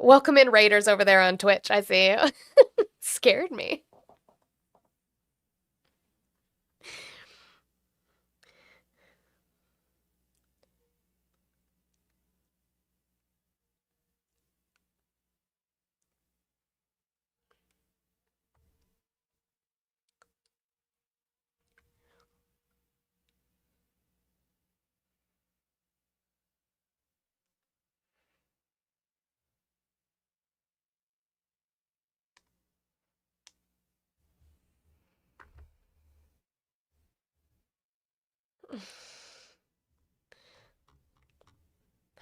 Welcome in Raiders over there on Twitch. I see. Scared me.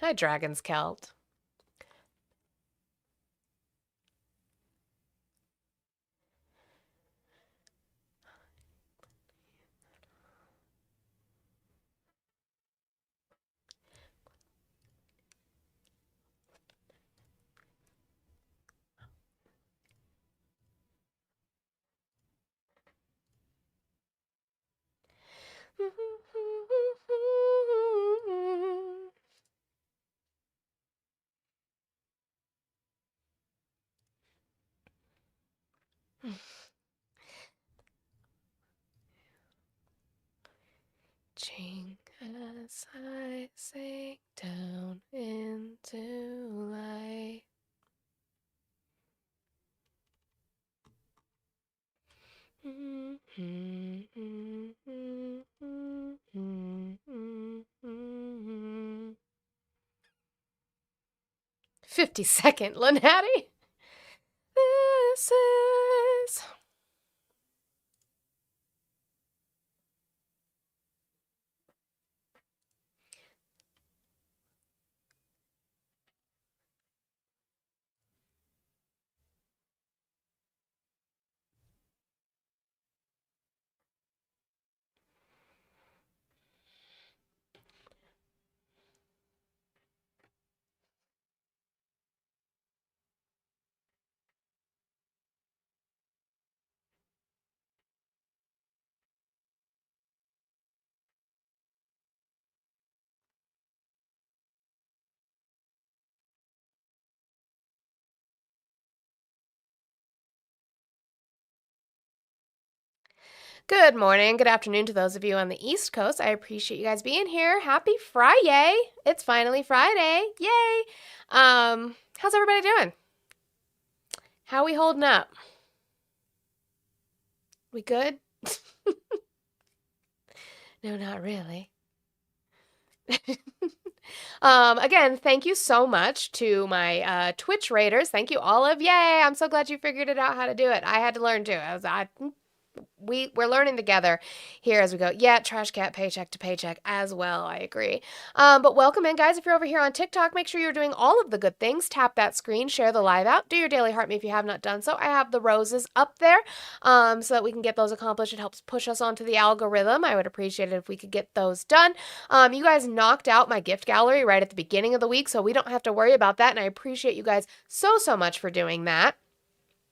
Hi, Dragon's Celt. Ching as I sink down into light. Mm-hmm. 50-second, Lanati. This is. Good morning, good afternoon to those of you on the East Coast. I appreciate you guys being here. Happy Friday. It's finally Friday. Yay. How's everybody doing? How are we holding up? We good? No, not really. Again, thank you so much to my Twitch raiders. Thank you, Olive. Yay! I'm so glad you figured it out how to do it. I had to learn too. We're learning together here as we go. Yeah, trash cat, paycheck to paycheck as well. I agree. But welcome in, guys. If you're over here on TikTok, make sure you're doing all of the good things. Tap that screen, share the live out, do your daily heart me if you have not done so. I have the roses up there so that we can get those accomplished. It helps push us onto the algorithm. I would appreciate it if we could get those done. You guys knocked out my gift gallery right at the beginning of the week, so we don't have to worry about that. And I appreciate you guys so much for doing that.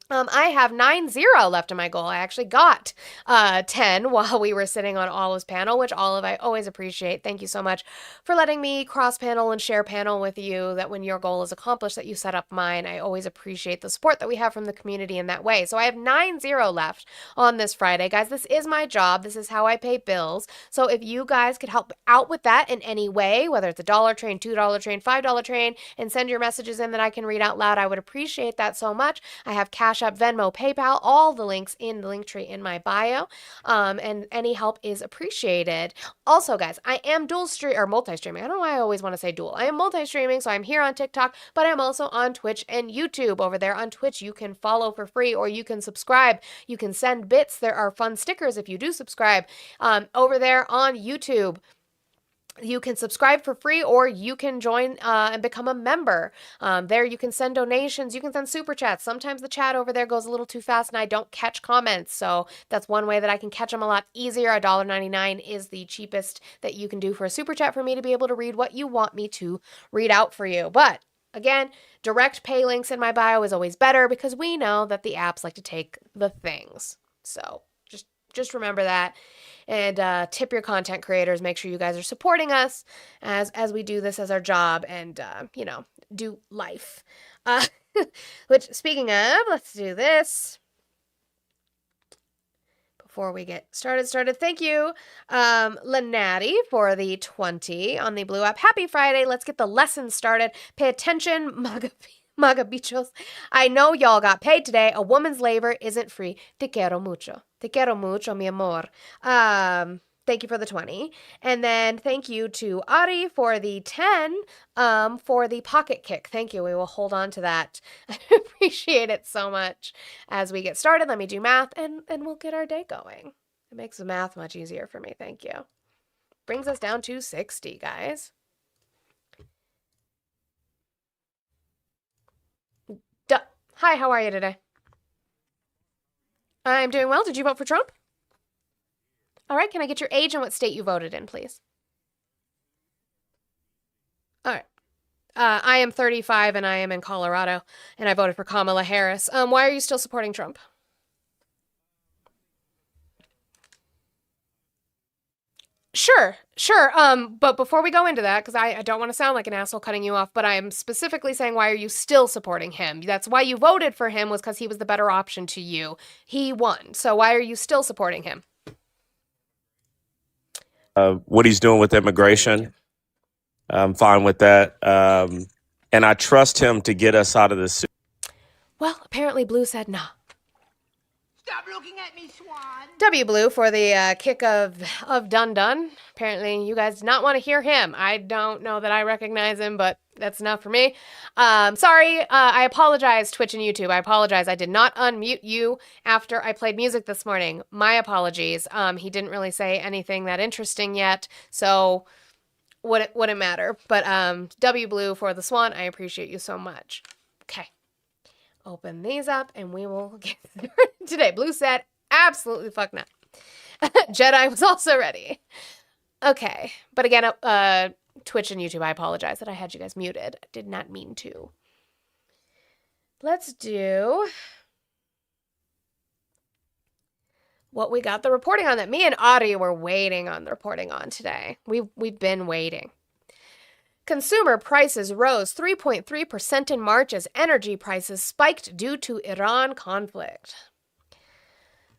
I have 9-0 left in my goal. I actually got 10 while we were sitting on Olive's panel, which Olive, I always appreciate. Thank you so much for letting me cross panel and share panel with you, that when your goal is accomplished, that you set up mine. I always appreciate the support that we have from the community in that way. So I have 9-0 left on this Friday. Guys, this is my job. This is how I pay bills. So if you guys could help out with that in any way, whether it's a dollar train, $2 train, $5 train, and send your messages in that I can read out loud, I would appreciate that so much. I have Cash App, Venmo, PayPal, all the links in the link tree in my bio, and any help is appreciated. Also, guys, I am multi-streaming. I don't know why I always want to say dual. I am multi-streaming, so I'm here on TikTok, but I'm also on Twitch and YouTube. Over there on Twitch, you can follow for free, or you can subscribe. You can send bits. There are fun stickers if you do subscribe. Over there on YouTube, you can subscribe for free, or you can join and become a member. There you can send donations, you can send super chats. Sometimes the chat over there goes a little too fast and I don't catch comments, so that's one way that I can catch them a lot easier. $1.99 is the cheapest that you can do for a super chat for me to be able to read what you want me to read out for you. But again, direct pay links in my bio is always better, because we know that the apps like to take the things. So just remember that. And tip your content creators. Make sure you guys are supporting us as we do this as our job, and do life. Uh, which, speaking of, let's do this. Before we get started, thank you, Lanati, for the 20 on the Blue app. Happy Friday. Let's get the lesson started. Pay attention, Maga bichos. I know y'all got paid today. A woman's labor isn't free. Te quiero mucho. Te quiero mucho, mi amor. Thank you for the 20. And then thank you to Ari for the 10 for the pocket kick. Thank you. We will hold on to that. I appreciate it so much. As we get started, let me do math and we'll get our day going. It makes the math much easier for me. Thank you. Brings us down to 60, guys. Hi, how are you today? I'm doing well. Did you vote for Trump? All right, can I get your age and what state you voted in, please? All right. I am 35 and I am in Colorado, and I voted for Kamala Harris. Why are you still supporting Trump? Sure. But before we go into that, because I don't want to sound like an asshole cutting you off, but I am specifically saying, why are you still supporting him? That's why you voted for him, was because he was the better option to you. He won. So why are you still supporting him? What he's doing with immigration. I'm fine with that. And I trust him to get us out of this. Well, apparently Blue said nah. Stop looking at me, Swan. W Blue for the kick of Dun. Apparently you guys did not want to hear him. I don't know that I recognize him, but that's enough for me. Sorry, I apologize, Twitch and YouTube. I apologize. I did not unmute you after I played music this morning. My apologies. He didn't really say anything that interesting yet, so wouldn't matter. But W Blue for the Swan, I appreciate you so much. Okay. Open these up and we will get started today. Blue said, absolutely fuck not. Jedi was also ready. Okay. But again, Twitch and YouTube, I apologize that I had you guys muted. I did not mean to. Let's do what we got the reporting on that me and Audie were waiting on the reporting on today. We've been waiting. Consumer prices rose 3.3% in March as energy prices spiked due to Iran conflict.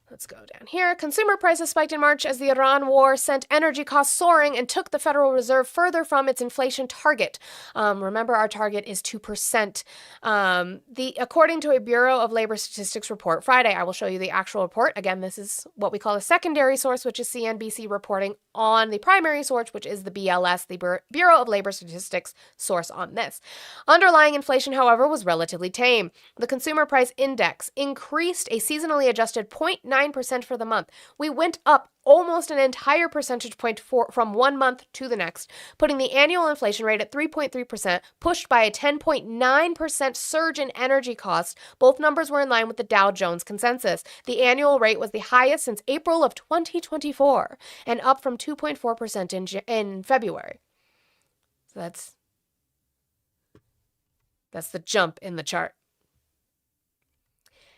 Let's go down here. Consumer prices spiked in March as the Iran war sent energy costs soaring and took the Federal Reserve further from its inflation target. Remember, our target is 2%. According to a Bureau of Labor Statistics report Friday, I will show you the actual report. Again, this is what we call a secondary source, which is CNBC reporting on the primary source, which is the BLS, the Bureau of Labor Statistics source on this. Underlying inflation, however, was relatively tame. The Consumer Price Index increased a seasonally adjusted 0.9% for the month. We went up almost an entire percentage point from 1 month to the next, putting the annual inflation rate at 3.3%, pushed by a 10.9% surge in energy costs. Both numbers were in line with the Dow Jones consensus. The annual rate was the highest since April of 2024 and up from 2.4% in February. So that's the jump in the chart.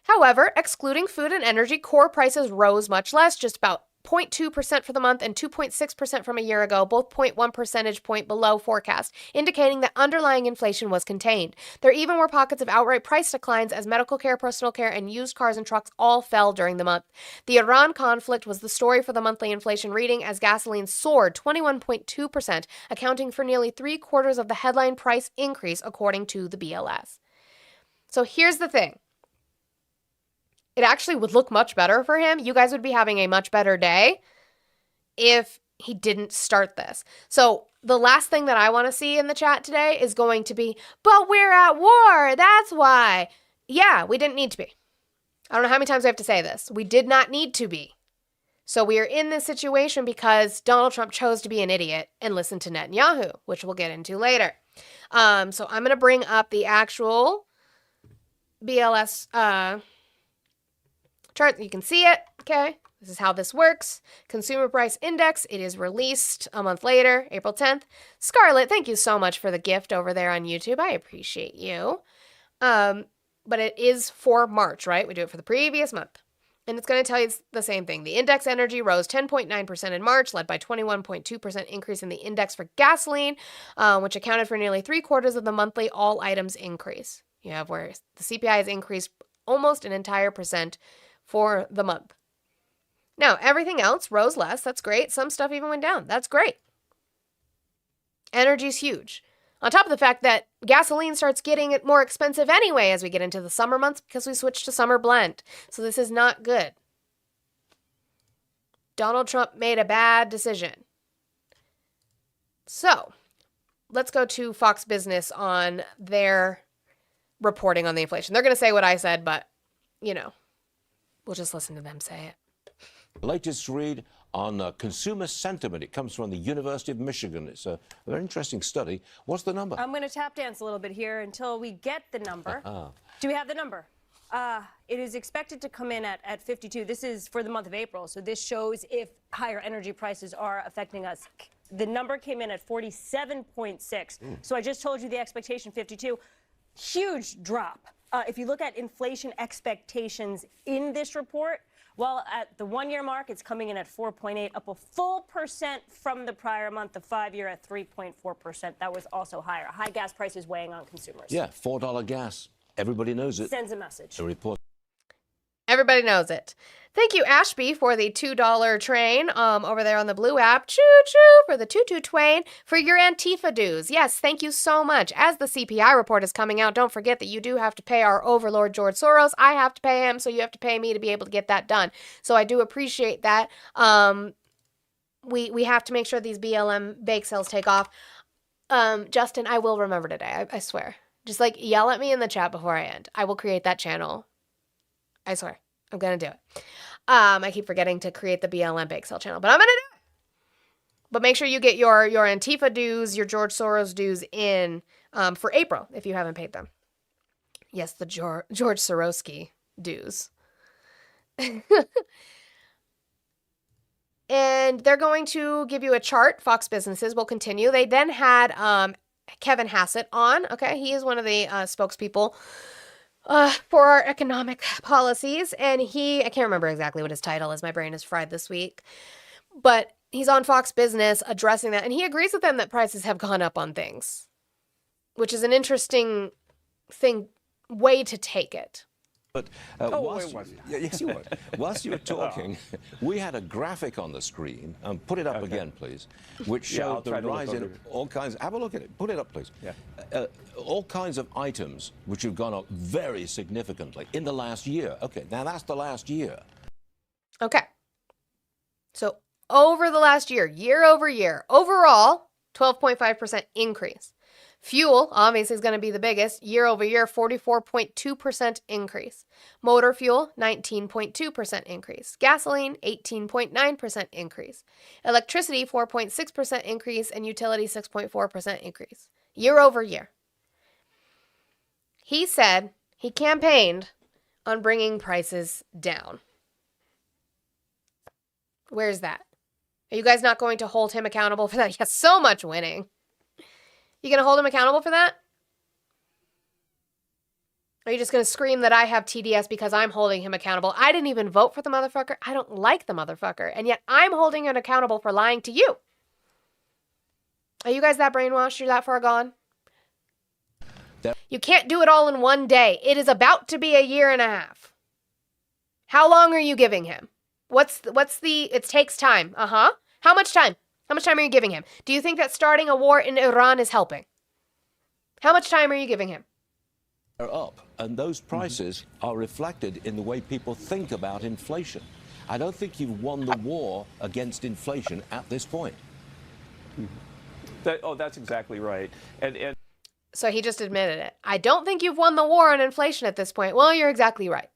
However, excluding food and energy, core prices rose much less, just about 0.2% for the month and 2.6% from a year ago, both 0.1 percentage point below forecast, indicating that underlying inflation was contained. There even were pockets of outright price declines as medical care, personal care, and used cars and trucks all fell during the month. The Iran conflict was the story for the monthly inflation reading as gasoline soared 21.2%, accounting for nearly 3/4 of the headline price increase, according to the BLS. So here's the thing. It actually would look much better for him. You guys would be having a much better day if he didn't start this. So the last thing that I want to see in the chat today is going to be, but we're at war. That's why. Yeah, we didn't need to be. I don't know how many times I have to say this. We did not need to be. So we are in this situation because Donald Trump chose to be an idiot and listen to Netanyahu, which we'll get into later. So I'm going to bring up the actual BLS chart. You can see it. Okay. This is how this works. Consumer Price Index. It is released a month later, April 10th. Scarlett, thank you so much for the gift over there on YouTube. I appreciate you. But it is for March, right? We do it for the previous month. And it's going to tell you the same thing. The index energy rose 10.9% in March, led by 21.2% increase in the index for gasoline, which accounted for nearly 3/4 of the monthly all items increase. You have where the CPI has increased almost an entire percent for the month. Now, everything else rose less. That's great. Some stuff even went down. That's great. Energy's huge. On top of the fact that gasoline starts getting more expensive anyway as we get into the summer months because we switched to summer blend. So this is not good. Donald Trump made a bad decision. So let's go to Fox Business on their reporting on the inflation. They're going to say what I said, but, you know, we'll just listen to them say it. Latest read on consumer sentiment. It comes from the University of Michigan. It's a very interesting study. What's the number? I'm going to tap dance a little bit here until we get the number. Do we have the number? It is expected to come in at 52. This is for the month of April, so this shows if higher energy prices are affecting us. The number came in at 47.6. So I just told you the expectation, 52. Huge drop. If you look at inflation expectations in this report, well, at the one-year mark, it's coming in at 4.8, up a full percent from the prior month. The 5-year at 3.4%. That was also higher. High gas prices weighing on consumers. Yeah, $4 gas. Everybody knows it. Sends a message. The report. Everybody knows it. Thank you, Ashby, for the $2 train over there on the Blue app. Choo-choo for the Tutu Twain for your Antifa dues. Yes, thank you so much. As the CPI report is coming out, don't forget that you do have to pay our overlord, George Soros. I have to pay him, so you have to pay me to be able to get that done. So I do appreciate that. We have to make sure these BLM bake sales take off. Justin, I will remember today. I swear. Just like yell at me in the chat before I end. I will create that channel. I swear. I'm going to do it. I keep forgetting to create the BLM Bake Sale channel, but I'm going to do it. But make sure you get your Antifa dues, your George Soros dues in for April if you haven't paid them. Yes, the George Sorosky dues. And they're going to give you a chart. Fox Businesses will continue. They then had Kevin Hassett on. Okay, he is one of the spokespeople for our economic policies. And I can't remember exactly what his title is. My brain is fried this week. But he's on Fox Business addressing that. And he agrees with them that prices have gone up on things, which is an interesting way to take it. But yes, you would. Whilst you were talking, we had a graphic on the screen. Put it up again, please, which showed the rise in all kinds. Have a look at it. Put it up, please. Yeah. All kinds of items which have gone up very significantly in the last year. Okay, now that's the last year. Okay. So over the last year, year over year, overall, 12.5% increase. Fuel, obviously, is going to be the biggest. Year over year, 44.2% increase. Motor fuel, 19.2% increase. Gasoline, 18.9% increase. Electricity, 4.6% increase. And utility, 6.4% increase. Year over year. He said he campaigned on bringing prices down. Where's that? Are you guys not going to hold him accountable for that? Yes, so much winning. You going to hold him accountable for that? Or are you just going to scream that I have TDS because I'm holding him accountable? I didn't even vote for the motherfucker. I don't like the motherfucker. And yet I'm holding him accountable for lying to you. Are you guys that brainwashed? You're that far gone? You can't do it all in one day. It is about to be a year and a half. How long are you giving him? It takes time. How much time? How much time are you giving him? Do you think that starting a war in Iran is helping? How much time are you giving him? They're up, and those prices are reflected in the way people think about inflation. I don't think you've won the war against inflation at this point. That's exactly right. And So he just admitted it. I don't think you've won the war on inflation at this point. Well, you're exactly right.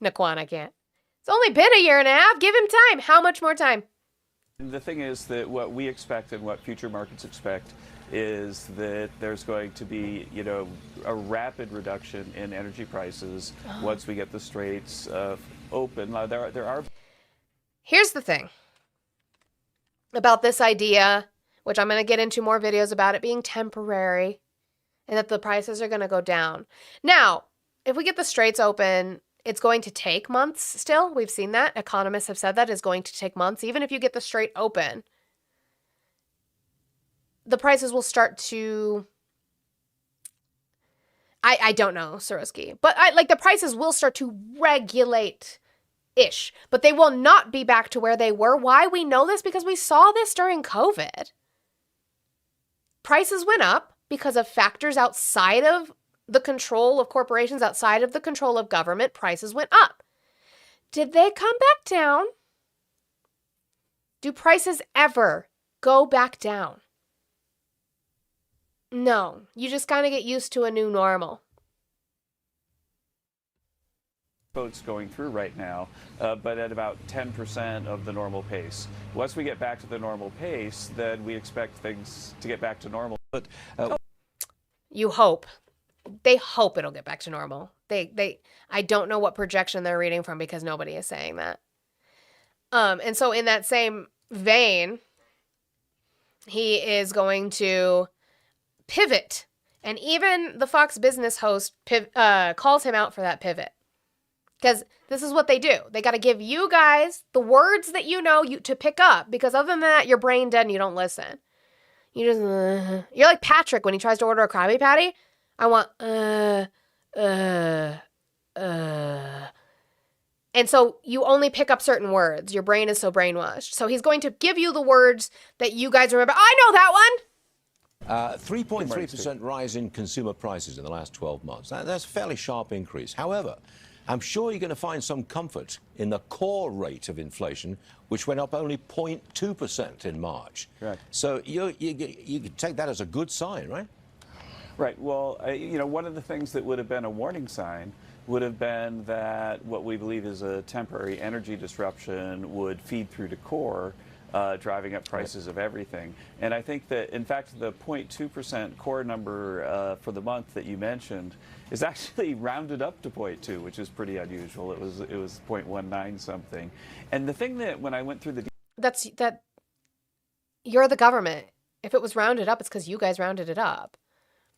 Naquan, I can't. It's only been a year and a half. Give him time. How much more time? the thing is that what we expect and what future markets expect is that there's going to be, a rapid reduction in energy prices once we get the straits open. There are. Here's the thing about this idea, which I'm going to get into more videos about it being temporary and that the prices are going to go down. Now, if we get the straits open, it's going to take months still. We've seen that. Economists have said that it's going to take months. Even if you get the strait open, the prices will start to I don't know, Soroski. But like the prices will start to regulate-ish. But they will not be back to where they were. Why we know this? Because we saw this during COVID. Prices went up because of factors outside of the control of corporations, outside of the control of government. Prices went up. Did they come back down? Do prices ever go back down? No, you just kind of get used to a new normal. Votes going through right now, but at about 10% of the normal pace. Once we get back to the normal pace, then we expect things to get back to normal. But you hope. They hope it'll get back to normal. I don't know what projection they're reading from because nobody is saying that. And so in that same vein, he is going to pivot. And even the Fox Business host calls him out for that pivot. Because this is what they do. They got to give you guys the words that you know to pick up. Because other than that, you're brain dead and you don't listen. You're like Patrick when he tries to order a Krabby Patty. I want, And so you only pick up certain words. Your brain is so brainwashed. So he's going to give you the words that you guys remember. I know that one. 3.3% rise in consumer prices in the last 12 months. That's a fairly sharp increase. However, I'm sure you're going to find some comfort in the core rate of inflation, which went up only 0.2% in March. Correct. So you can take that as a good sign, right? Right. Well, one of the things that would have been a warning sign would have been that what we believe is a temporary energy disruption would feed through to core, driving up prices of everything. And I think that, in fact, the 0.2% core number for the month that you mentioned is actually rounded up to 0.2, which is pretty unusual. It was 0.19 something. And the thing that when I went through the You're the government. If it was rounded up, it's because you guys rounded it up.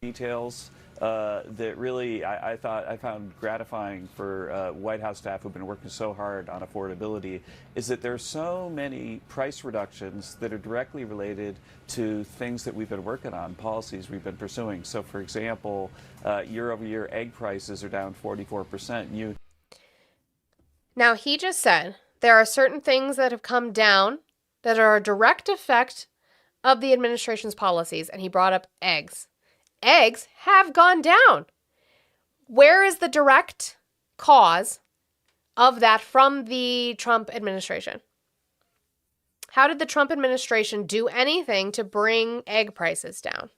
Details that really I found gratifying for White House staff who've been working so hard on affordability is that there's so many price reductions that are directly related to things that we've been working on, policies we've been pursuing. So, for example, year over year, egg prices are down 44%. Now, he just said there are certain things that have come down that are a direct effect of the administration's policies, and he brought up eggs. Eggs have gone down. Where is the direct cause of that from the Trump administration? How did the Trump administration do anything to bring egg prices down?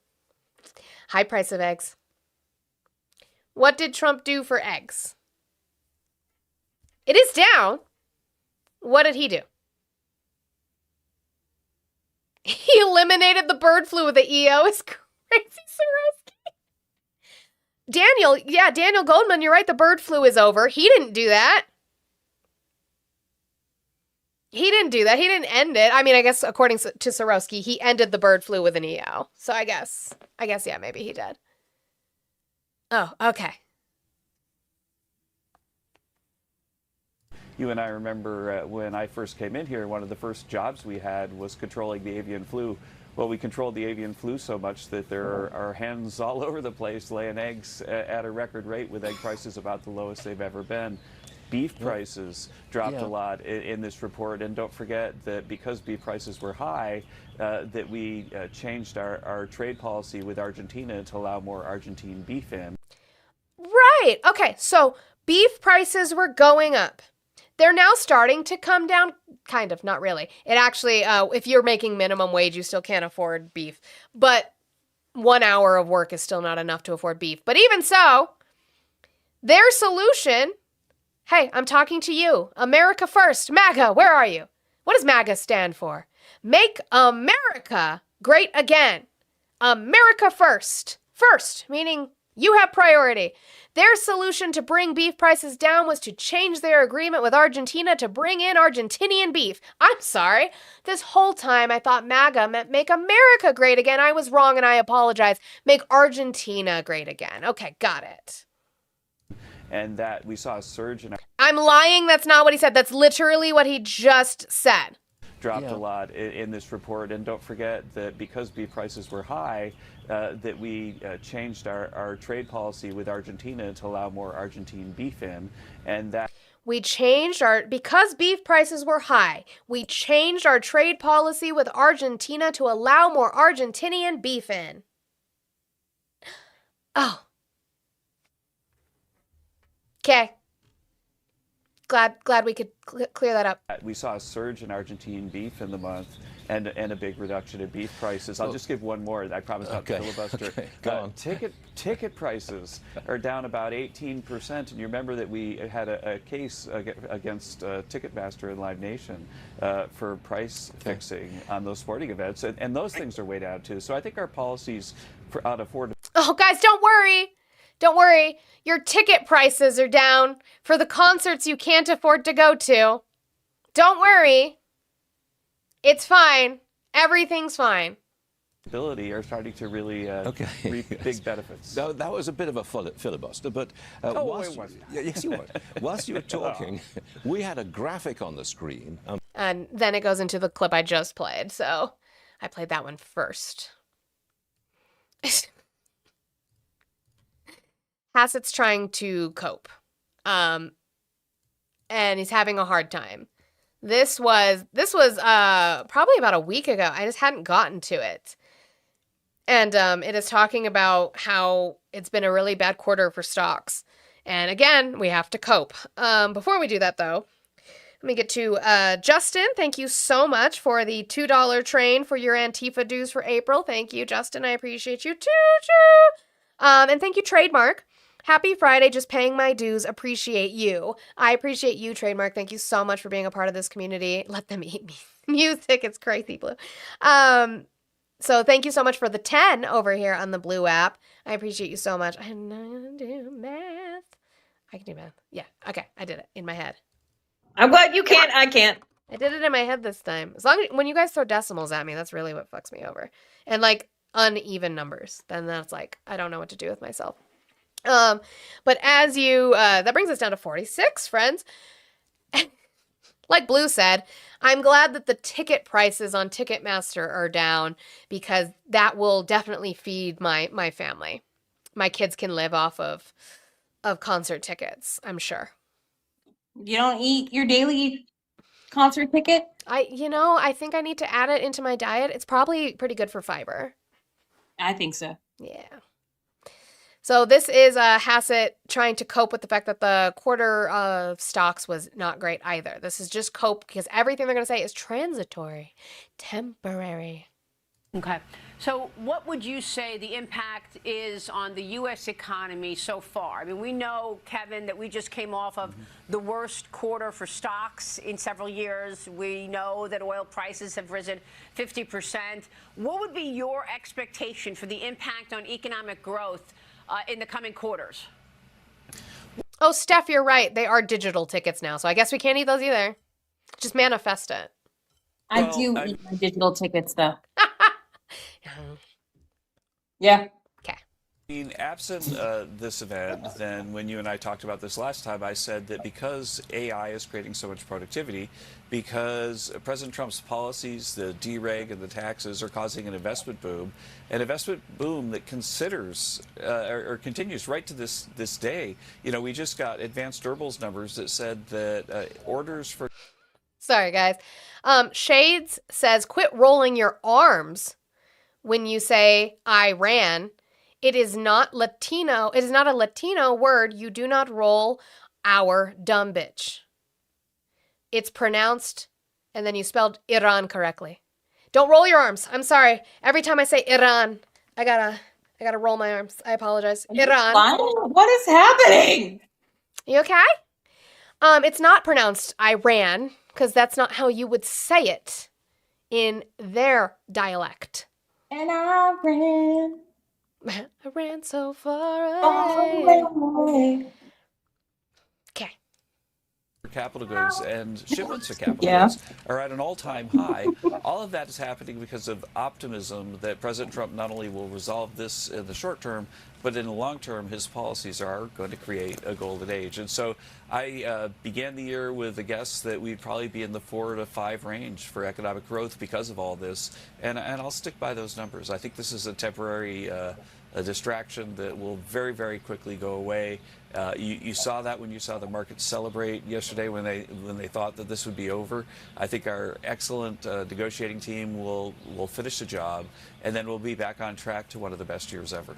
High price of eggs. What did Trump do for eggs? It is down. What did he do? He eliminated the bird flu with the EO. Is crazy, Soroski. Daniel Goldman, you're right. The bird flu is over. He didn't do that. He didn't end it. I mean, I guess according to Soroski, he ended the bird flu with an EO. So I guess, yeah, maybe he did. Oh, okay. You and I remember when I first came in here, one of the first jobs we had was controlling the avian flu. Well, we controlled the avian flu so much that there are hens all over the place laying eggs at a record rate with egg prices about the lowest they've ever been. Beef prices dropped a lot in this report. And don't forget that because beef prices were high, that we changed our trade policy with Argentina to allow more Argentine beef in. Right. Okay. So beef prices were going up. They're now starting to come down, kind of, not really. It actually, if you're making minimum wage, you still can't afford beef. But 1 hour of work is still not enough to afford beef. But even so, their solution, hey, I'm talking to you. America first. MAGA, where are you? What does MAGA stand for? Make America great again. America first. First, meaning you have priority. Their solution to bring beef prices down was to change their agreement with Argentina to bring in Argentinian beef. I'm sorry. This whole time I thought MAGA meant make America great again. I was wrong and I apologize. Make Argentina great again. Okay, got it. And that we saw a surge in... I'm lying. That's not what he said. That's literally what he just said. Dropped a lot in this report. And don't forget that because beef prices were high, that we changed our trade policy with Argentina to allow more Argentine beef in, and that We changed because beef prices were high, we changed our trade policy with Argentina to allow more Argentinian beef in. Oh. Okay. Glad we could clear that up. we saw a surge in Argentine beef in the month and a big reduction in beef prices. I'll just give one more. I promise not to filibuster. Okay. Go on. Ticket prices are down about 18%. And you remember that we had a case against Ticketmaster and Live Nation for price fixing on those sporting events. And those things are way down too. So I think our policies on affordability. Oh, guys, don't worry. Don't worry. Your ticket prices are down for the concerts you can't afford to go to. Don't worry. It's fine. Everything's fine. Are starting to really reap big benefits. No, that was a bit of a filibuster, but yes, you were. Whilst you were talking, we had a graphic on the screen. And then it goes into the clip I just played. So I played that one first. Hassett's trying to cope. And he's having a hard time. This was probably about a week ago. I just hadn't gotten to it. And it is talking about how it's been a really bad quarter for stocks. And again, we have to cope. Before we do that, though, let me get to Justin. Thank you so much for the $2 train for your Antifa dues for April. Thank you, Justin. I appreciate you too. And thank you, Trademark. Happy Friday, just paying my dues. Appreciate you. I appreciate you, Trademark. Thank you so much for being a part of this community. Let them eat me. Music, it's crazy, Blue. So thank you so much for the 10 over here on the Blue app. I appreciate you so much. I'm not gonna do math. I can do math. Yeah, okay, I did it in my head. I'm glad you can't. I can't. I did it in my head this time. As long as when you guys throw decimals at me, that's really what fucks me over. And like uneven numbers, then that's like I don't know what to do with myself. But as you, that brings us down to 46, friends. Like Blue said, I'm glad that the ticket prices on Ticketmaster are down because that will definitely feed my family. My kids can live off of concert tickets, I'm sure. You don't eat your daily concert ticket? I think I need to add it into my diet. It's probably pretty good for fiber. I think so. Yeah. So this is Hassett trying to cope with the fact that the quarter of stocks was not great either. This is just cope because everything they're going to say is transitory, temporary. Okay. So what would you say the impact is on the U.S. economy so far? I mean, we know, Kevin, that we just came off of the worst quarter for stocks in several years. We know that oil prices have risen 50%. What would be your expectation for the impact on economic growth in the coming quarters? Oh, Steph, you're right. They are digital tickets now, so I guess we can't eat those either. Just manifest it. I do eat my digital tickets, though. Yeah. Okay. I mean, absent this event, then when you and I talked about this last time, I said that because AI is creating so much productivity, because President Trump's policies, the dereg and the taxes are causing an investment boom that considers or continues right to this day. You know, we just got advanced durables numbers that said that orders for... Sorry, guys. Shades says, quit rolling your arms when you say Iran. It is not Latino. It is not a Latino word. You do not roll our dumb bitch. It's pronounced, and then you spelled Iran correctly. Don't roll your arms. I'm sorry. Every time I say Iran, I gotta roll my arms. I apologize. Iran. What is happening? You okay? It's not pronounced Iran, because that's not how you would say it in their dialect. And I ran. I ran so far away. away. Okay. capital goods and shipments of capital Yeah. goods are at an all-time high. All of that is happening because of optimism that President Trump not only will resolve this in the short term, but in the long term, his policies are going to create a golden age. And so I began the year with a guess that we'd probably be in the 4 to 5 range for economic growth because of all this. And I'll stick by those numbers. I think this is a temporary a distraction that will very, very quickly go away. You saw that when you saw the market celebrate yesterday when they thought that this would be over. I think our excellent negotiating team will finish the job, and then we'll be back on track to one of the best years ever.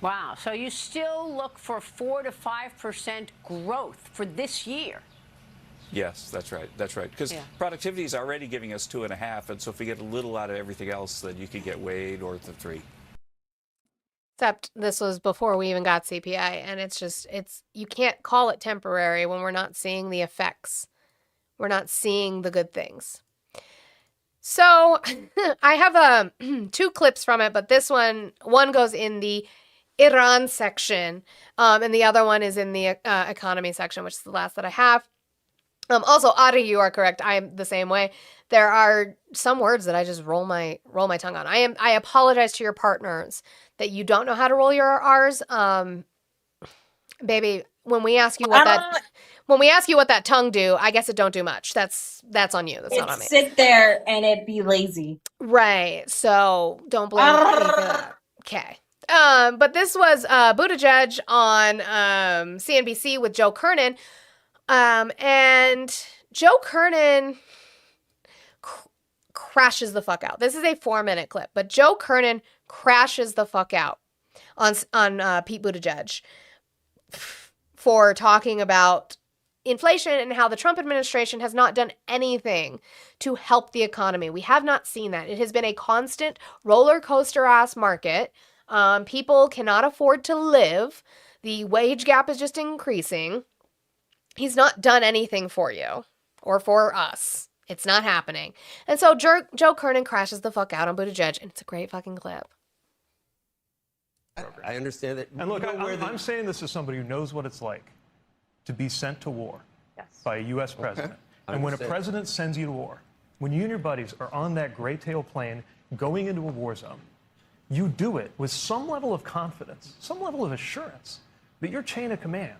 Wow. So you still look for 4 to 5% growth for this year? Yes, that's right. That's right. Because productivity is already giving us 2.5, and so if we get a little out of everything else, then you could get way north of 3. Except this was before we even got CPI, and it's you can't call it temporary when we're not seeing the effects. We're not seeing the good things. So I have 2 clips from it, but this one goes in the Iran section, and the other one is in the economy section, which is the last that I have. Also, Ari, you are correct. I am the same way. There are some words that I just roll my tongue on. I apologize to your partners that you don't know how to roll your R's. Baby, when we ask you what that tongue do, I guess it don't do much. That's on you. That's not on me. Sit there and it be lazy. Right. So don't blame me for that. Okay. But this was Buttigieg on CNBC with Joe Kernan. And Joe Kernan crashes the fuck out. This is a 4-minute clip, but Joe Kernan crashes the fuck out on Pete Buttigieg for talking about inflation and how the Trump administration has not done anything to help the economy. We have not seen that. It has been a constant roller coaster ass market. People cannot afford to live. The wage gap is just increasing. He's not done anything for you or for us. It's not happening. And so Joe Kernan crashes the fuck out on Buttigieg, and it's a great fucking clip. I understand that. And look, I'm saying this as somebody who knows what it's like to be sent to war by a U.S. president. And when a president sends you to war, when you and your buddies are on that gray tail plane going into a war zone, you do it with some level of confidence, some level of assurance that your chain of command,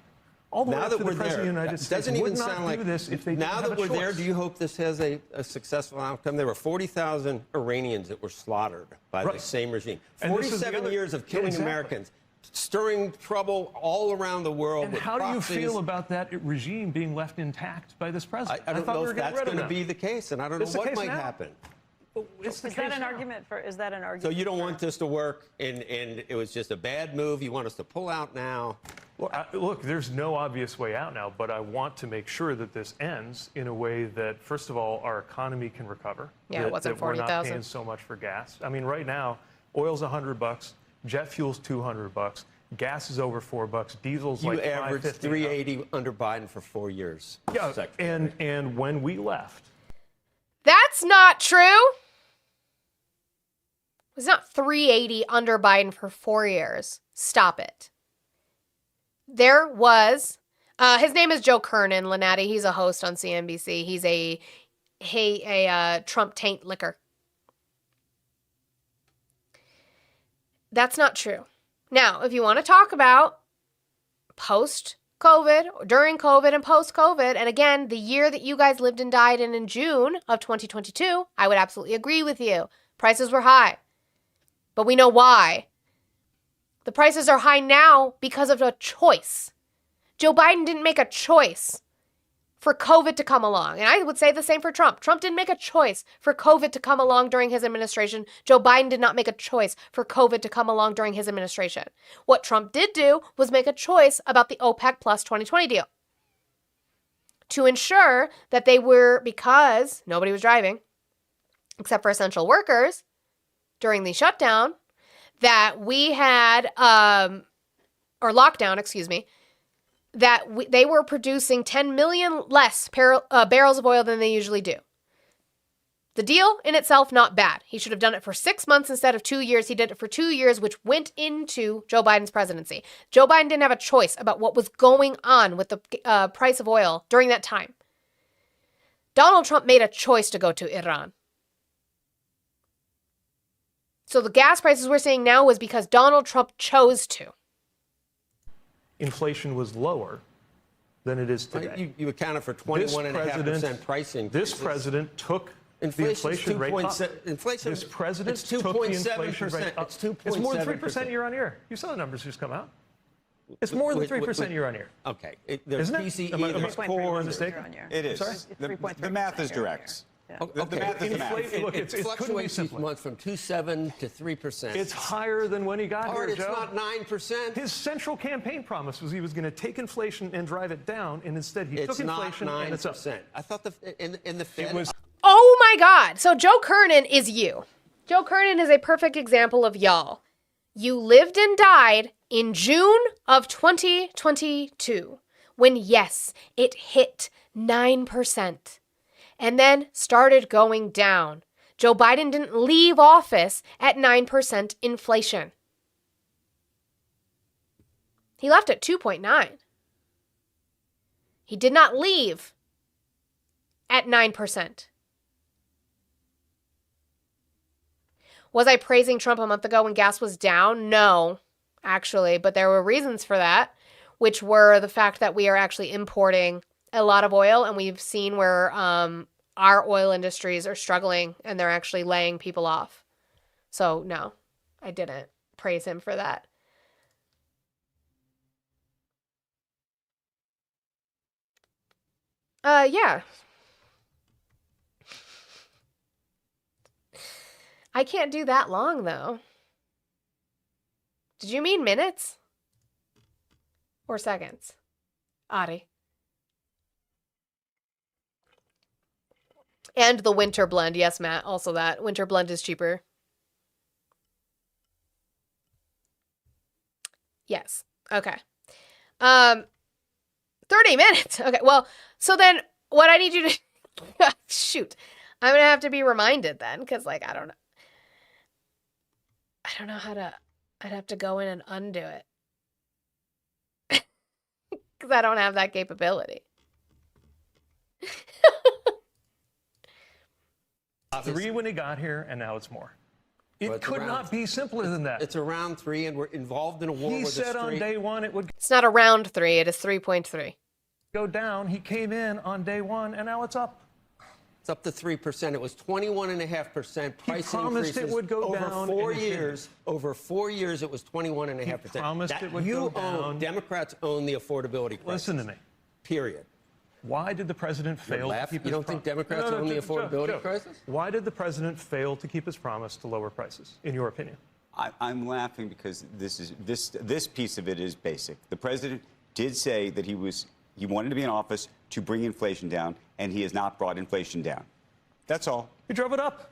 all the way up to the President of the United States, would not do this if they didn't have a choice. Now that we're there, do you hope this has a successful outcome? There were 40,000 Iranians that were slaughtered by the same regime. 47 years of killing Americans, stirring trouble all around the world. And how do you feel about that regime being left intact by this president? I don't know if that's going to be the case, and I don't know what might happen. Is that an argument? So you don't want this to work, and it was just a bad move. You want us to pull out now? Well, look, there's no obvious way out now, but I want to make sure that this ends in a way that, first of all, our economy can recover. Yeah, it wasn't 40,000. We're not paying so much for gas. I mean, right now, oil's $100, jet fuel's $200, gas is over $4, diesel's like $5.50. You averaged 380 under Biden for 4 years. Yeah, and when we left, that's not true. It's not 380 under Biden for 4 years. Stop it. There was, his name is Joe Kernan, Lenati. He's a host on CNBC. He's a Trump taint licker. That's not true. Now, if you want to talk about post-COVID, during COVID and post-COVID, and again, the year that you guys lived and died in June of 2022, I would absolutely agree with you. Prices were high. But we know why. The prices are high now because of a choice. Joe Biden didn't make a choice for COVID to come along. And I would say the same for Trump. Trump didn't make a choice for COVID to come along during his administration. Joe Biden did not make a choice for COVID to come along during his administration. What Trump did do was make a choice about the OPEC plus 2020 deal to ensure that they were, because nobody was driving except for essential workers during the shutdown, that we had, or lockdown, excuse me, that they were producing 10 million less barrels of oil than they usually do. The deal in itself, not bad. He should have done it for 6 months instead of 2 years. He did it for 2 years, which went into Joe Biden's presidency. Joe Biden didn't have a choice about what was going on with the price of oil during that time. Donald Trump made a choice to go to Iran. So the gas prices we're seeing now was because Donald Trump chose to. Inflation was lower than it is today. You accounted for 21.5% price increases. This president took the inflation rate up. This president took the inflation rate up. It's more than 3% year on year. You saw the numbers just come out. It's more than 3% year on year. Okay. Isn't it? PCE, there's core. It is. The math is direct. The math is the math. Look, it fluctuates each month from 2.7 to 3%. It's higher than when he got here, It's Joe. not 9%. His central campaign promise was he was going to take inflation and drive it down, and instead he took inflation and it's up. I thought in the Fed. It was. Oh my God. So Joe Kernan is you. Joe Kernan is a perfect example of y'all. You lived and died in June of 2022 when, yes, it hit 9% and then started going down. Joe Biden didn't leave office at 9% inflation. He left at 2.9. He did not leave at 9%. Was I praising Trump a month ago when gas was down? No, actually, but there were reasons for that, which were the fact that we are actually importing a lot of oil, and we've seen where our oil industries are struggling and they're actually laying people off. So no, I didn't praise him for that. Yeah. I can't do that long, though. Did you mean minutes? Or seconds? Adi. And the winter blend. Yes, Matt. Also that. Winter blend is cheaper. Yes. Okay. 30 minutes. Okay. Well, so then what I need you to... Shoot. I'm going to have to be reminded then, because, like, I don't know. I don't know how to... I'd have to go in and undo it. Because I don't have that capability. 3 when he got here, and now it's more. It could not be simpler than that. It's around 3, and we're involved in a war. He said on day one it would... It's not around 3, it is 3.3. ...go down. He came in on day one, and now it's up. It's up to 3%. It was 21.5% price increases. It would go over down 4 years. Over 4 years, it was 21.5%. He promised it would go down. Democrats own the affordability crisis. Listen to me. Period. Why did the president fail to keep his promise? You don't think Democrats own the affordability crisis? Why did the president fail to keep his promise to lower prices, in your opinion? I'm laughing because this piece of it is basic. The president did say that he wanted to be in office to bring inflation down, and he has not brought inflation down. That's all. He drove it up.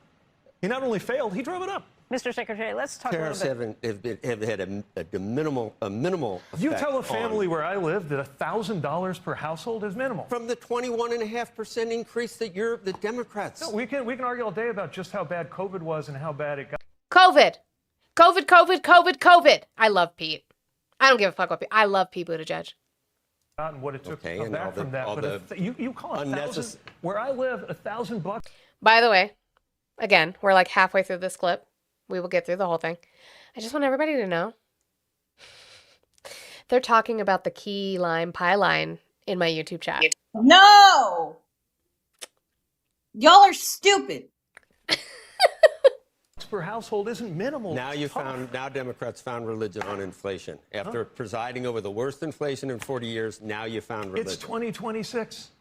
He not only failed, he drove it up. Mr. Secretary, let's talk a little bit. Have had a minimal effect. You tell a family where I live that $1,000 per household is minimal. From the 21.5% increase that the Democrats. No, we can argue all day about just how bad COVID was and how bad it got. COVID. I love Pete. I don't give a fuck what Pete. I love Pete Buttigieg. And what it took to come back from that. But you call it $1,000. Where I live, $1,000. By the way, again, we're like halfway through this clip. We will get through the whole thing. I just want everybody to know. They're talking about the key lime pie line in my YouTube chat. No! Y'all are stupid. Per household isn't minimal. Now Democrats found religion on inflation. After presiding over the worst inflation in 40 years, now you found religion. It's 2026.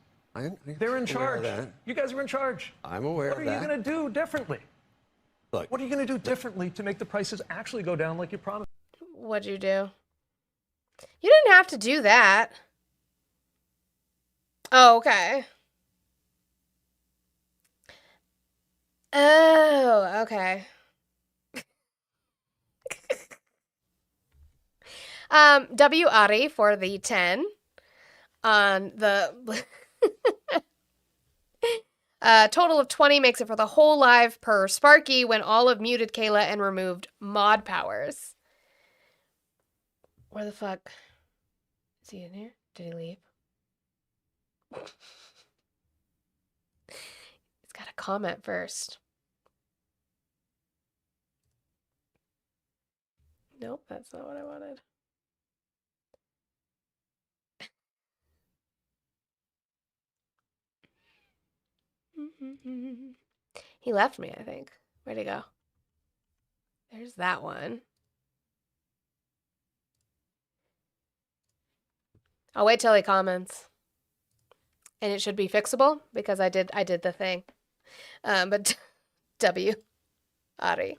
They're in charge. You guys are in charge. I'm aware of that. What are you going to do differently? Look, what are you going to do differently to make the prices actually go down like you promised? What'd you do? You didn't have to do that. Oh, okay. Oh, okay. W. Ari for the 10 on the total of 20 makes it for the whole live per Sparky when Olive muted Kayla and removed mod powers. Where the fuck is he in here? Did he leave? comment first. Nope, that's not what I wanted. He left me, I think. Where'd he go? There's that one. I'll wait till he comments. And it should be fixable because I did the thing. But W. Ari.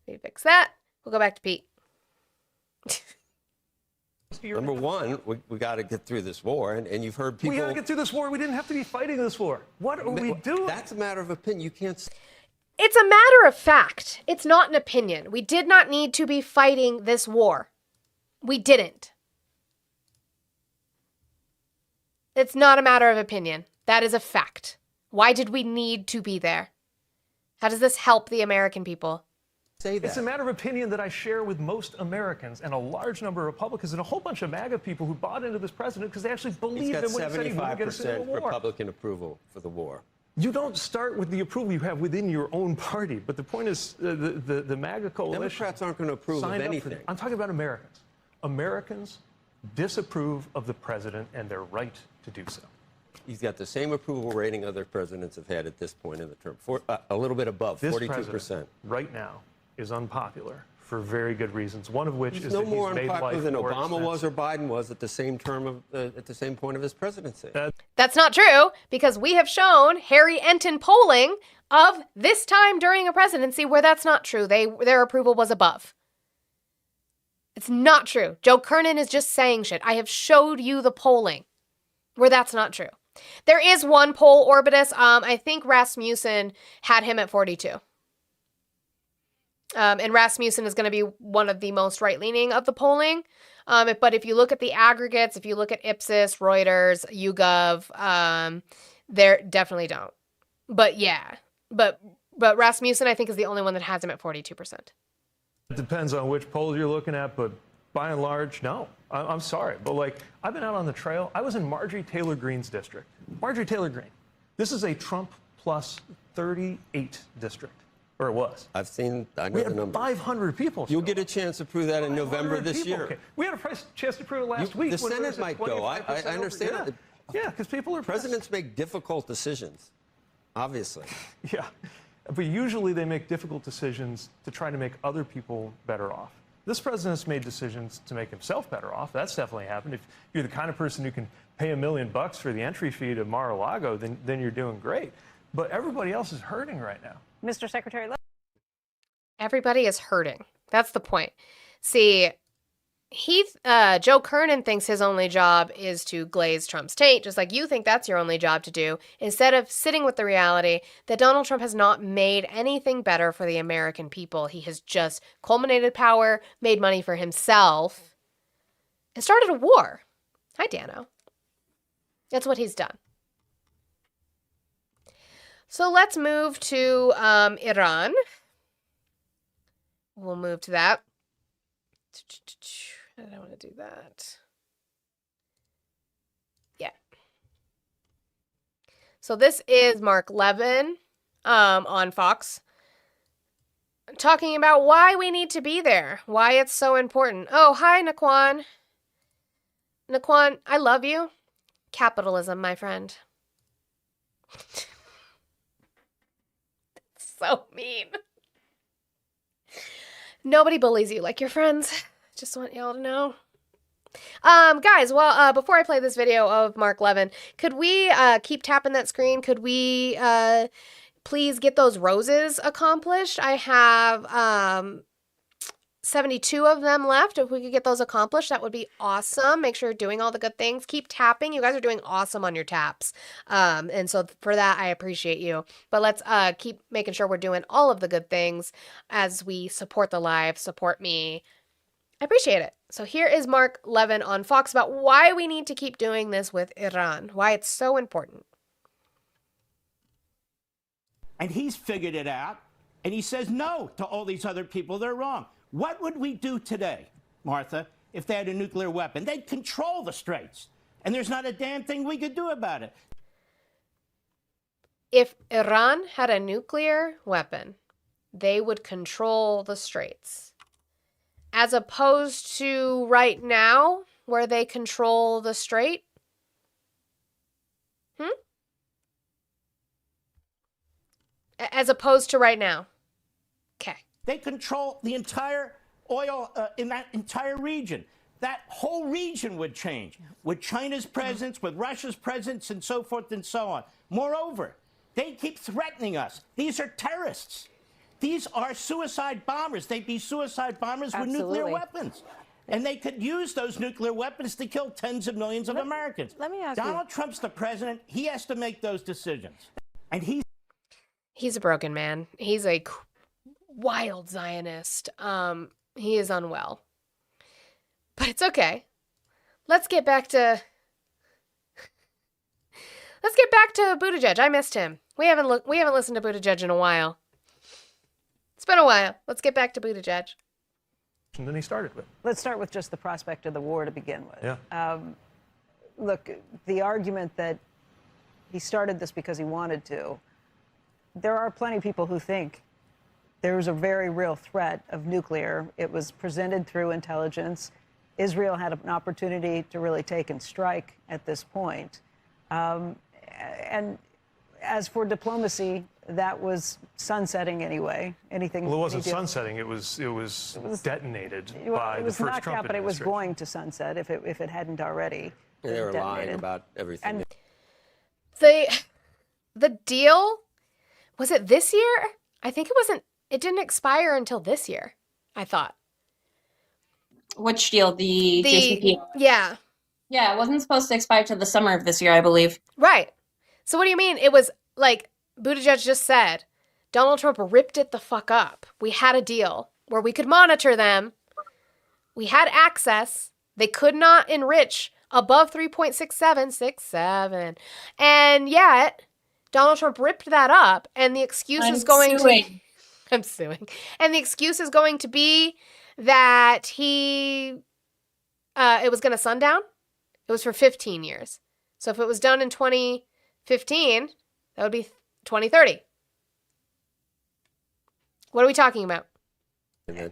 We fix that. We'll go back to Pete. Number one, we got to get through this war, and you've heard people. We got to get through this war. We didn't have to be fighting this war. What are we doing? That's a matter of opinion. You can't. It's a matter of fact. It's not an opinion. We did not need to be fighting this war. We didn't. It's not a matter of opinion. That is a fact. Why did we need to be there? How does this help the American people? Say that. It's a matter of opinion that I share with most Americans and a large number of Republicans and a whole bunch of MAGA people who bought into this president because they actually believed in what he said he would get us into the war. Republican approval for the war. You don't start with the approval you have within your own party, but the point is the MAGA coalition. Democrats aren't going to approve of anything. I'm talking about Americans. Americans disapprove of the president and their right to do so. He's got the same approval rating other presidents have had at this point in the term, a little bit above, 42%. This president right now is unpopular for very good reasons. One of which he's is no that more he's made unpopular life than more Obama expensive. was or Biden was at the same at the same point of his presidency. That's not true, because we have shown Harry Enton polling of this time during a presidency where that's not true. Their approval was above. It's not true. Joe Kernan is just saying shit. I have showed you the polling where that's not true. There is one poll, Orbitus. I think Rasmussen had him at 42. And Rasmussen is going to be one of the most right-leaning of the polling. But if you look at the aggregates, if you look at Ipsos, Reuters, YouGov, they definitely don't. But yeah, but Rasmussen, I think, is the only one that has him at 42%. It depends on which polls you're looking at, but by and large, no. I'm sorry, but like, I've been out on the trail. I was in Marjorie Taylor Greene's district. Marjorie Taylor Greene. This is a Trump plus 38 district, or it was. I know we the had numbers. 500 people. You'll get a chance to prove that in November this year. Okay. We had a chance to prove it last week. The Senate might go. I understand. Over. Yeah, because people are presidents make difficult decisions, obviously. Yeah, but usually they make difficult decisions to try to make other people better off. This president's made decisions to make himself better off. That's definitely happened. If you're the kind of person who can pay $1 million for the entry fee to Mar-a-Lago, then you're doing great. But everybody else is hurting right now. Mr. Secretary. Everybody is hurting. That's the point. See, Joe Kernan thinks his only job is to glaze Trump's taint, just like you think that's your only job to do, instead of sitting with the reality that Donald Trump has not made anything better for the American people. He has just culminated power, made money for himself, and started a war. Hi, Dano. That's what he's done. So let's move to Iran. We'll move to that. I don't want to do that. Yeah. So this is Mark Levin on Fox talking about why we need to be there, why it's so important. Oh, hi, Naquan. Naquan, I love you. Capitalism, my friend. So mean. Nobody bullies you like your friends. Just want y'all to know. Guys, well, before I play this video of Mark Levin, could we keep tapping that screen? Could we please get those roses accomplished? I have 72 of them left. If we could get those accomplished, that would be awesome. Make sure you're doing all the good things. Keep tapping. You guys are doing awesome on your taps. And so for that, I appreciate you. But let's keep making sure we're doing all of the good things as we support the live, support me. I appreciate it. So here is Mark Levin on Fox about why we need to keep doing this with Iran, why it's so important. And he's figured it out, and he says no to all these other people. They're wrong. What would we do today, Martha, if they had a nuclear weapon? They'd control the straits, and there's not a damn thing we could do about it. If Iran had a nuclear weapon, they would control the straits. As opposed to right now, where they control the strait. As opposed to right now. Okay. They control the entire oil in that entire region. That whole region would change with China's presence, with Russia's presence, and so forth and so on. Moreover, they keep threatening us. These are terrorists. These are suicide bombers. They'd be suicide bombers with nuclear weapons. And they could use those nuclear weapons to kill tens of millions of Americans. Let me ask you. Donald Trump's the president. He has to make those decisions. And he's a broken man. He's a wild Zionist. He is unwell. But it's okay. Let's get back to Buttigieg. I missed him. We haven't listened to Buttigieg in a while. It's been a while. Let's get back to Buttigieg. And then he started with. Let's start with just the prospect of the war to begin with. Yeah. Look, the argument that he started this because he wanted to, there are plenty of people who think there is a very real threat of nuclear. It was presented through intelligence. Israel had an opportunity to really take and strike at this point. And as for diplomacy, that was sunsetting anyway. Anything. Well, it wasn't sunsetting. It was detonated by the first Trump administration. It was knocked out, but it was going to sunset if it hadn't already. And they were lying about everything. And the deal, was it this year? I think it wasn't. It didn't expire until this year, I thought. Which deal? The JCPOA? Yeah. Yeah, it wasn't supposed to expire till the summer of this year, I believe. Right. So what do you mean? It was like Buttigieg just said, Donald Trump ripped it the fuck up. We had a deal where we could monitor them. We had access. They could not enrich above 3.6767. And yet, Donald Trump ripped that up, and the excuse is going to... I'm suing. And the excuse is going to be that it was going to sundown. It was for 15 years. So if it was done in 2015, that would be 2030. What are we talking about?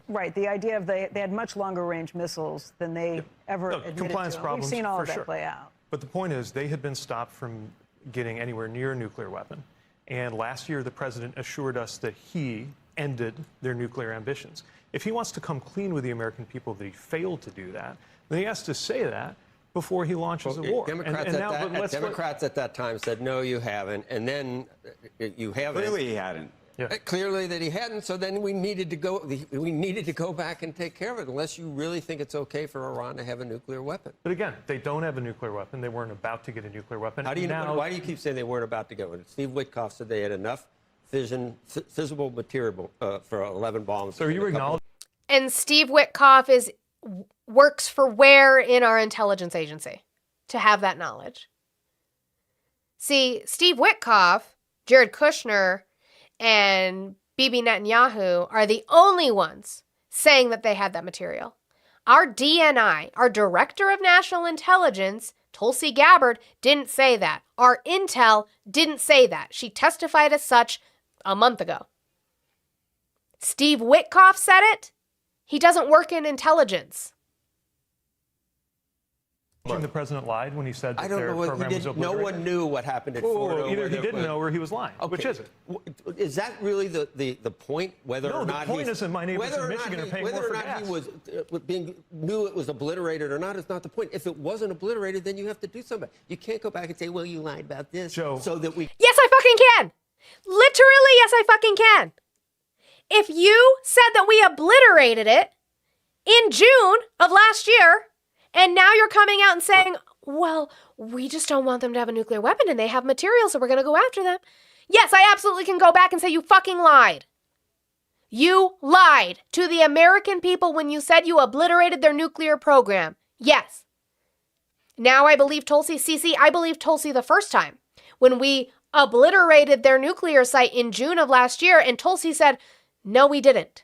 Right. The idea of they had much longer range missiles than they ever admitted compliance to. problems. We've seen all for of that sure. play out. But the point is, they had been stopped from getting anywhere near a nuclear weapon. And last year, the president assured us that he ended their nuclear ambitions. If he wants to come clean with the American people that he failed to do that, then he has to say that before he launches a war. Democrats at that time said, no, you haven't. And then you haven't. Clearly he hadn't. Yeah. Clearly that he hadn't. So then we needed to go back and take care of it, unless you really think it's okay for Iran to have a nuclear weapon. But again, they don't have a nuclear weapon. They weren't about to get a nuclear weapon. Why do you keep saying they weren't about to get one? Steve Witkoff said they had enough fissible material for 11 bombs. So you acknowledge? And Steve Witkoff works for where in our intelligence agency to have that knowledge? See, Steve Witkoff, Jared Kushner, and Bibi Netanyahu are the only ones saying that they had that material. Our DNI, our Director of National Intelligence, Tulsi Gabbard, didn't say that. Our intel didn't say that. She testified as such a month ago. Steve Witkoff said it. He doesn't work in intelligence. The president lied when he said that I don't their know what program he was did. obliterated? No one knew what happened at Fordo. Either he didn't know or he was lying. Okay. Which is it? Is that really the point? Whether or not the point isn't my neighbors in Michigan are paying more for gas. Whether or not he was knew it was obliterated or not is not the point. If it wasn't obliterated, then you have to do something. You can't go back and say, well, you lied about this. Joe. So that we... Yes, I fucking can. Literally, yes, I fucking can. If you said that we obliterated it in June of last year, and now you're coming out and saying, well, we just don't want them to have a nuclear weapon and they have material, so we're going to go after them. Yes, I absolutely can go back and say you fucking lied. You lied to the American people when you said you obliterated their nuclear program. Yes. Now I believe Tulsi. Cece, I believed Tulsi the first time when we obliterated their nuclear site in June of last year, and Tulsi said, no, we didn't.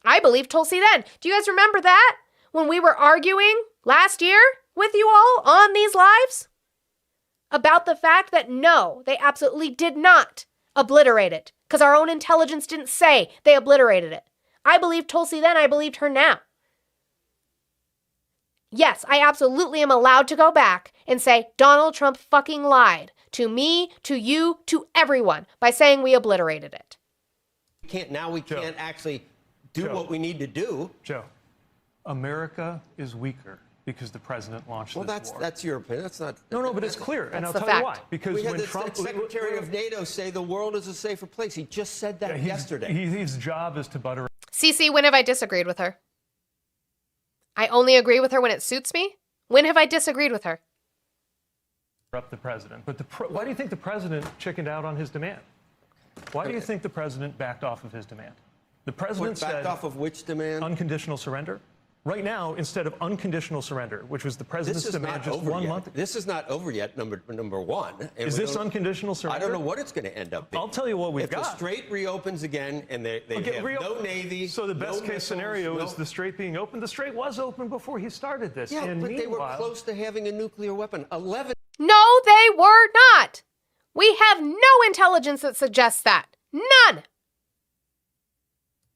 I believed Tulsi then. Do you guys remember that? When we were arguing last year with you all on these lives? about the fact that no, they absolutely did not obliterate it, because our own intelligence didn't say they obliterated it. I believed Tulsi then, I believed her now. Yes, I absolutely am allowed to go back and say Donald Trump fucking lied to me, to you, to everyone by saying we obliterated it. We can't actually do what we need to do. Joe, America is weaker because the president launched this war. That's your opinion. That's not. No, but it's clear, and I'll tell you why. Because we had when the Trump, Secretary of NATO say the world is a safer place. He just said that yesterday. His job is to butter. CC, when have I disagreed with her? I only agree with her when it suits me. When have I disagreed with her? Up the president. But why do you think the president chickened out on his demand? Why do you think the president backed off of his demand? The president said... Backed off of which demand? Unconditional surrender. Right now, instead of unconditional surrender, which was the president's demand just 1 month ago. This is not over yet, number one. Is this unconditional surrender? I don't know what it's going to end up being. I'll tell you what we've got. If the Strait reopens again and they have no Navy, so the best case missiles, scenario is the Strait being open. The Strait was open before he started this. Yeah, and but they were close to having a nuclear weapon. 11. No, they were not. We have no intelligence that suggests that. None.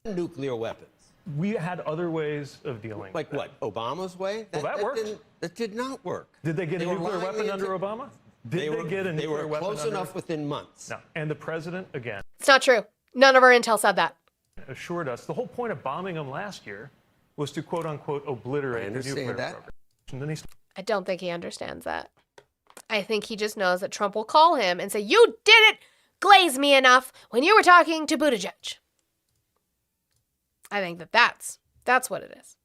Nuclear weapons. We had other ways of dealing with what? Obama's way? That worked. That did not work. Did they get a nuclear weapon under Obama? They were close enough within months. No. And the president, again. It's not true. None of our intel said that. Assured us. The whole point of bombing them last year was to, quote unquote, obliterate the nuclear program. And then I don't think he understands that. I think he just knows that Trump will call him and say, you didn't glaze me enough when you were talking to Buttigieg. I think that's what it is.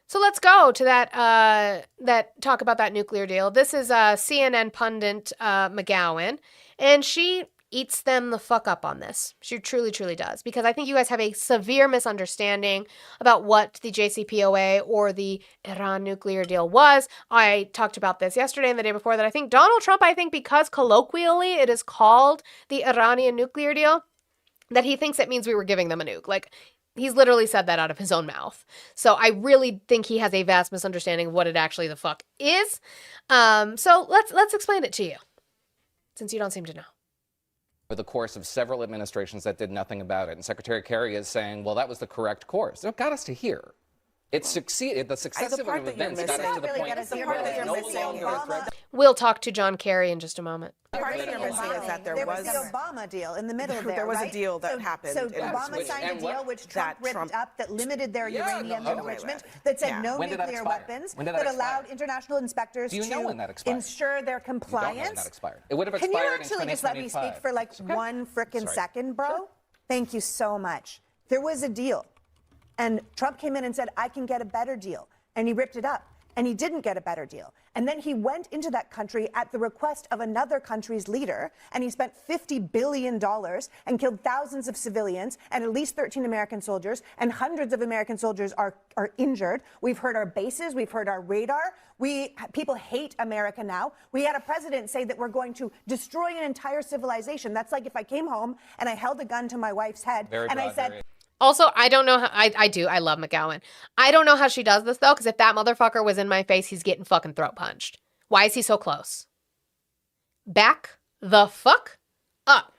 So let's go to that talk about that nuclear deal. This is CNN pundit McGowan, and she eats them the fuck up on this. She truly, truly does. Because I think you guys have a severe misunderstanding about what the JCPOA or the Iran nuclear deal was. I talked about this yesterday and the day before that I think Donald Trump, because colloquially it is called the Iranian nuclear deal, that he thinks it means we were giving them a nuke. Like, he's literally said that out of his own mouth. So I really think he has a vast misunderstanding of what it actually the fuck is. So let's explain it to you, since you don't seem to know. Over the course of several administrations that did nothing about it. And Secretary Kerry is saying, well, that was the correct course. It got us to here. It succeeded. The successive events got us to the point. We'll talk to John Kerry in just a moment. The part that you're missing is that there was the Obama deal in the middle there. There was right? a deal that happened. So Obama signed a deal which Trump ripped up that limited their uranium enrichment, that said no nuclear weapons, that allowed international inspectors to ensure their compliance. When that expired. It would have expired. Can you actually just let me speak for like 1 frickin' second, bro? Sure. Thank you so much. There was a deal. And Trump came in and said, I can get a better deal. And he ripped it up. And he didn't get a better deal. And then he went into that country at the request of another country's leader, and he spent $50 billion and killed thousands of civilians and at least 13 American soldiers, and hundreds of American soldiers are injured. We've heard our bases, we've heard our radar. People hate America now. We had a president say that we're going to destroy an entire civilization. That's like if I came home and I held a gun to my wife's head I said, Also, I don't know how, I love McGowan. I don't know how she does this, though, because if that motherfucker was in my face, he's getting fucking throat punched. Why is he so close? Back the fuck up.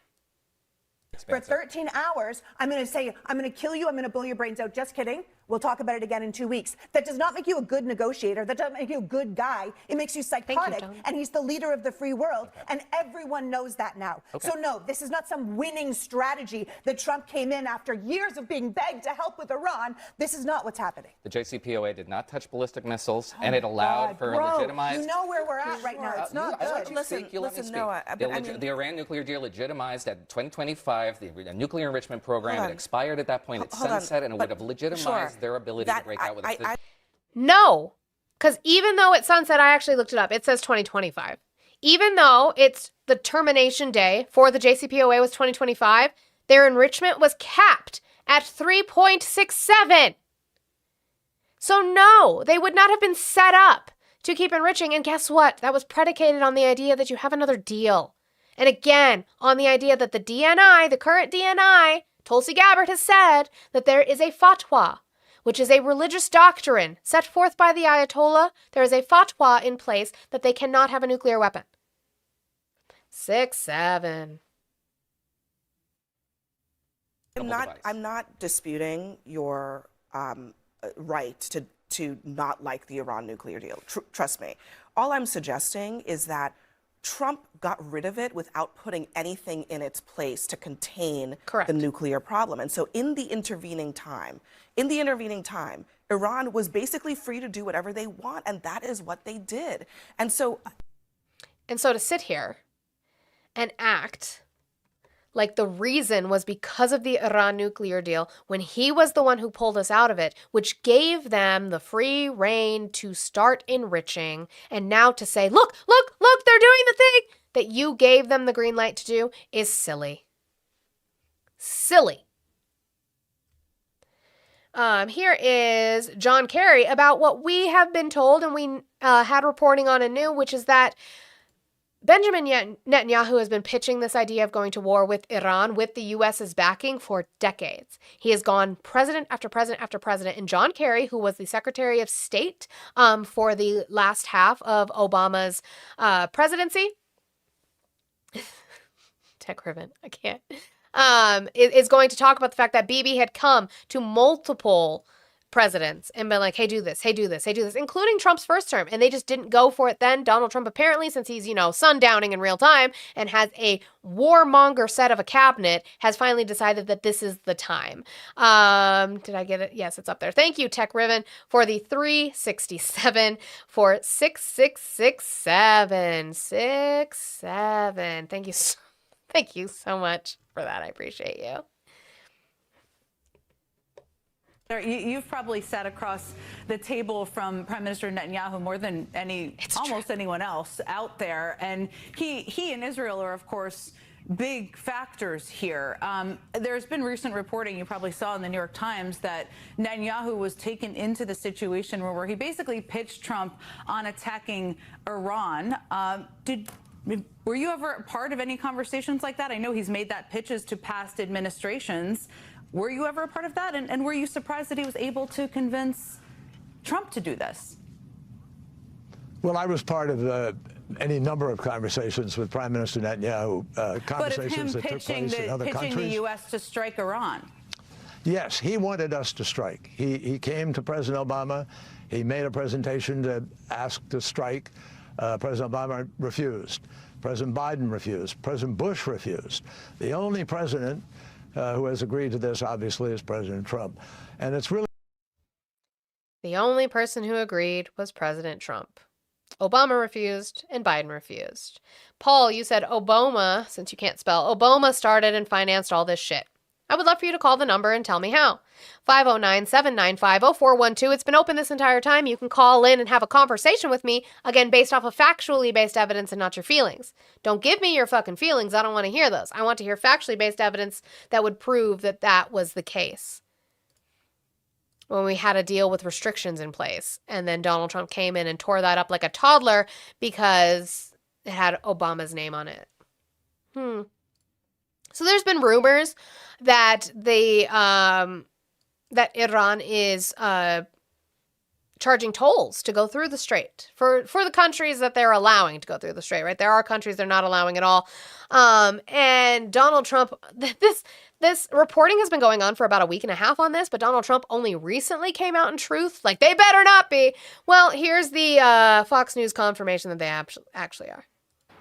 For 13 hours, I'm going to say, I'm going to kill you, I'm going to blow your brains out. Just kidding. We'll talk about it again in 2 weeks. That does not make you a good negotiator. That doesn't make you a good guy. It makes you psychotic. And he's the leader of the free world. And everyone knows that now. So no, this is not some winning strategy that Trump came in after years of being begged to help with Iran. This is not what's happening. The JCPOA did not touch ballistic missiles, and it allowed for legitimized... You know where we're at right now. It's not good. Listen, Noah. The Iran nuclear deal legitimized at 2025 the nuclear enrichment program. It expired at that point. It sunset, and it would have legitimized their ability to break out with it. No, because even though it's sunset, I actually looked it up. It says 2025. Even though it's the termination day for the JCPOA was 2025, their enrichment was capped at 3.67. So no, they would not have been set up to keep enriching. And guess what? That was predicated on the idea that you have another deal. And again, on the idea that the DNI, the current DNI, Tulsi Gabbard has said that there is a fatwa, which is a religious doctrine set forth by the Ayatollah, there is a fatwa in place that they cannot have a nuclear weapon. 6, 7. I'm not disputing your right to not like the Iran nuclear deal. Trust me. All I'm suggesting is that Trump got rid of it without putting anything in its place to contain the nuclear problem. And so in the intervening time, Iran was basically free to do whatever they want, and that is what they did. And so to sit here and act like the reason was because of the Iran nuclear deal when he was the one who pulled us out of it, which gave them the free rein to start enriching, and now to say, look, they're doing the thing that you gave them the green light to do is silly. Silly. Here is John Kerry about what we have been told and we had reporting on anew, which is that Benjamin Netanyahu has been pitching this idea of going to war with Iran with the U.S.'s backing for decades. He has gone president after president after president. And John Kerry, who was the Secretary of State for the last half of Obama's presidency, Tech Riven, I can't, is going to talk about the fact that Bibi had come to multiple presidents and been like, hey, do this, including Trump's first term. And they just didn't go for it then. Donald Trump, apparently, since he's, sundowning in real time and has a warmonger set of a cabinet, has finally decided that this is the time. Did I get it? Yes, it's up there. Thank you, Tech Riven, for the 367 for 6667. 67. Thank you so much for that. I appreciate you. You've probably sat across the table from Prime Minister Netanyahu more than almost anyone else out there. And he and Israel are, of course, big factors here. There's been recent reporting, you probably saw in the New York Times, that Netanyahu was taken into the situation where he basically pitched Trump on attacking Iran. Were you ever a part of any conversations like that? I know he's made that pitches to past administrations. Were you ever a part of that? And were you surprised that he was able to convince Trump to do this? Well, I was part of any number of conversations with Prime Minister Netanyahu, conversations that took place in other countries. Pitching the U.S. to strike Iran. Yes, he wanted us to strike. He came to President Obama. He made a presentation to ask to strike. President Obama refused. President Biden refused. President Bush refused. The only president who has agreed to this, obviously, is President Trump. And it's really... The only person who agreed was President Trump. Obama refused and Biden refused. Paul, you said Obama, since you can't spell, Obama started and financed all this shit. I would love for you to call the number and tell me how. 509-795-0412. It's been open this entire time. You can call in and have a conversation with me, again, based off of factually based evidence and not your feelings. Don't give me your fucking feelings. I don't want to hear those. I want to hear factually based evidence that would prove that that was the case. When we had a deal with restrictions in place, and then Donald Trump came in and tore that up like a toddler because it had Obama's name on it. So there's been rumors that that Iran is charging tolls to go through the strait for the countries that they're allowing to go through the strait, right? There are countries they're not allowing at all. And Donald Trump, this reporting has been going on for about a week and a half on this, but Donald Trump only recently came out in truth, like they better not be. Well, here's the Fox News confirmation that they actually are.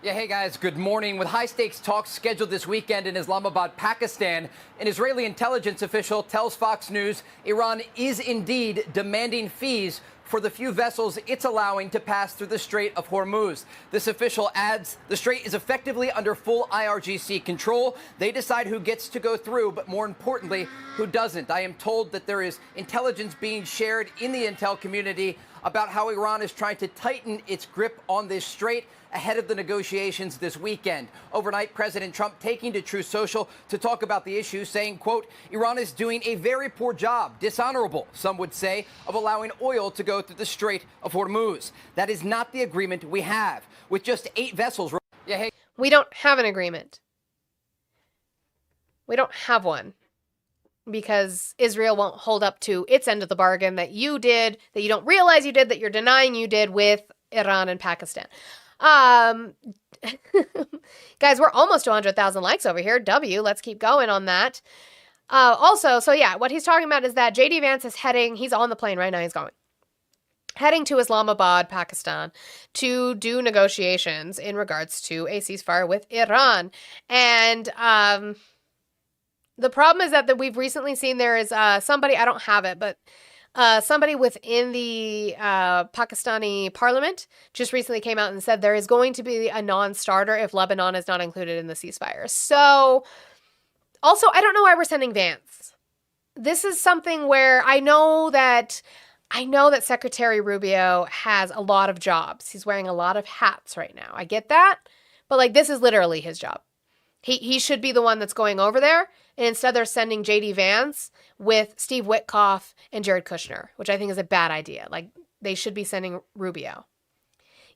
Yeah, hey guys, good morning. With high-stakes talks scheduled this weekend in Islamabad, Pakistan, an Israeli intelligence official tells Fox News Iran is indeed demanding fees for the few vessels it's allowing to pass through the Strait of Hormuz. This official adds the strait is effectively under full IRGC control. They decide who gets to go through, but more importantly, who doesn't. I am told that there is intelligence being shared in the intel community about how Iran is trying to tighten its grip on this strait ahead of the negotiations this weekend. Overnight, President Trump taking to Truth Social to talk about the issue, saying, quote, Iran is doing a very poor job, dishonorable, some would say, of allowing oil to go through the Strait of Hormuz. That is not the agreement we have. With just 8 vessels... We don't have an agreement. We don't have one. because Israel won't hold up to its end of the bargain that you did, that you don't realize you did, that you're denying you did with Iran and Pakistan. Guys, we're almost to 100,000 likes over here. W, let's keep going on that. Also, so yeah, what he's talking about is that J.D. Vance is he's on the plane right now, heading to Islamabad, Pakistan, to do negotiations in regards to a ceasefire with Iran. And the problem is that we've recently seen there is somebody, I don't have it, but somebody within the Pakistani parliament just recently came out and said there is going to be a non-starter if Lebanon is not included in the ceasefire. So, also, I don't know why we're sending Vance. This is something where I know that Secretary Rubio has a lot of jobs. He's wearing a lot of hats right now. I get that, but like this is literally his job. He should be the one that's going over there, and instead they're sending J.D. Vance with Steve Witkoff and Jared Kushner, which I think is a bad idea. Like, they should be sending Rubio.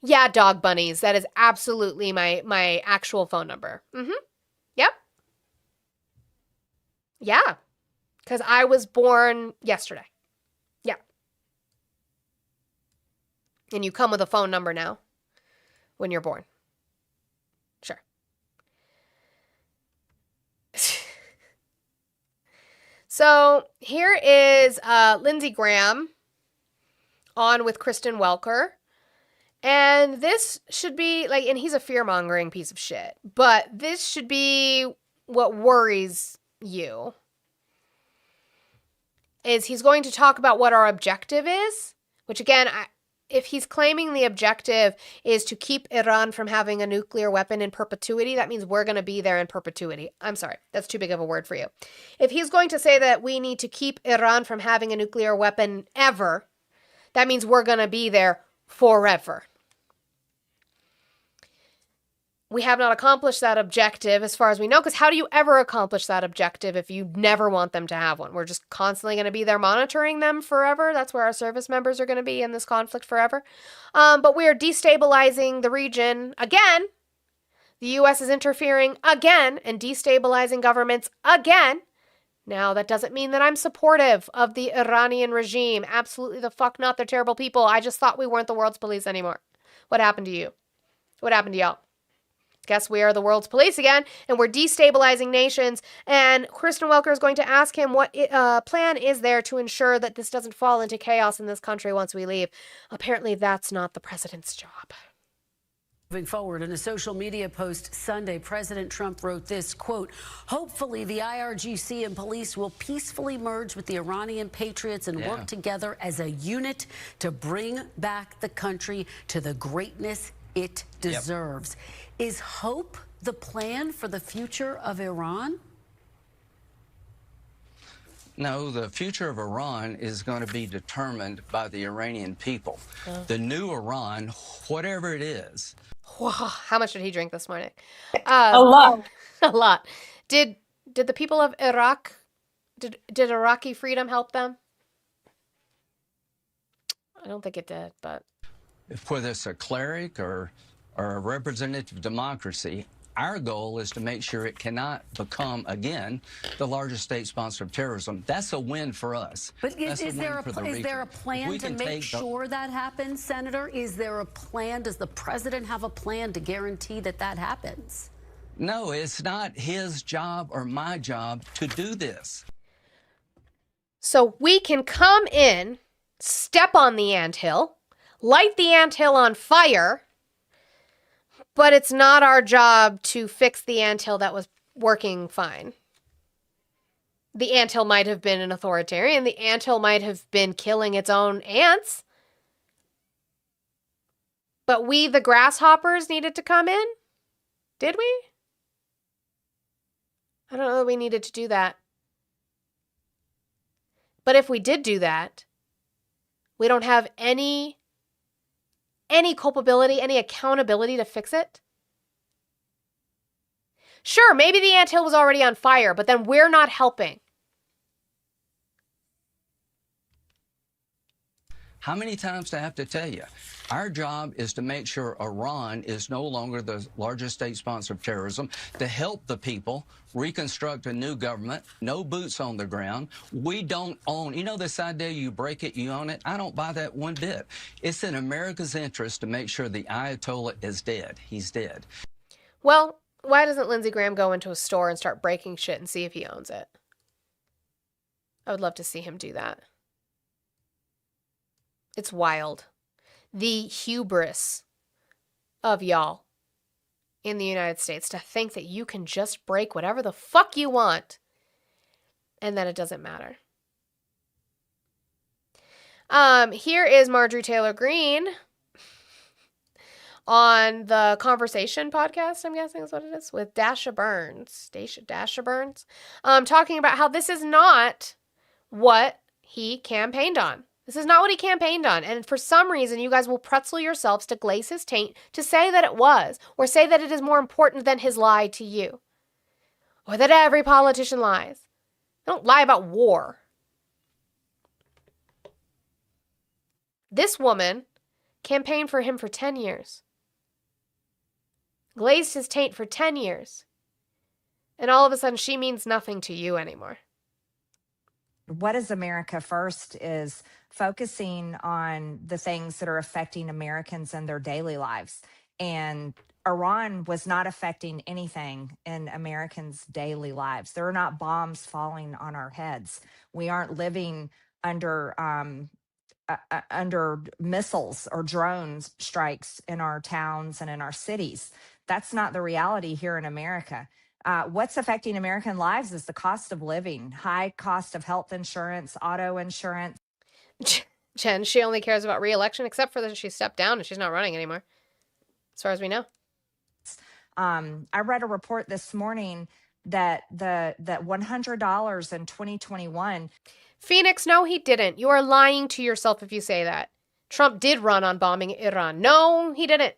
Yeah, dog bunnies. That is absolutely my actual phone number. Yep. Yeah. Because I was born yesterday. Yeah. And you come with a phone number now when you're born. Sure. So here is Lindsey Graham on with Kristen Welker. And this should be like, and he's a fear-mongering piece of shit, but this should be what worries you. Is he's going to talk about what our objective is, which again, if he's claiming the objective is to keep Iran from having a nuclear weapon in perpetuity, that means we're going to be there in perpetuity. I'm sorry, that's too big of a word for you. If he's going to say that we need to keep Iran from having a nuclear weapon ever, that means we're going to be there forever. We have not accomplished that objective as far as we know, because how do you ever accomplish that objective if you never want them to have one? We're just constantly going to be there monitoring them forever. That's where our service members are going to be in this conflict forever. But we are destabilizing the region again. The U.S. is interfering again and destabilizing governments again. Now, that doesn't mean that I'm supportive of the Iranian regime. Absolutely the fuck not. They're terrible people. I just thought we weren't the world's police anymore. What happened to you? What happened to y'all? Guess we are the world's police again, and we're destabilizing nations. And Kristen Welker is going to ask him what plan is there to ensure that this doesn't fall into chaos in this country once we leave. Apparently, that's not the president's job. Moving forward, in a social media post Sunday, President Trump wrote this, quote, "Hopefully the IRGC and police will peacefully merge with the Iranian patriots and work together as a unit to bring back the country to the greatness it deserves." Is hope the plan for the future of Iran? No, the future of Iran is going to be determined by the Iranian people. The new Iran, whatever it is. Whoa, how much did he drink this morning? A lot. A lot. Did the people of Iraq, did Iraqi freedom help them? I don't think it did, but... Whether it's a cleric or a representative democracy, our goal is to make sure it cannot become, again, the largest state sponsor of terrorism. That's a win for us. But is there a plan to make sure that happens, Senator? Is there a plan? Does the president have a plan to guarantee that that happens? No, it's not his job or my job to do this. So we can come in, step on the anthill, light the anthill on fire, but it's not our job to fix the anthill that was working fine. The anthill might have been an authoritarian. The anthill might have been killing its own ants. But we, the grasshoppers, needed to come in? Did we? I don't know that we needed to do that. But if we did do that, we don't have any culpability, any accountability to fix it? Sure, maybe the anthill was already on fire, but then we're not helping. How many times do I have to tell you? Our job is to make sure Iran is no longer the largest state sponsor of terrorism, to help the people reconstruct a new government, no boots on the ground. We don't own, you know, this idea you break it, you own it. I don't buy that one bit. It's in America's interest to make sure the Ayatollah is dead. He's dead. Well, why doesn't Lindsey Graham go into a store and start breaking shit and see if he owns it? I would love to see him do that. It's wild. The hubris of y'all in the United States to think that you can just break whatever the fuck you want and that it doesn't matter. Here is Marjorie Taylor Greene on the Conversation podcast, I'm guessing is what it is, with Dasha Burns, talking about how this is not what he campaigned on. This is not what he campaigned on. And for some reason, you guys will pretzel yourselves to glaze his taint to say that it was, or say that it is more important than his lie to you. Or that every politician lies. They don't lie about war. This woman campaigned for him for 10 years. Glazed his taint for 10 years. And all of a sudden, she means nothing to you anymore. What is America First is focusing on the things that are affecting Americans in their daily lives. And Iran was not affecting anything in Americans' daily lives. There are not bombs falling on our heads. We aren't living under missiles or drones strikes in our towns and in our cities. That's not the reality here in America. What's affecting American lives is the cost of living, high cost of health insurance, auto insurance. Jen, she only cares about re-election, except for that she stepped down and she's not running anymore, as far as we know. I read a report this morning that that $100 in 2021. Phoenix, no, he didn't. You are lying to yourself if you say that. Trump did run on bombing Iran. No, he didn't.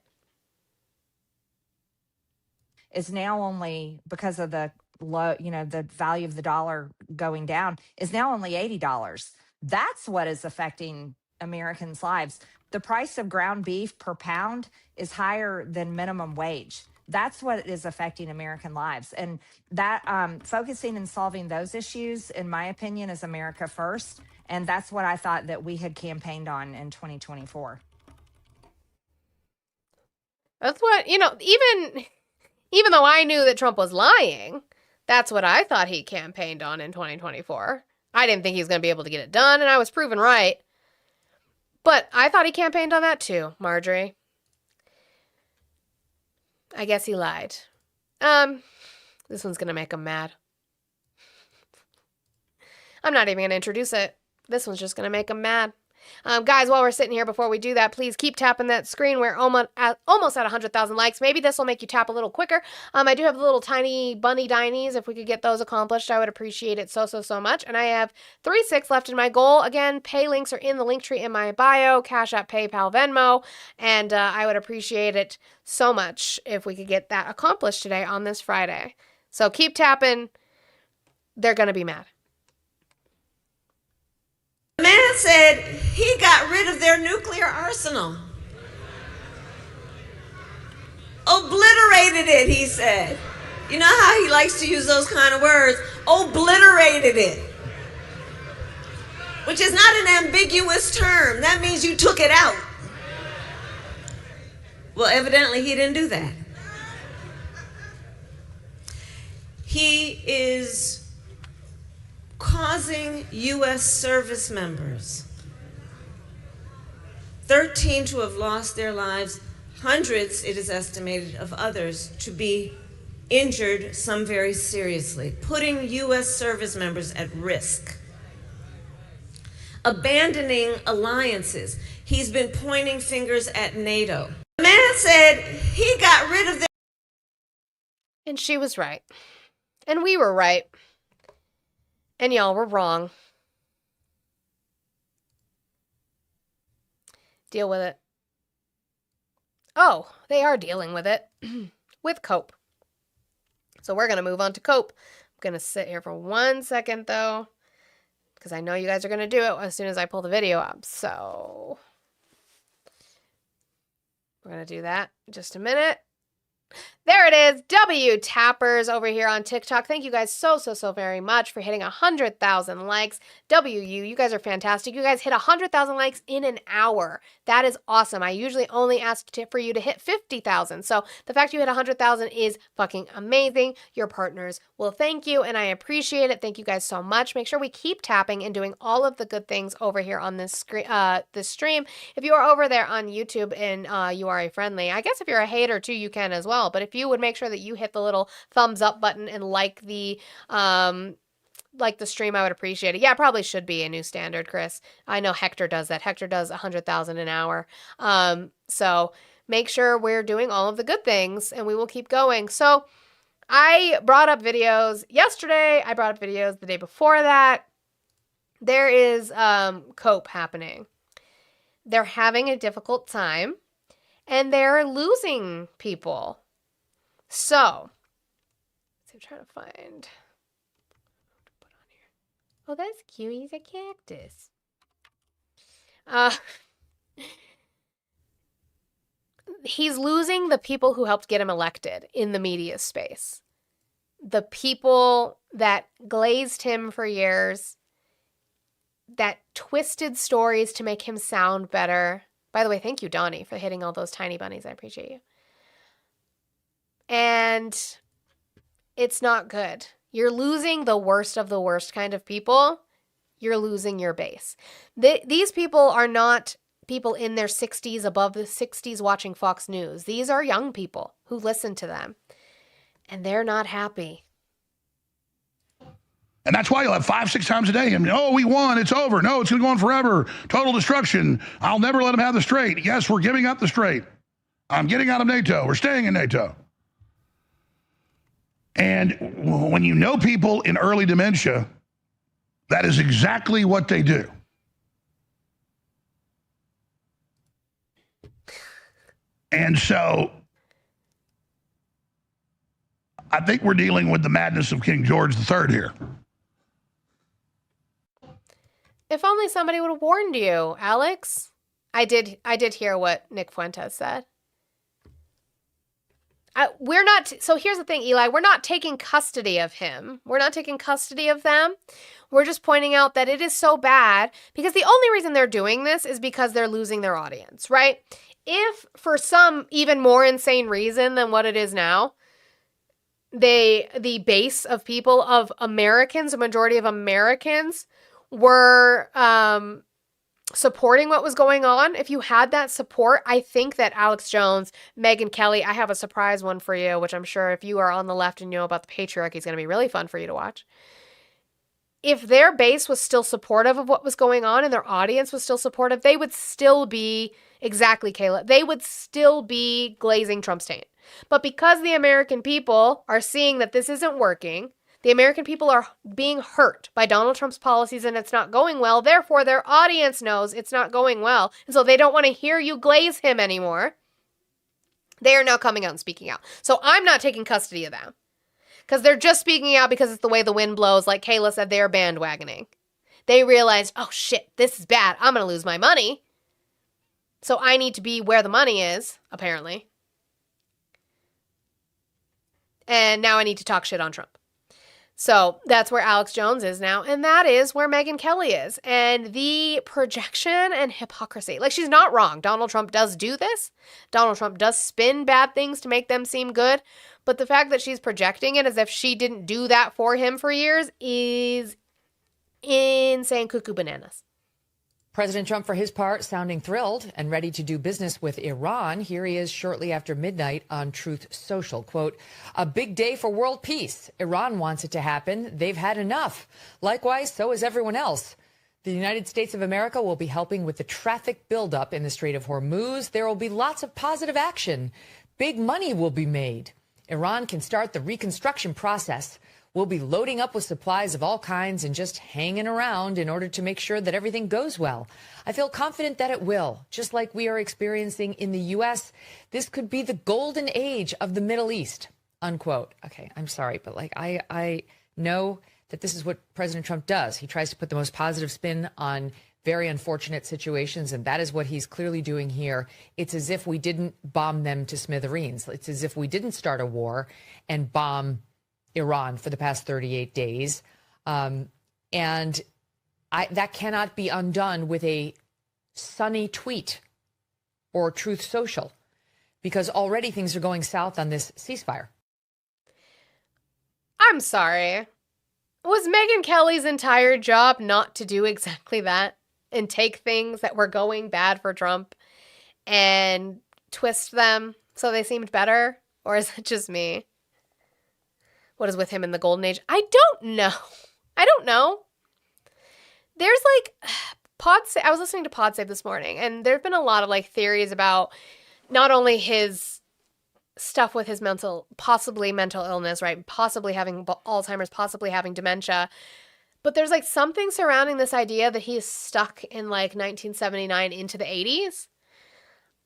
Is now only, because of the low, the value of the dollar going down, is now only $80. That's what is affecting Americans' lives. The price of ground beef per pound is higher than minimum wage. That's what is affecting American lives. And that focusing and solving those issues, in my opinion, is America First. And that's what I thought that we had campaigned on in 2024. That's what, even though I knew that Trump was lying, that's what I thought he campaigned on in 2024. I didn't think he was going to be able to get it done, and I was proven right. But I thought he campaigned on that too, Marjorie. I guess he lied. This one's going to make him mad. I'm not even going to introduce it. This one's just going to make him mad. Guys, while we're sitting here, before we do that, please keep tapping that screen. We're almost at 100,000 likes. Maybe this will make you tap a little quicker. I do have the little tiny bunny dinies. If we could get those accomplished, I would appreciate it so much. And I have 36 left in my goal. Again, pay links are in the link tree in my bio, Cash App, PayPal, Venmo. And I would appreciate it so much if we could get that accomplished today on this Friday. So keep tapping. They're going to be mad. The man said he got rid of their nuclear arsenal. Obliterated it, he said. You know how he likes to use those kind of words? Obliterated it. Which is not an ambiguous term. That means you took it out. Well, evidently he didn't do that. He is causing U.S. service members, 13 to have lost their lives, hundreds, it is estimated, of others to be injured, some very seriously, putting U.S. service members at risk. Abandoning alliances. He's been pointing fingers at NATO. The man said he got rid of the... And she was right. And we were right. And y'all were wrong. Deal with it. Oh, they are dealing with it. With COPE. So we're going to move on to COPE. I'm going to sit here for 1 second, though. because I know you guys are going to do it as soon as I pull the video up. So we're going to do that in just a minute. There it is. W Tappers over here on TikTok. Thank you guys so very much for hitting 100,000 likes. You guys are fantastic. You guys hit 100,000 likes in an hour. That is awesome. I usually only ask for you to hit 50,000. So the fact you hit 100,000 is fucking amazing. Your partners will thank you, and I appreciate it. Thank you guys so much. Make sure we keep tapping and doing all of the good things over here on this stream. If you are over there on YouTube and you are a friendly, I guess if you're a hater too, you can as well. But if you would make sure that you hit the little thumbs up button and like the stream, I would appreciate it. Yeah, it probably should be a new standard, Chris. I know Hector does that. Hector does 100,000 an hour. So make sure we're doing all of the good things, and we will keep going. So I brought up videos yesterday. I brought up videos the day before that. There is cope happening. They're having a difficult time, and they're losing people. So, I'm trying to find. Oh, that's cute. He's a cactus. He's losing the people who helped get him elected in the media space. The people that glazed him for years, that twisted stories to make him sound better. By the way, thank you, Donnie, for hitting all those tiny bunnies. I appreciate you. And it's not good. You're losing the worst of the worst kind of people. You're losing your base. These people are not people in their 60s, above the 60s, watching Fox News. These are young people who listen to them, and they're not happy. And that's why you'll have 5-6 times a day. And, oh, we won. It's over. No, it's going to go on forever. Total destruction. I'll never let them have the Strait. Yes, we're giving up the Strait. I'm getting out of NATO. We're staying in NATO. And when you know people in early dementia, that is exactly what they do. And so I think we're dealing with the madness of King George III here. If only somebody would have warned you, Alex. I did hear what Nick Fuentes said. We're not. So here's the thing, Eli. We're not taking custody of him. We're not taking custody of them. We're just pointing out that it is so bad because the only reason they're doing this is because they're losing their audience, right? If for some even more insane reason than what it is now, the base of people, of Americans, a majority of Americans were supporting what was going on. If you had that support, I think that Alex Jones, Megyn Kelly, I have a surprise one for you, which I'm sure if you are on the left and you know about the patriarchy, is going to be really fun for you to watch. If their base was still supportive of what was going on and their audience was still supportive, they would still be, exactly, Kayla, they would still be glazing Trump's taint. But because the American people are seeing that this isn't working, the American people are being hurt by Donald Trump's policies and it's not going well. Therefore, their audience knows it's not going well. And so they don't want to hear you glaze him anymore. They are now coming out and speaking out. So I'm not taking custody of them because they're just speaking out because it's the way the wind blows. Like Kayla said, they're bandwagoning. They realized, oh shit, this is bad. I'm going to lose my money. So I need to be where the money is, apparently. And now I need to talk shit on Trump. So that's where Alex Jones is now, and that is where Megyn Kelly is. And the projection and hypocrisy. Like, she's not wrong. Donald Trump does do this. Donald Trump does spin bad things to make them seem good. But the fact that she's projecting it as if she didn't do that for him for years is insane cuckoo bananas. President Trump, for his part, sounding thrilled and ready to do business with Iran. Here he is shortly after midnight on Truth Social. Quote, a big day for world peace. Iran wants it to happen. They've had enough. Likewise, so is everyone else. The United States of America will be helping with the traffic buildup in the Strait of Hormuz. There will be lots of positive action. Big money will be made. Iran can start the reconstruction process. We'll be loading up with supplies of all kinds and just hanging around in order to make sure that everything goes well. I feel confident that it will. Just like we are experiencing in the U.S., this could be the golden age of the Middle East, unquote. Okay, I'm sorry, but like I know that this is what President Trump does. He tries to put the most positive spin on very unfortunate situations, and that is what he's clearly doing here. It's as if we didn't bomb them to smithereens. It's as if we didn't start a war and bomb Iran for the past 38 days. And that cannot be undone with a sunny tweet or Truth Social, because already things are going south on this ceasefire. I'm sorry. Was Megyn Kelly's entire job not to do exactly that and take things that were going bad for Trump and twist them so they seemed better? Or is it just me? What is with him in the golden age? I don't know. I don't know. There's like I was listening to Pod Save this morning, and there've been a lot of like theories about not only his stuff with his possibly mental illness, right? Possibly having Alzheimer's, possibly having dementia. But there's like something surrounding this idea that he is stuck in like 1979 into the 80s.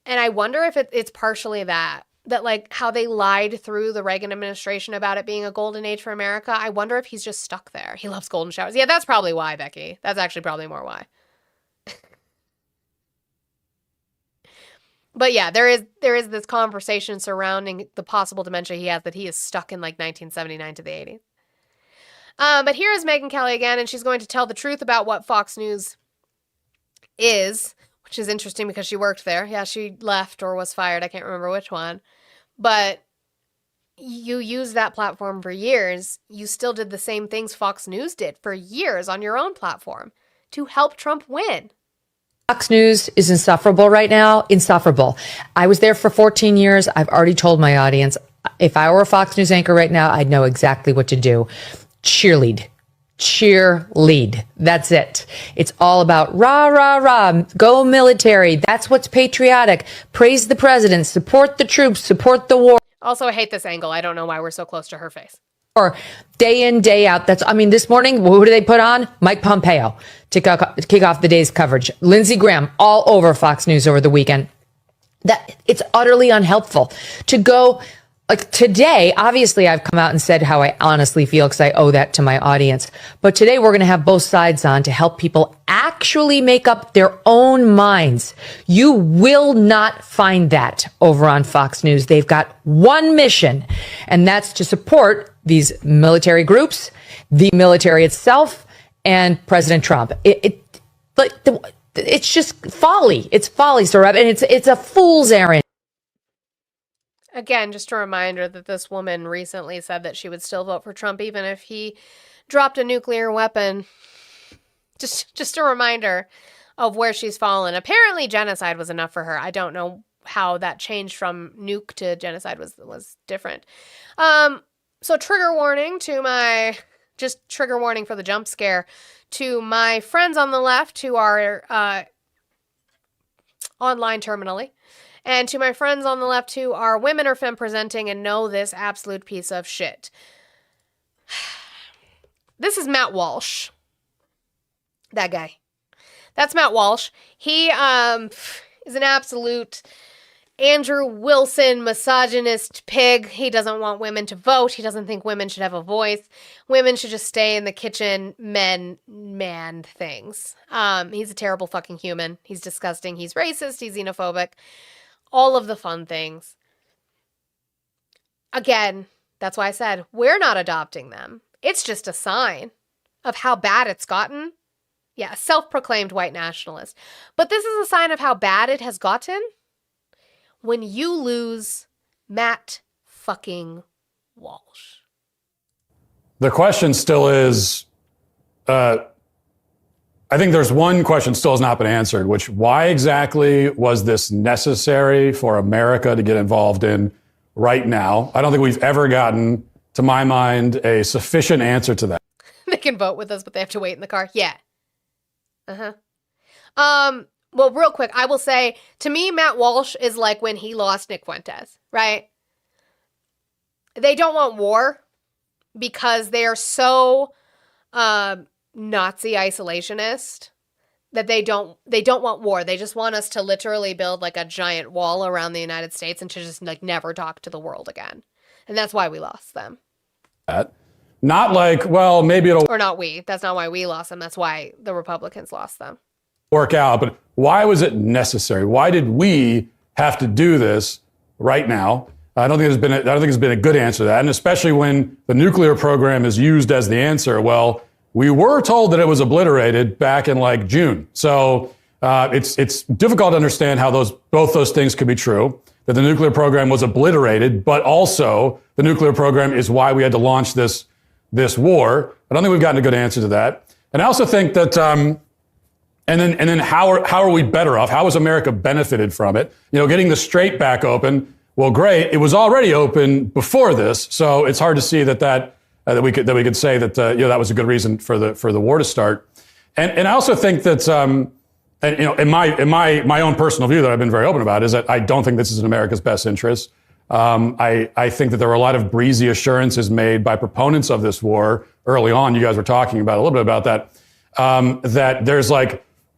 And I wonder if it's partially that like how they lied through the Reagan administration about it being a golden age for America. I wonder if he's just stuck there. He loves golden showers. Yeah, that's probably why, Becky. That's actually probably more why. But yeah, there is this conversation surrounding the possible dementia he has, that he is stuck in like 1979 to the 80s. But here is Megyn Kelly again, and she's going to tell the truth about what Fox News is, which is interesting because she worked there. Yeah, she left or was fired. I can't remember which one. But you used that platform for years. You still did the same things Fox News did for years on your own platform to help Trump win. Fox News is insufferable right now. Insufferable. I was there for 14 years. I've already told my audience, if I were a Fox News anchor right now, I'd know exactly what to do. Cheerlead. That's it. It's all about rah, rah, rah. Go military. That's what's patriotic. Praise the president. Support the troops. Support the war. Also, I hate this angle. I don't know why we're so close to her face. Day in, day out. This morning, who do they put on? Mike Pompeo to kick off the day's coverage. Lindsey Graham all over Fox News over the weekend. That it's utterly unhelpful to go like today. Obviously, I've come out and said how I honestly feel because I owe that to my audience. But today we're going to have both sides on to help people actually make up their own minds. You will not find that over on Fox News. They've got one mission, and that's to support these military groups, the military itself, and President Trump. It's just folly. It's folly, Saurabh, and it's a fool's errand. Again, just a reminder that this woman recently said that she would still vote for Trump even if he dropped a nuclear weapon. Just a reminder of where she's fallen. Apparently, genocide was enough for her. I don't know how that changed from nuke to genocide was different. So trigger warning trigger warning for the jump scare to my friends on the left who are online terminally, and to my friends on the left who are women or femme presenting and know this absolute piece of shit. This is Matt Walsh. That guy. That's Matt Walsh. He is an absolute Andrew Wilson misogynist pig. He doesn't want women to vote. He doesn't think women should have a voice. Women should just stay in the kitchen, man things. He's a terrible fucking human. He's disgusting. He's racist. He's xenophobic. All of the fun things. Again, that's why I said we're not adopting them. It's just a sign of how bad it's gotten. Yeah, self-proclaimed white nationalist. But this is a sign of how bad it has gotten when you lose Matt fucking Walsh. The question still is, I think there's one question still has not been answered, which why exactly was this necessary for America to get involved in right now? I don't think we've ever gotten, to my mind, a sufficient answer to that. They can vote with us, but they have to wait in the car. Yeah. Well, real quick, I will say, to me, Matt Walsh is like when he lost Nick Fuentes, right? They don't want war because they are so Nazi isolationist that they don't want war. They just want us to literally build like a giant wall around the United States and to just like never talk to the world again. And that's why we lost them. Not like, well, maybe it'll Or not we. That's not why we lost them. That's why the Republicans lost them. work out, but why was it necessary? Why did we have to do this right now? I don't think it's been a good answer to that, and especially when the nuclear program is used as the answer. Well, we were told that it was obliterated back in like June, so it's difficult to understand how both those things could be true. That the nuclear program was obliterated, but also the nuclear program is why we had to launch this war. I don't think we've gotten a good answer to that, and I also think that. And then how are we better off? How has America benefited from it? Getting the Strait back open. Well, great. It was already open before this, so it's hard to see that we could say that that was a good reason for the war to start. And I also think that in my own personal view that I've been very open about is that I don't think this is in America's best interest. I think that there were a lot of breezy assurances made by proponents of this war early on. You guys were talking about a little bit about that. That there's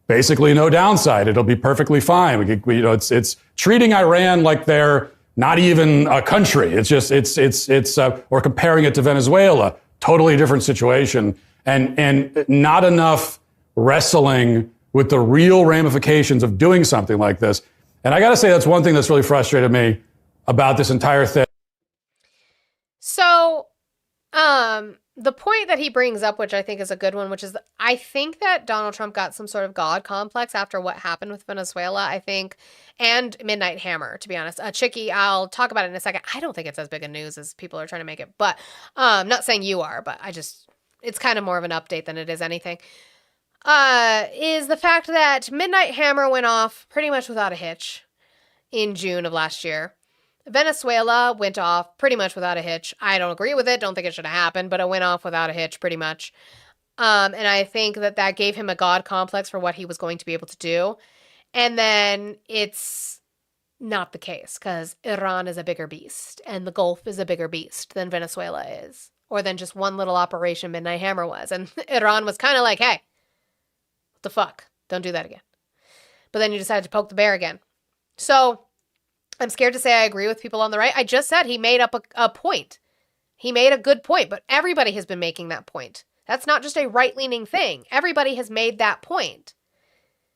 basically no downside. It'll be perfectly fine. It's treating Iran like they're not even a country. It's just or comparing it to Venezuela, totally different situation, and not enough wrestling with the real ramifications of doing something like this. And I got to say, that's one thing that's really frustrated me about this entire thing. So, the point that he brings up, which I think is a good one, which is I think that Donald Trump got some sort of God complex after what happened with Venezuela, I think, and Midnight Hammer, to be honest. Chicky, I'll talk about it in a second. I don't think it's as big a news as people are trying to make it, but not saying you are, but it's kind of more of an update than it is anything. Is the fact that Midnight Hammer went off pretty much without a hitch in June of last year. Venezuela went off pretty much without a hitch. I don't agree with it. Don't think it should have happened, but it went off without a hitch pretty much. And I think that gave him a God complex for what he was going to be able to do. And then it's not the case because Iran is a bigger beast and the Gulf is a bigger beast than Venezuela is, or than just one little operation Midnight Hammer was. And Iran was kind of like, hey, what the fuck? Don't do that again. But then you decided to poke the bear again. So I'm scared to say I agree with people on the right. I just said he made up a point. He made a good point, but everybody has been making that point. That's not just a right-leaning thing. Everybody has made that point.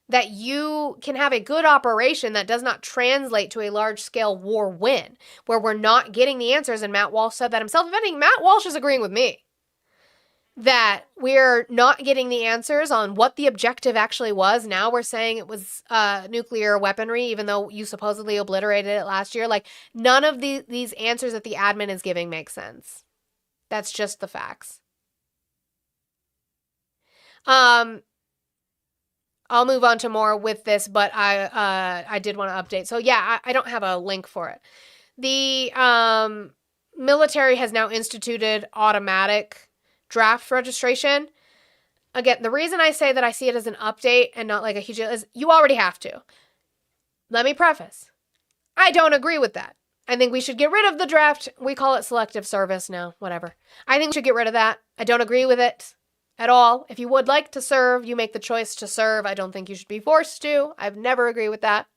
That you can have a good operation that does not translate to a large-scale war win, where we're not getting the answers, and Matt Walsh said that himself. If anything, Matt Walsh is agreeing with me. That we're not getting the answers on what the objective actually was. Now we're saying it was nuclear weaponry, even though you supposedly obliterated it last year. None of these answers that the admin is giving make sense. That's just the facts. I'll move on to more with this, but I did want to update. So yeah, I don't have a link for it. The military has now instituted automatic draft registration. Again, the reason I say that I see it as an update and not like a huge deal is you already have to. Let me preface. I don't agree with that. I think we should get rid of the draft. We call it selective service now, whatever. I think we should get rid of that. I don't agree with it at all. If you would like to serve, you make the choice to serve. I don't think you should be forced to. I've never agreed with that.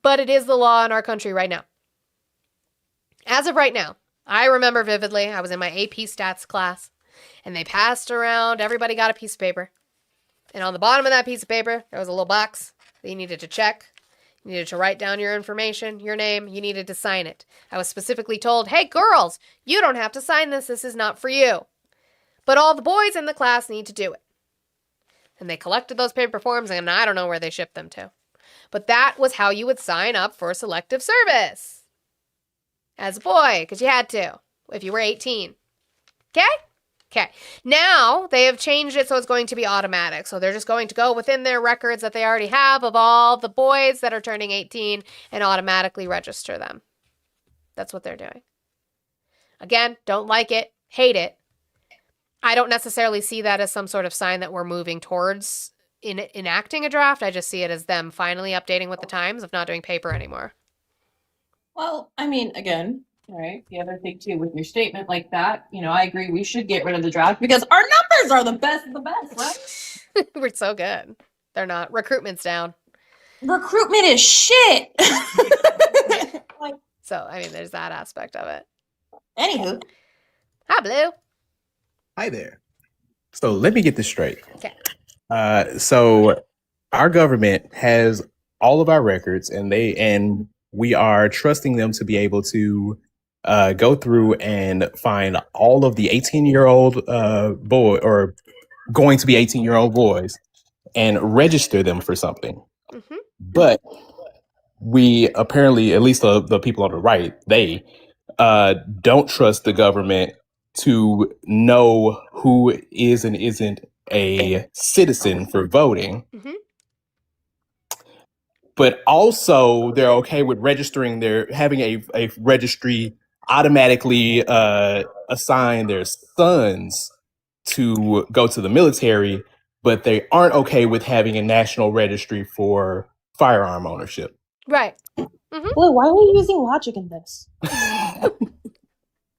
But it is the law in our country right now. As of right now, I remember vividly, I was in my AP stats class, and they passed around, everybody got a piece of paper. And on the bottom of that piece of paper, there was a little box that you needed to check. You needed to write down your information, your name, you needed to sign it. I was specifically told, hey girls, you don't have to sign this is not for you. But all the boys in the class need to do it. And they collected those paper forms, and I don't know where they shipped them to. But that was how you would sign up for selective service. As a boy, because you had to, if you were 18. Okay? Okay. Now, they have changed it so it's going to be automatic. So they're just going to go within their records that they already have of all the boys that are turning 18 and automatically register them. That's what they're doing. Again, don't like it, hate it. I don't necessarily see that as some sort of sign that we're moving towards enacting a draft. I just see it as them finally updating with the times of not doing paper anymore. Well, I mean, again, all right, the other thing too, with your statement like that, I agree we should get rid of the draft because our numbers are the best of the best, right? We're so good. They're not. Recruitment's down. Recruitment is shit. So, I mean, there's that aspect of it. Anywho. Hi, Blue. Hi there. So let me get this straight. Okay. So our government has all of our records, and we are trusting them to be able to go through and find all of the 18-year-old boy or going to be 18-year-old boys and register them for something. Mm-hmm. But we apparently, at least the people on the right, they don't trust the government to know who is and isn't a citizen for voting. Mm-hmm. But also they're okay with registering having a registry automatically assign their sons to go to the military, but they aren't okay with having a national registry for firearm ownership. Right. Mm-hmm. Blue, why are we using logic in this?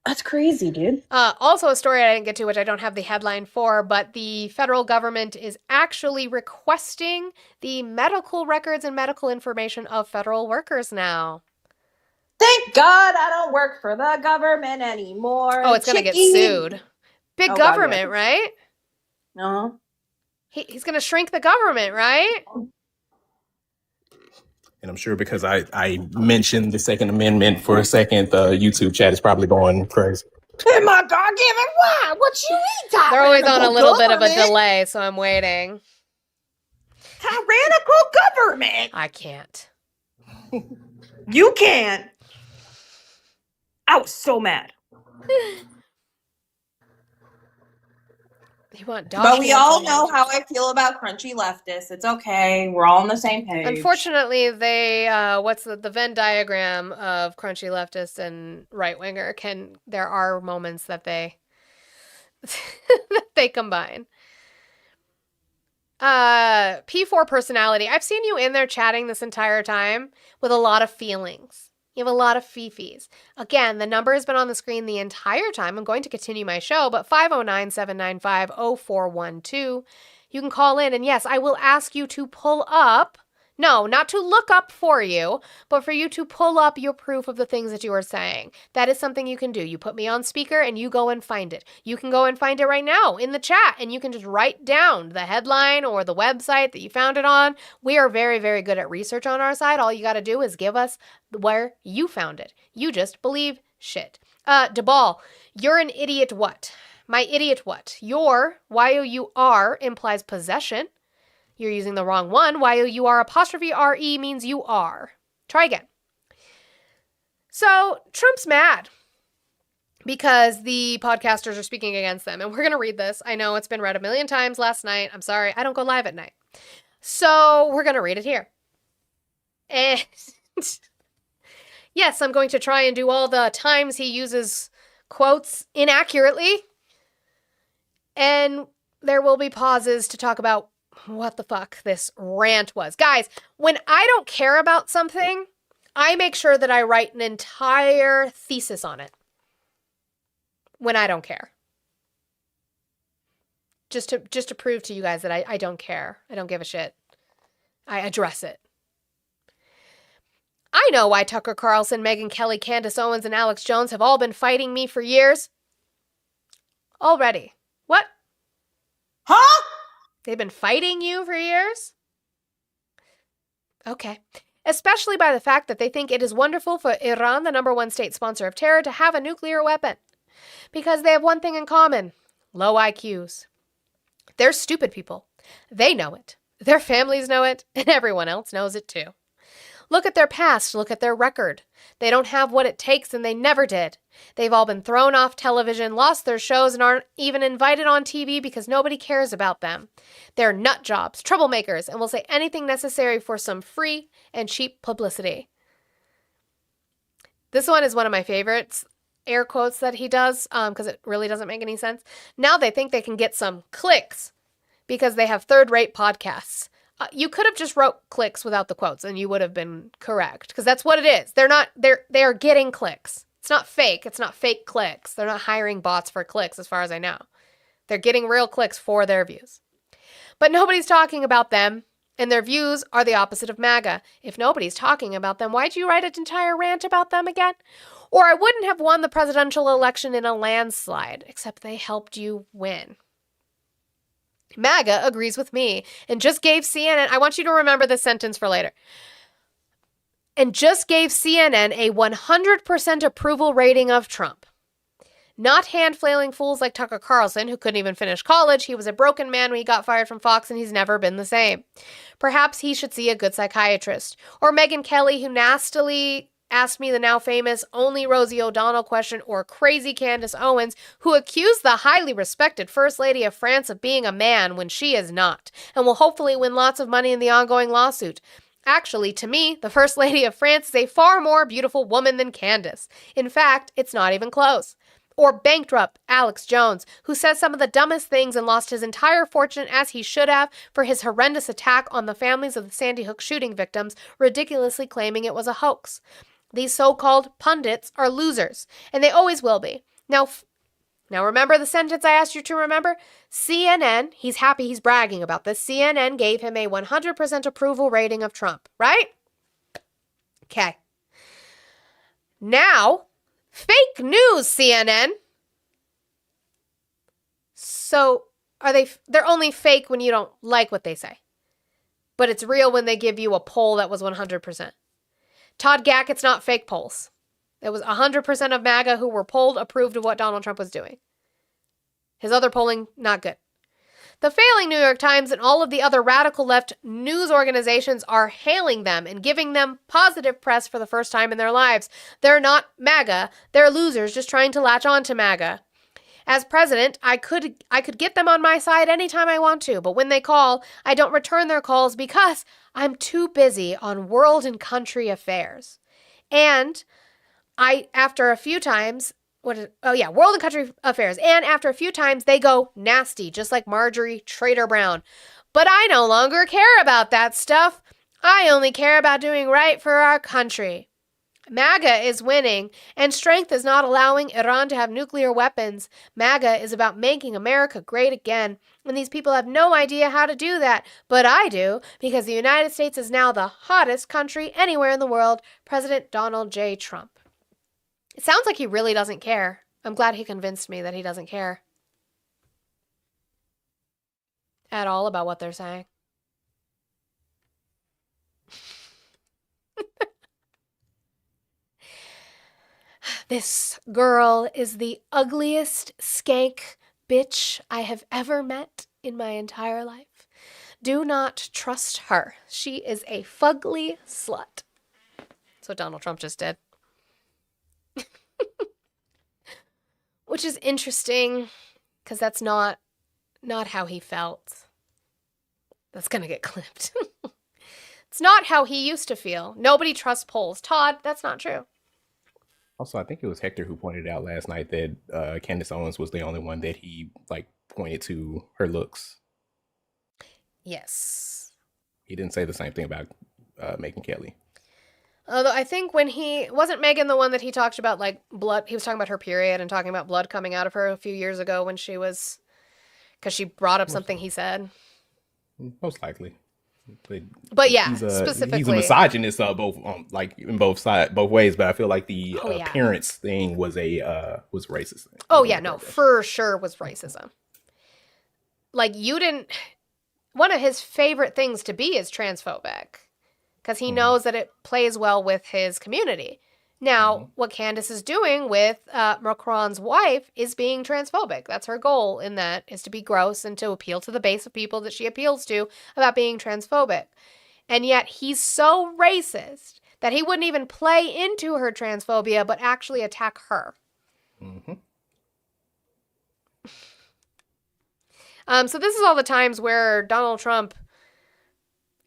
That's crazy, dude. Also, a story I didn't get to, which I don't have the headline for, but the federal government is actually requesting the medical records and medical information of federal workers now. Thank God I don't work for the government anymore. Oh, it's going to get sued. Big government, God, yeah. right? No. He's going to shrink the government, right? And I'm sure because I mentioned the Second Amendment for a second, the YouTube chat is probably going crazy. Am I God-given? Why? What you mean, They're always on a little bit of a government? delay, so I'm waiting. Tyrannical government. I can't. You can. I was so mad. You want But we all know how I feel about crunchy leftists. It's okay. We're all on the same page. Unfortunately, they what's the Venn diagram of crunchy leftist and right winger there are moments that they they combine. P4 personality. I've seen you in there chatting this entire time with a lot of feelings. You have a lot of fifis. Again, the number has been on the screen the entire time. I'm going to continue my show, but 509-795-0412. You can call in, and yes, I will ask you to pull up. No, not to look up for you, but for you to pull up your proof of the things that you are saying. That is something you can do. You put me on speaker and you go and find it. You can go and find it right now in the chat, and you can just write down the headline or the website that you found it on. We are very, very good at research on our side. All you got to do is give us where you found it. You just believe shit. DeBall, you're an idiot what? My idiot what? Your, Y-O-U-R, implies possession. You're using the wrong one. Y-O-U-R apostrophe R-E means you are. Try again. So Trump's mad because the podcasters are speaking against them. And we're going to read this. I know it's been read a million times last night. I'm sorry. I don't go live at night. So we're going to read it here. And yes, I'm going to try and do all the times he uses quotes inaccurately. And there will be pauses to talk about what the fuck this rant was. Guys, when I don't care about something, I make sure that I write an entire thesis on it. When I don't care. Just to prove to you guys that I don't care. I don't give a shit. I address it. I know why Tucker Carlson, Megyn Kelly, Candace Owens, and Alex Jones have all been fighting me for years. Already. What? Huh? They've been fighting you for years? Okay. Especially by the fact that they think it is wonderful for Iran, the #1 state sponsor of terror, to have a nuclear weapon. Because they have one thing in common. Low IQs. They're stupid people. They know it. Their families know it, and everyone else knows it too. Look at their past, look at their record. They don't have what it takes, and they never did. They've all been thrown off television, lost their shows, and aren't even invited on TV because nobody cares about them. They're nut jobs, troublemakers, and will say anything necessary for some free and cheap publicity. This one is one of my favorites, air quotes that he does, because it really doesn't make any sense. Now they think they can get some clicks because they have third-rate podcasts. You could have just wrote clicks without the quotes and you would have been correct, because that's what it is. They are getting clicks. It's not fake. It's not fake clicks. They're not hiring bots for clicks as far as I know. They're getting real clicks for their views. But nobody's talking about them, and their views are the opposite of MAGA. If nobody's talking about them, why'd you write an entire rant about them again? Or I wouldn't have won the presidential election in a landslide, except they helped you win. MAGA agrees with me and just gave CNN, I want you to remember this sentence for later, and just gave CNN a 100% approval rating of Trump. Not hand-flailing fools like Tucker Carlson, who couldn't even finish college. He was a broken man when he got fired from Fox, and he's never been the same. Perhaps he should see a good psychiatrist. Or Megyn Kelly, who nastily asked me the now famous only Rosie O'Donnell question, or crazy Candace Owens, who accused the highly respected First Lady of France of being a man when she is not, and will hopefully win lots of money in the ongoing lawsuit. Actually, to me, the First Lady of France is a far more beautiful woman than Candace. In fact, it's not even close. Or bankrupt Alex Jones, who said some of the dumbest things and lost his entire fortune, as he should have, for his horrendous attack on the families of the Sandy Hook shooting victims, ridiculously claiming it was a hoax. These so-called pundits are losers, and they always will be. Now remember the sentence I asked you to remember? CNN, he's happy, he's bragging about this. CNN gave him a 100% approval rating of Trump, right? Okay. Now, fake news, CNN. So, they're only fake when you don't like what they say. But it's real when they give you a poll that was 100%. Todd Gackett's not fake polls. It was 100% of MAGA who were polled approved of what Donald Trump was doing. His other polling, not good. The failing New York Times and all of the other radical left news organizations are hailing them and giving them positive press for the first time in their lives. They're not MAGA. They're losers just trying to latch on to MAGA. As president, I could get them on my side anytime I want to, but when they call, I don't return their calls because I'm too busy on world and country affairs. And after a few times, world and country affairs. And after a few times, they go nasty, just like Marjorie Trader Brown. But I no longer care about that stuff. I only care about doing right for our country. MAGA is winning, and strength is not allowing Iran to have nuclear weapons. MAGA is about making America great again, and these people have no idea how to do that. But I do, because the United States is now the hottest country anywhere in the world. President Donald J. Trump. It sounds like he really doesn't care. I'm glad he convinced me that he doesn't care at all about what they're saying. This girl is the ugliest skank bitch I have ever met in my entire life. Do not trust her. She is a fugly slut. That's what Donald Trump just did. Which is interesting, because that's not how he felt. That's going to get clipped. It's not how he used to feel. Nobody trusts polls. Todd, that's not true. Also, I think it was Hector who pointed out last night that Candace Owens was the only one that he pointed to her looks. Yes. He didn't say the same thing about Megyn Kelly. Although I think wasn't Megyn the one that he talked about, like, blood? He was talking about her period and talking about blood coming out of her a few years ago when she was, because she brought up something he said. Most likely. But yeah, specifically, he's a misogynist, both in both ways. But I feel like the appearance thing was was racist. Oh yeah, no, for sure was racism. Like, one of his favorite things to be is transphobic, because he knows that it plays well with his community. Now, what Candace is doing with Macron's wife is being transphobic. That's her goal in that, is to be gross and to appeal to the base of people that she appeals to about being transphobic. And yet he's so racist that he wouldn't even play into her transphobia, but actually attack her. Mm-hmm. So this is all the times where Donald Trump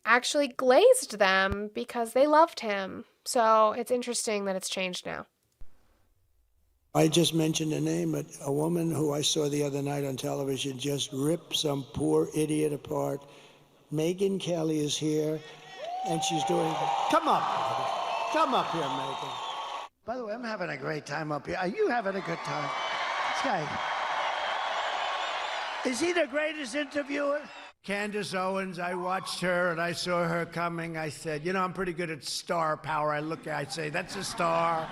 actually glazed them because they loved him. So it's interesting that it's changed now. I just mentioned a name, but a woman who I saw the other night on television just ripped some poor idiot apart. Megyn Kelly is here, and she's doing... Come up, brother. Come up here, Megyn. By the way, I'm having a great time up here. Are you having a good time? This guy... Is he the greatest interviewer? Candace Owens, I watched her and I saw her coming. I said, I'm pretty good at star power. I say, that's a star.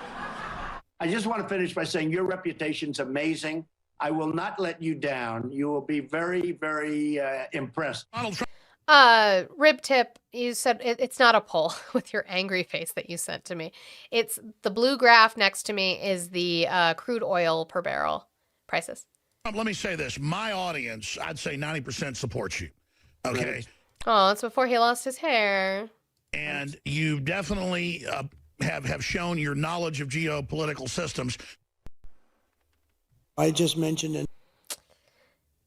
I just want to finish by saying your reputation's amazing. I will not let you down. You will be very, very impressed. Rib tip, you said it's not a poll with your angry face that you sent to me. It's the blue graph next to me is the crude oil per barrel prices. Let me say this. My audience, I'd say 90% supports you. Okay. Oh, that's before he lost his hair. And you definitely have shown your knowledge of geopolitical systems. I just mentioned it.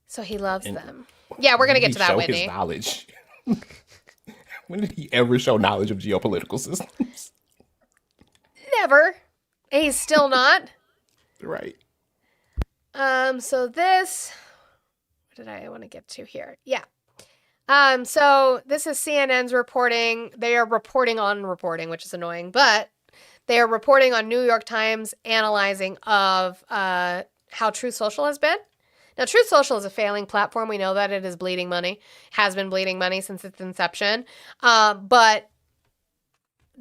So he loves them. Yeah, we're going to get to that, Whitney. His knowledge. When did he ever show knowledge of geopolitical systems? Never. He's still not. Right. So this, what did I want to get to here? Yeah. So this is CNN's reporting. They are reporting on reporting, which is annoying, but they are reporting on New York Times analyzing of how Truth Social has been. Now, Truth Social is a failing platform. We know that it is bleeding money, has been bleeding money since its inception. But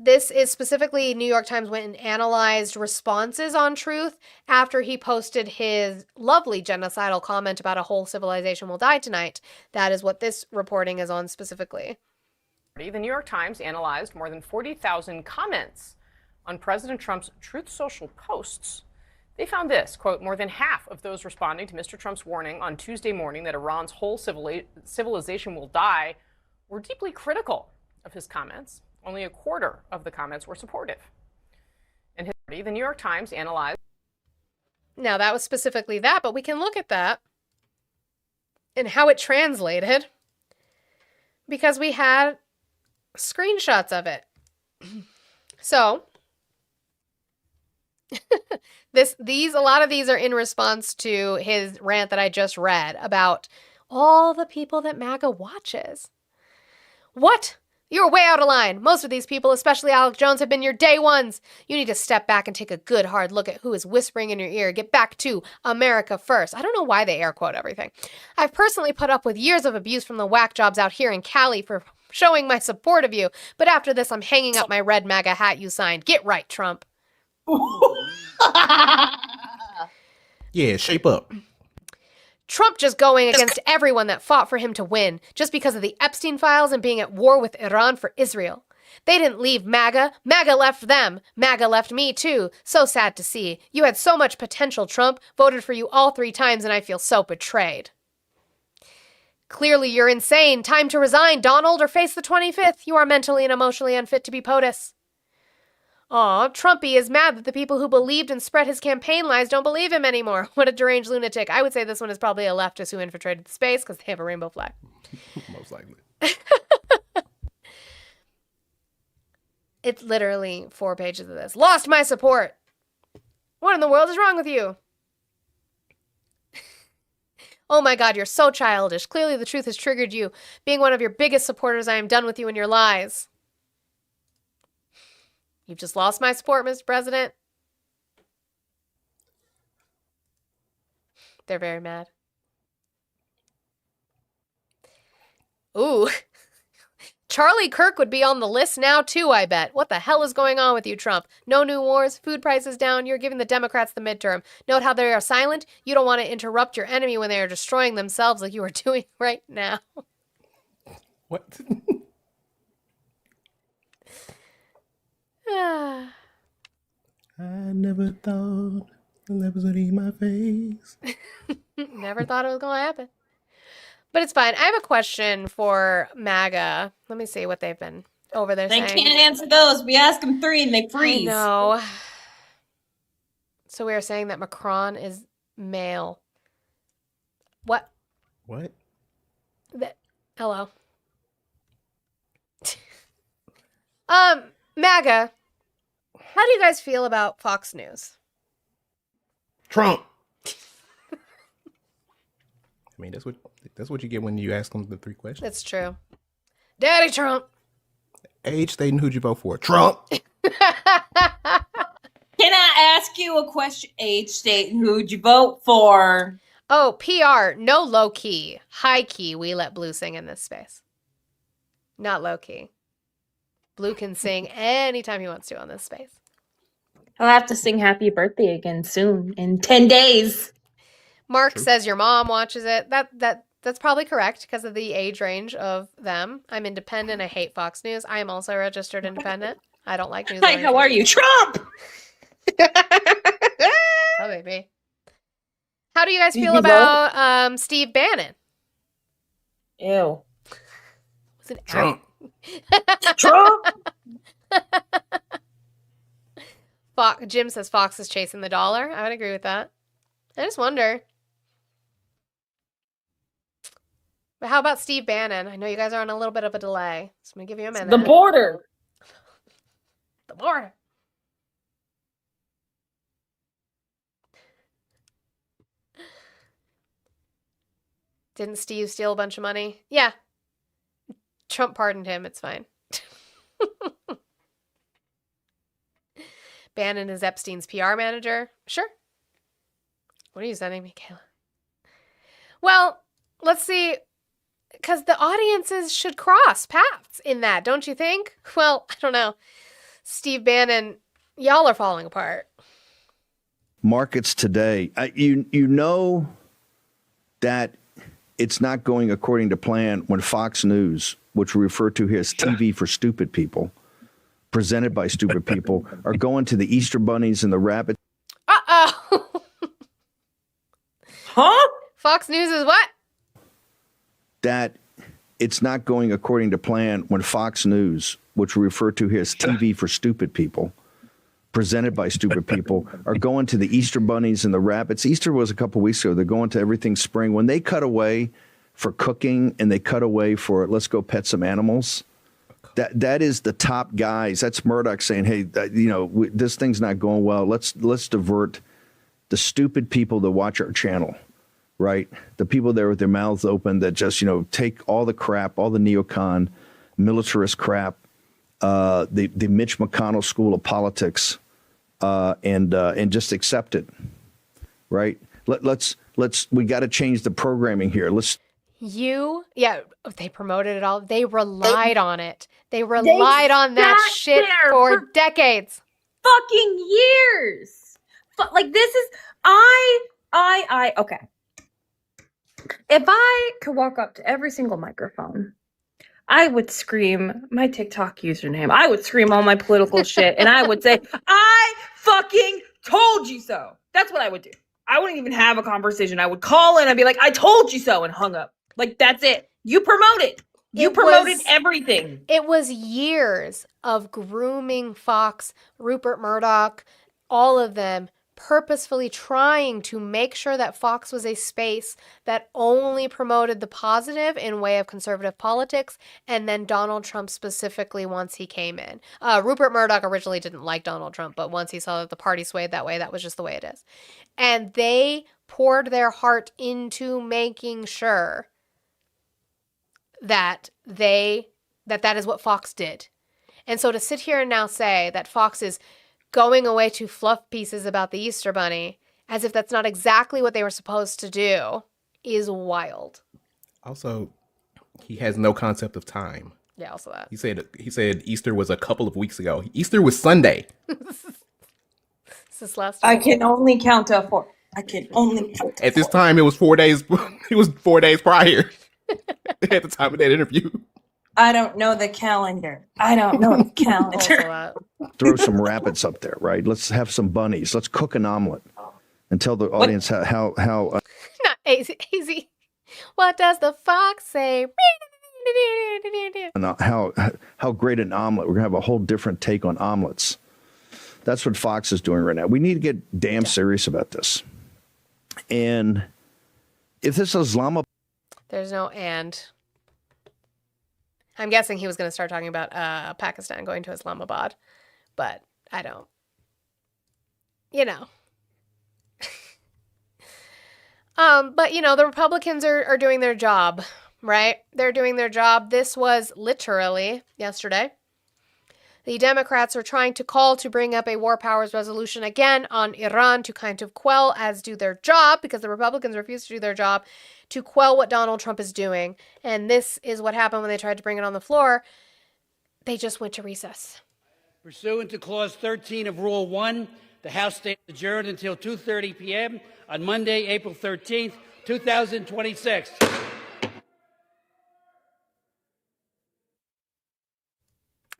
this is specifically New York Times went and analyzed responses on Truth after he posted his lovely genocidal comment about a whole civilization will die tonight. That is what this reporting is on specifically. The New York Times analyzed more than 40,000 comments on President Trump's Truth Social posts. They found this, quote, more than half of those responding to Mr. Trump's warning on Tuesday morning that Iran's whole civilization will die were deeply critical of his comments. Only a quarter of the comments were supportive. In his party, the New York Times analyzed. Now, that was specifically that, but we can look at that and how it translated because we had screenshots of it. So, a lot of these are in response to his rant that I just read about all the people that MAGA watches. What? You're way out of line. Most of these people, especially Alex Jones, have been your day ones. You need to step back and take a good hard look at who is whispering in your ear. Get back to America first. I don't know why they air quote everything. I've personally put up with years of abuse from the whack jobs out here in Cali for showing my support of you. But after this, I'm hanging up my red MAGA hat you signed. Get right, Trump. Yeah, shape up. Trump just going against everyone that fought for him to win, just because of the Epstein files and being at war with Iran for Israel. They didn't leave MAGA. MAGA left them. MAGA left me too. So sad to see. You had so much potential, Trump. Voted for you all 3 times and I feel so betrayed. Clearly you're insane. Time to resign, Donald, or face the 25th. You are mentally and emotionally unfit to be POTUS. Aw, Trumpy is mad that the people who believed and spread his campaign lies don't believe him anymore. What a deranged lunatic. I would say this one is probably a leftist who infiltrated the space because they have a rainbow flag. Most likely. It's literally 4 pages of this. Lost my support. What in the world is wrong with you? Oh my God, you're so childish. Clearly the truth has triggered you. Being one of your biggest supporters, I am done with you and your lies. You've just lost my support, Mr. President. They're very mad. Ooh. Charlie Kirk would be on the list now, too, I bet. What the hell is going on with you, Trump? No new wars, food prices down, you're giving the Democrats the midterm. Note how they are silent? You don't want to interrupt your enemy when they are destroying themselves like you are doing right now. What? I never thought that was gonna eat my face. Never thought it was going to happen. But it's fine. I have a question for MAGA. Let me see what they've been over there saying. They can't answer those. We ask them 3 and they freeze. I know. So we are saying that Macron is male. What? What? Hello. MAGA, how do you guys feel about Fox News? Trump. I mean, that's what you get when you ask them the 3 questions. That's true. Daddy Trump. Age, state, and who'd you vote for? Trump. Can I ask you a question? Age, state, and who'd you vote for? Oh, PR. No low key. High key. We let Blue sing in this space. Not low key. Blue can sing anytime he wants to on this space. He'll have to sing happy birthday again soon, in 10 days. Mark says your mom watches it. That's probably correct because of the age range of them. I'm independent. I hate Fox News. I am also a registered independent. I don't like news. Hi, how are you? Trump! Oh, baby. How do you guys feel about Steve Bannon? Ew. Was it Trump. Trump! Jim says Fox is chasing the dollar. I would agree with that. I just wonder. But how about Steve Bannon? I know you guys are on a little bit of a delay, so I'm going to give you a minute. The border. The border. Didn't Steve steal a bunch of money? Yeah. Trump pardoned him. It's fine. Bannon is Epstein's PR manager. Sure. What are you sending me, Kayla? Well, let's see. Because the audiences should cross paths in that, don't you think? Well, I don't know. Steve Bannon, y'all are falling apart. Markets today, you know that it's not going according to plan when Fox News, which we refer to here as TV for stupid people, presented by stupid people, are going to the Easter bunnies and the rabbits. Uh-oh. Huh? Fox News is what? That it's not going according to plan when Fox News, which we refer to here as TV for stupid people, presented by stupid people, are going to the Easter bunnies and the rabbits. Easter was a couple weeks ago. They're going to everything spring. When they cut away for cooking and they cut away for let's go pet some animals, that is the top guys. That's Murdoch saying, hey, this thing's not going well. Let's divert the stupid people that watch our channel. Right? The people there with their mouths open that just, take all the crap, all the neocon, militarist crap, the Mitch McConnell school of politics, and just accept it. Right? We got to change the programming here. They promoted it all. They relied on it. They relied on that shit for decades. Fucking years. This is, okay. If I could walk up to every single microphone, I would scream my TikTok username. I would scream all my political shit, and I would say, I fucking told you so. That's what I would do. I wouldn't even have a conversation. I would call in. I'd be like, I told you so, and hung up. That's it. You promoted. You promoted everything. It was years of grooming Fox, Rupert Murdoch, all of them, purposefully trying to make sure that Fox was a space that only promoted the positive in way of conservative politics, and then Donald Trump specifically once he came in. Rupert Murdoch originally didn't like Donald Trump, but once he saw that the party swayed that way, that was just the way it is. And they poured their heart into making sure that that is what Fox did. And so to sit here and now say that Fox is going away to fluff pieces about the Easter Bunny, as if that's not exactly what they were supposed to do, is wild. Also, he has no concept of time. Yeah, also that. He said Easter was a couple of weeks ago. Easter was Sunday. This is last I can only count to 4. I can only count to At this 4. time, it was 4 days. It was 4 days prior at the time of that interview. I don't know the calendar. I don't know the calendar. Throw some rabbits up there, right? Let's have some bunnies. Let's cook an omelet and tell the audience how Not easy. What does the fox say? how great an omelet. We're gonna have a whole different take on omelets. That's what Fox is doing right now. We need to get damn serious about this. And if this is Islamabad, There's no and. I'm guessing he was going to start talking about Pakistan going to Islamabad, but I don't. But the Republicans are doing their job, right? They're doing their job. This was literally yesterday. The Democrats are trying to call to bring up a war powers resolution again on Iran to kind of quell, as do their job, because the Republicans refuse to do their job, to quell what Donald Trump is doing. And this is what happened when they tried to bring it on the floor. They just went to recess. Pursuant to Clause 13 of Rule 1 The House stays adjourned until 2:30 p.m. on Monday, April 13th, 2026.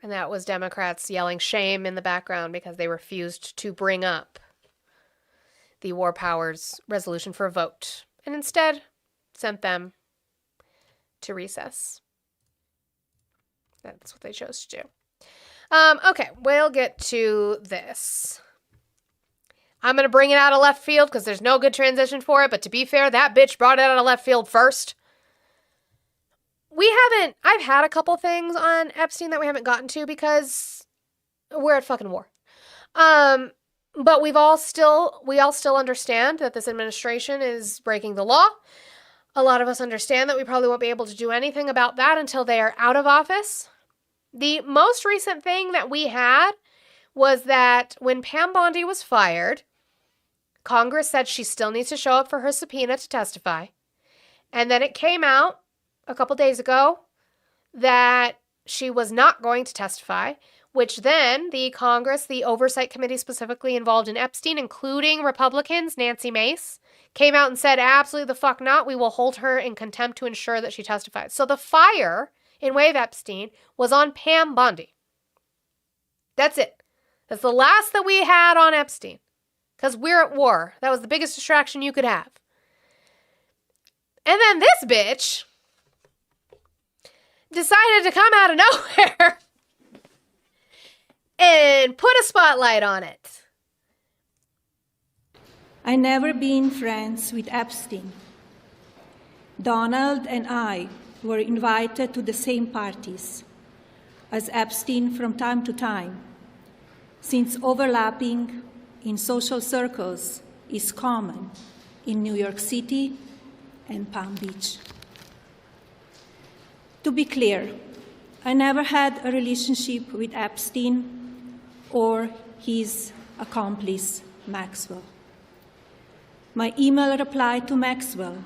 And that was Democrats yelling shame in the background because they refused to bring up the War Powers resolution for a vote and instead sent them to recess. That's what they chose to do. Okay, we'll get to this. I'm going to bring it out of left field because there's no good transition for it, but to be fair, that bitch brought it out of left field first. I've had a couple things on Epstein that we haven't gotten to because we're at fucking war. But we all still understand that this administration is breaking the law. A lot of us understand that we probably won't be able to do anything about that until they are out of office. The most recent thing that we had was that when Pam Bondi was fired, Congress said she still needs to show up for her subpoena to testify. And then it came out a couple days ago that she was not going to testify, which then the Congress, the Oversight Committee specifically involved in Epstein, including Republicans, Nancy Mace, came out and said, absolutely the fuck not. We will hold her in contempt to ensure that she testifies. So the fire in way of Epstein was on Pam Bondi. That's it. That's the last that we had on Epstein. Because we're at war. That was the biggest distraction you could have. And then this bitch decided to come out of nowhere and put a spotlight on it. I never been friends with Epstein. Donald and I were invited to the same parties as Epstein from time to time, since overlapping in social circles is common in New York City and Palm Beach. To be clear, I never had a relationship with Epstein or his accomplice, Maxwell. My email reply to Maxwell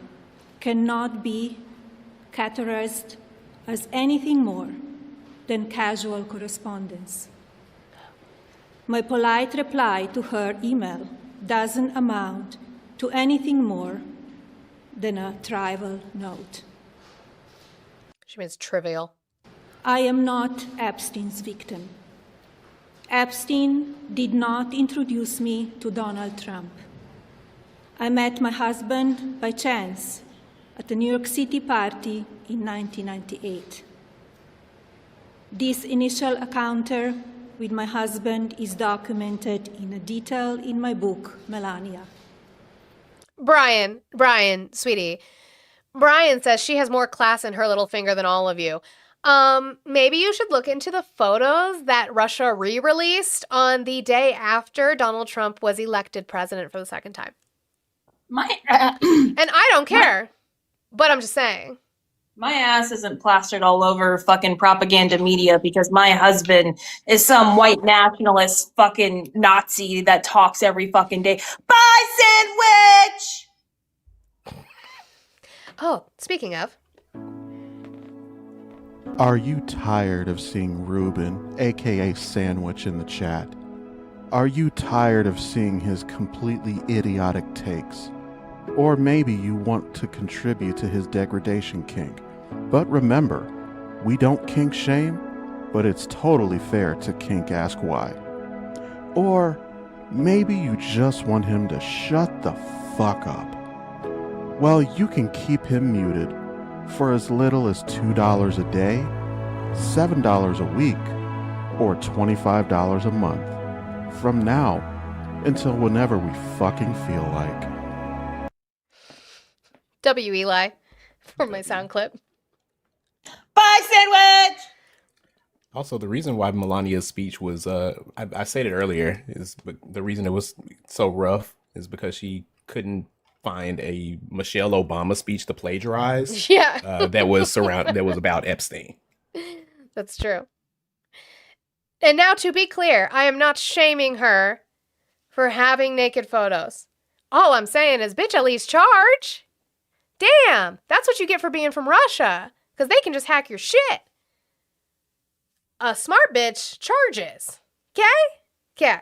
cannot be categorized as anything more than casual correspondence. My polite reply to her email doesn't amount to anything more than a trivial note. She means trivial. I am not Epstein's victim. Epstein did not introduce me to Donald Trump. I met my husband by chance at a New York City party in 1998. This initial encounter with my husband is documented in detail in my book, Melania. Brian, sweetie. Brian says she has more class in her little finger than all of you. Maybe you should look into the photos that Russia re-released on the day after Donald Trump was elected president for the second time. And I don't care, but I'm just saying. My ass isn't plastered all over fucking propaganda media because my husband is some white nationalist fucking Nazi that talks every fucking day. Bye, sandwich! Oh, speaking of. Are you tired of seeing Ruben, aka Sandwich, in the chat? Are you tired of seeing his completely idiotic takes? Or maybe you want to contribute to his degradation kink. But remember, we don't kink shame, but it's totally fair to kink ask why. Or maybe you just want him to shut the fuck up. Well, you can keep him muted for as little as $2 a day, $7 a week, or $25 a month. From now until whenever we fucking feel like. W. Eli for my sound clip. Bye, sandwich! Also, the reason why Melania's speech was, I said it earlier, is the reason it was so rough is because she couldn't find a Michelle Obama speech to plagiarize. Yeah. That was about Epstein. That's true. And now, to be clear, I am not shaming her for having naked photos. All I'm saying is, bitch, at least charge. Damn, that's what you get for being from Russia, because they can just hack your shit. A smart bitch charges. Okay? Okay.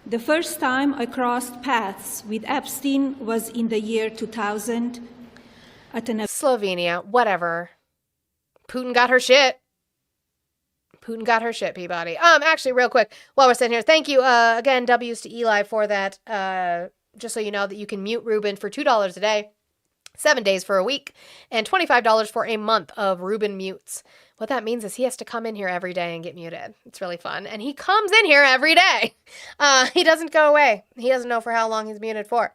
The first time I crossed paths with Epstein was in the year 2000 at an Slovenia, whatever. Putin got her shit. Putin got her shit, Peabody. Actually, real quick, while we're sitting here, thank you again, W's to Eli for that. Just so you know that you can mute Ruben for $2 a day, 7 days for a week, and $25 for a month of Ruben mutes. What that means is he has to come in here every day and get muted. It's really fun. And he comes in here every day. He doesn't go away. He doesn't know for how long he's muted for.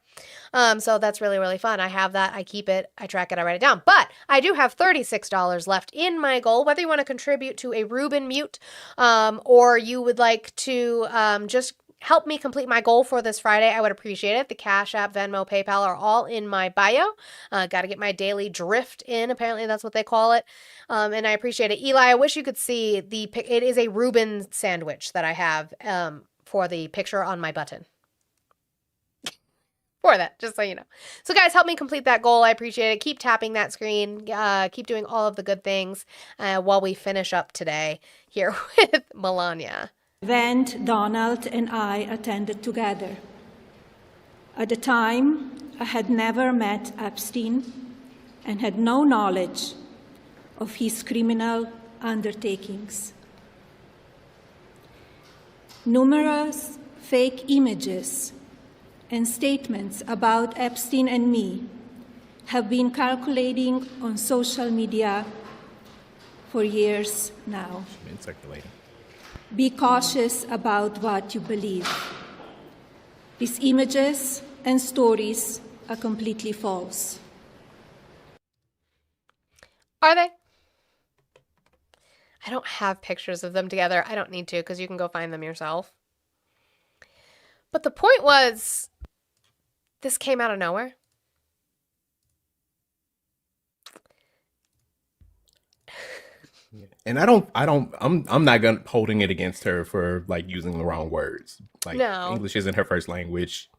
So that's really, really fun. I have that. I keep it. I track it. I write it down. But I do have $36 left in my goal. Whether you want to contribute to a Ruben mute or you would like to just help me complete my goal for this Friday, I would appreciate it. The Cash App, Venmo, PayPal are all in my bio. Got to get my daily drift in. Apparently that's what they call it. And I appreciate it. Eli, I wish you could see it is a Reuben sandwich that I have for the picture on my button. For that, just so you know. So guys, help me complete that goal. I appreciate it. Keep tapping that screen. Keep doing all of the good things while we finish up today here with Melania. Event Donald and I attended together. At the time, I had never met Epstein and had no knowledge of his criminal undertakings. Numerous fake images and statements about Epstein and me have been circulating on social media for years now. Been circulating. Be cautious about what you believe. These images and stories are completely false. Are they? I don't have pictures of them together. I don't need to because you can go find them yourself. But the point was, this came out of nowhere. And I'm not holding it against her for like using the wrong words. Like No. English isn't her first language.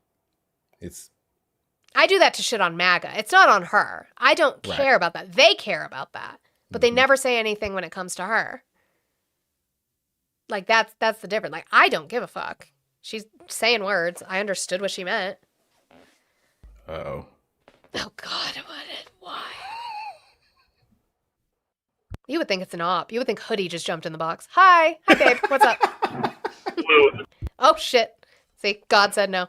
I do that to shit on MAGA. It's not on her. I don't care about that. They care about that. But they never say anything when it comes to her. Like that's the difference. Like I don't give a fuck. She's saying words. I understood what she meant. Oh. Oh God, why? You would think it's an op. You would think Hoodie just jumped in the box. Hi babe, what's up? Oh shit. See, God said no.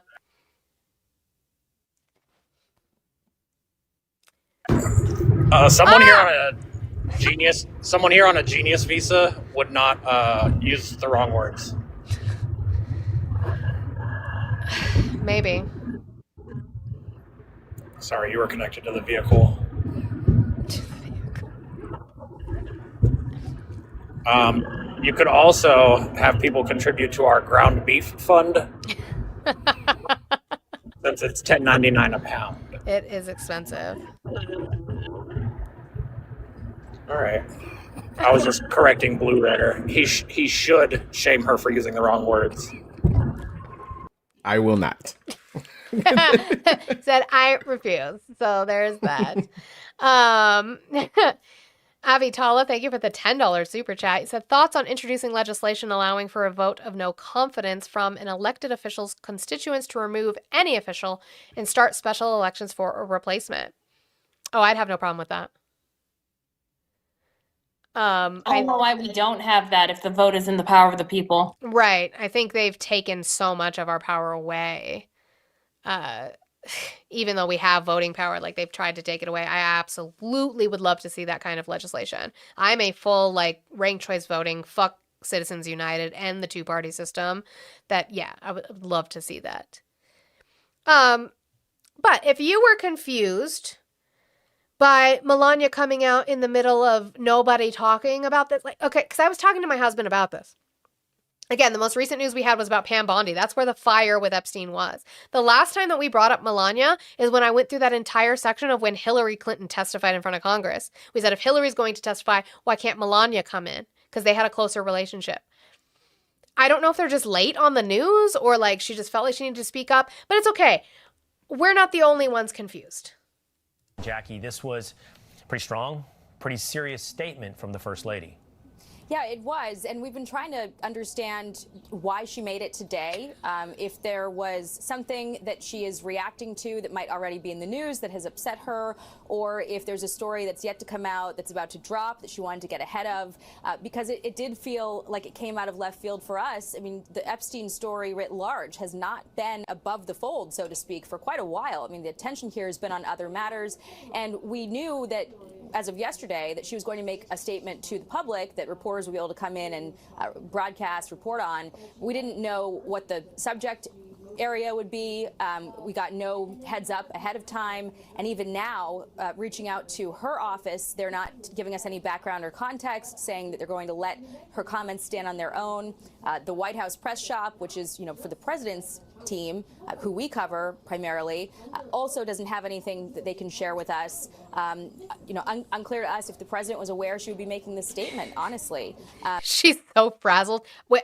Someone here on a genius visa would not use the wrong words. Maybe. Sorry, you were connected to the vehicle. You could also have people contribute to our ground beef fund. Since it's $10.99 a pound. It is expensive. All right. I was just correcting Blue Redder. He should shame her for using the wrong words. I will not. Said I refuse. So there's that. Avitala, thank you for the $10 super chat. He said, thoughts on introducing legislation allowing for a vote of no confidence from an elected official's constituents to remove any official and start special elections for a replacement. Oh, I'd have no problem with that. I don't know why we don't have that if the vote is in the power of the people. Right. I think they've taken so much of our power away. Even though we have voting power, like they've tried to take it away. I absolutely would love to see that kind of legislation. I'm a full like ranked choice voting, fuck Citizens United and the two-party system. That, yeah, I would love to see that. But if you were confused by Melania coming out in the middle of nobody talking about this, like, okay, because I was talking to my husband about this. Again, the most recent news we had was about Pam Bondi. That's where the fire with Epstein was. The last time that we brought up Melania is when I went through that entire section of when Hillary Clinton testified in front of Congress. We said, if Hillary's going to testify, why can't Melania come in? Because they had a closer relationship. I don't know if they're just late on the news or like she just felt like she needed to speak up, but it's okay. We're not the only ones confused. Jackie, this was pretty strong, pretty serious statement from the First Lady. Yeah, it was. And we've been trying to understand why she made it today. If there was something that she is reacting to that might already be in the news that has upset her, or if there's a story that's yet to come out that's about to drop that she wanted to get ahead of. Because it did feel like it came out of left field for us. I mean, the Epstein story writ large has not been above the fold, so to speak, for quite a while. I mean, the attention here has been on other matters. And we knew that as of yesterday that she was going to make a statement to the public that reporters would be able to come in and broadcast, report on. We didn't know what the subject area would be. We got no heads up ahead of time. And even now, reaching out to her office, they're not giving us any background or context, saying that they're going to let her comments stand on their own. The White House press shop, which is, for the president's team, who we cover primarily, also doesn't have anything that they can share with us. Unclear to us if the president was aware she would be making this statement, honestly. She's so frazzled. Wait,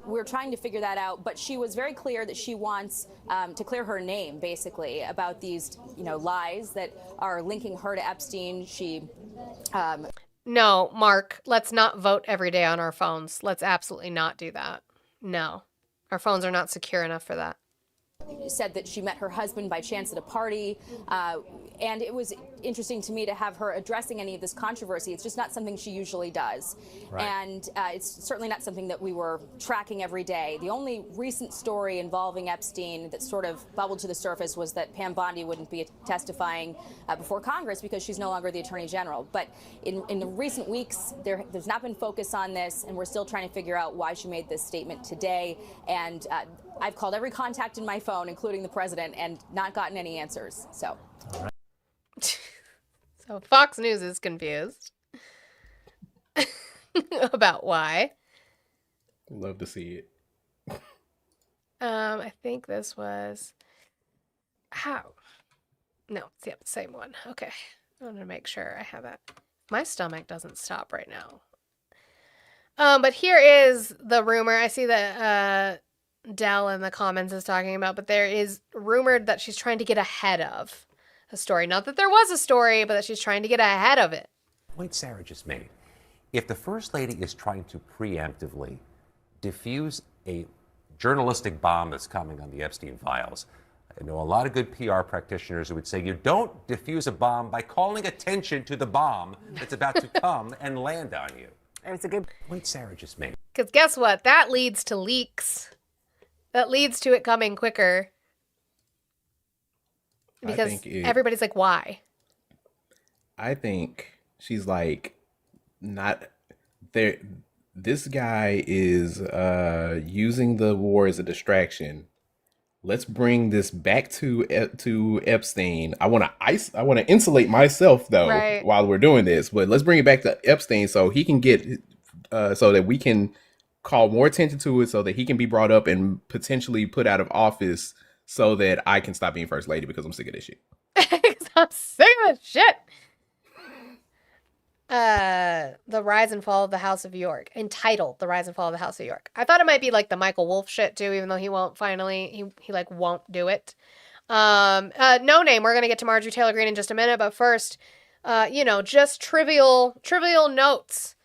we're trying to figure that out, but she was very clear that she wants to clear her name, basically, about these, lies that are linking her to Epstein. No, Mark, let's not vote every day on our phones. Let's absolutely not do that. No. Our phones are not secure enough for that. Said that she met her husband by chance at a party, and it was interesting to me to have her addressing any of this controversy. It's just not something she usually does. Right. And it's certainly not something that we were tracking every day. The only recent story involving Epstein that sort of bubbled to the surface was that Pam Bondi wouldn't be testifying before Congress because she's no longer the Attorney General. But in the recent weeks, there's not been focus on this, and we're still trying to figure out why she made this statement today. And I've called every contact in my phone, including the president, and not gotten any answers. So, so Fox News is confused about why. Love to see it. I think this was how. No, it's the same one. Okay, I want to make sure I have it. My stomach doesn't stop right now. But here is the rumor. I see that Dell in the comments is talking about, but there is rumored that she's trying to get ahead of a story. Not that there was a story, but that she's trying to get ahead of it. Point Sarah just made. If the First Lady is trying to preemptively diffuse a journalistic bomb that's coming on the Epstein files, I know a lot of good PR practitioners who would say you don't diffuse a bomb by calling attention to the bomb that's about to come and land on you. It's a good point Sarah just made. Because guess what? That leads to leaks. That leads to it coming quicker. Because everybody's like, why? I think she's like, not there. This guy is using the war as a distraction. Let's bring this back to Epstein. I want to insulate myself though while we're doing this, but let's bring it back to Epstein so he can get so that we can call more attention to it, so that he can be brought up and potentially put out of office, so that I can stop being first lady because I'm sick of this shit. I'm sick of this shit. The Rise and Fall of the House of York, entitled The Rise and Fall of the House of York. I thought it might be like the Michael Wolff shit too, even though he won't finally, he like won't do it. No Name, we're going to get to Marjorie Taylor Greene in just a minute, but first, just trivial notes.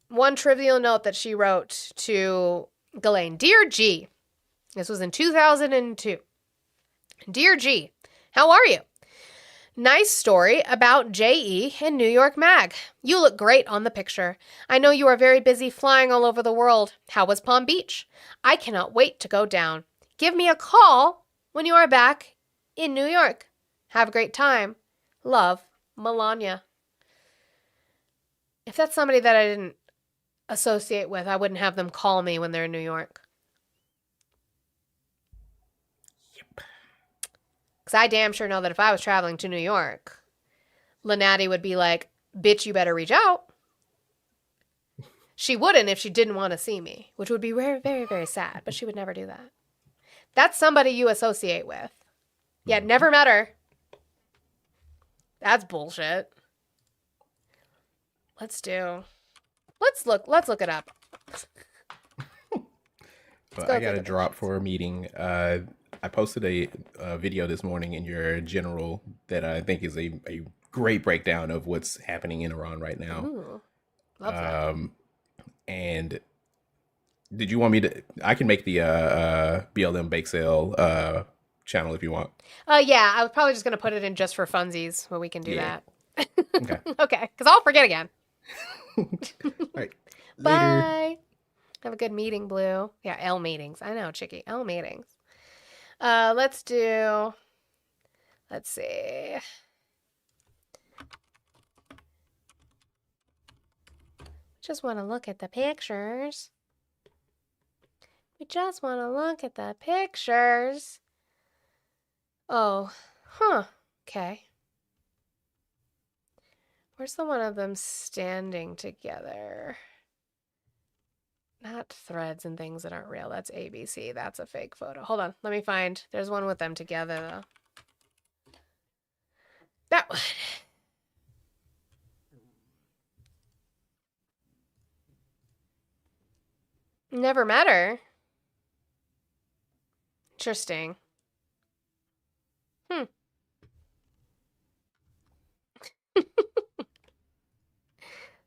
One trivial note that she wrote to Ghislaine. Dear G, this was in 2002. Dear G, how are you? Nice story about J.E. in New York Mag. You look great on the picture. I know you are very busy flying all over the world. How was Palm Beach? I cannot wait to go down. Give me a call when you are back in New York. Have a great time. Love, Melania. If that's somebody that I didn't associate with, I wouldn't have them call me when they're in New York. Because I damn sure know that if I was traveling to New York, Lynatti would be like, bitch, you better reach out. She wouldn't if she didn't want to see me, which would be very, very, very sad, but she would never do that. That's somebody you associate with. Yeah, never met her. That's bullshit. Let's look it up. But I got a drop for a meeting. I posted a video this morning in your general that I think is a great breakdown of what's happening in Iran right now. Ooh. Love that. And did you want me to? I can make the BLM bake sale channel if you want. Yeah, I was probably just gonna put it in just for funsies, but we can do Yeah. that. Okay. Okay, because I'll forget again. All right. Later. Bye. Have a good meeting, Blue. Yeah, L meetings. I know, Chicky. L meetings. Let's see. Just want to look at the pictures. We just want to look at the pictures. Oh, huh. Okay. Where's the one of them standing together? Not threads and things that aren't real. That's ABC. That's a fake photo. Hold on. Let me find. There's one with them together, though. That one. Never met her. Interesting.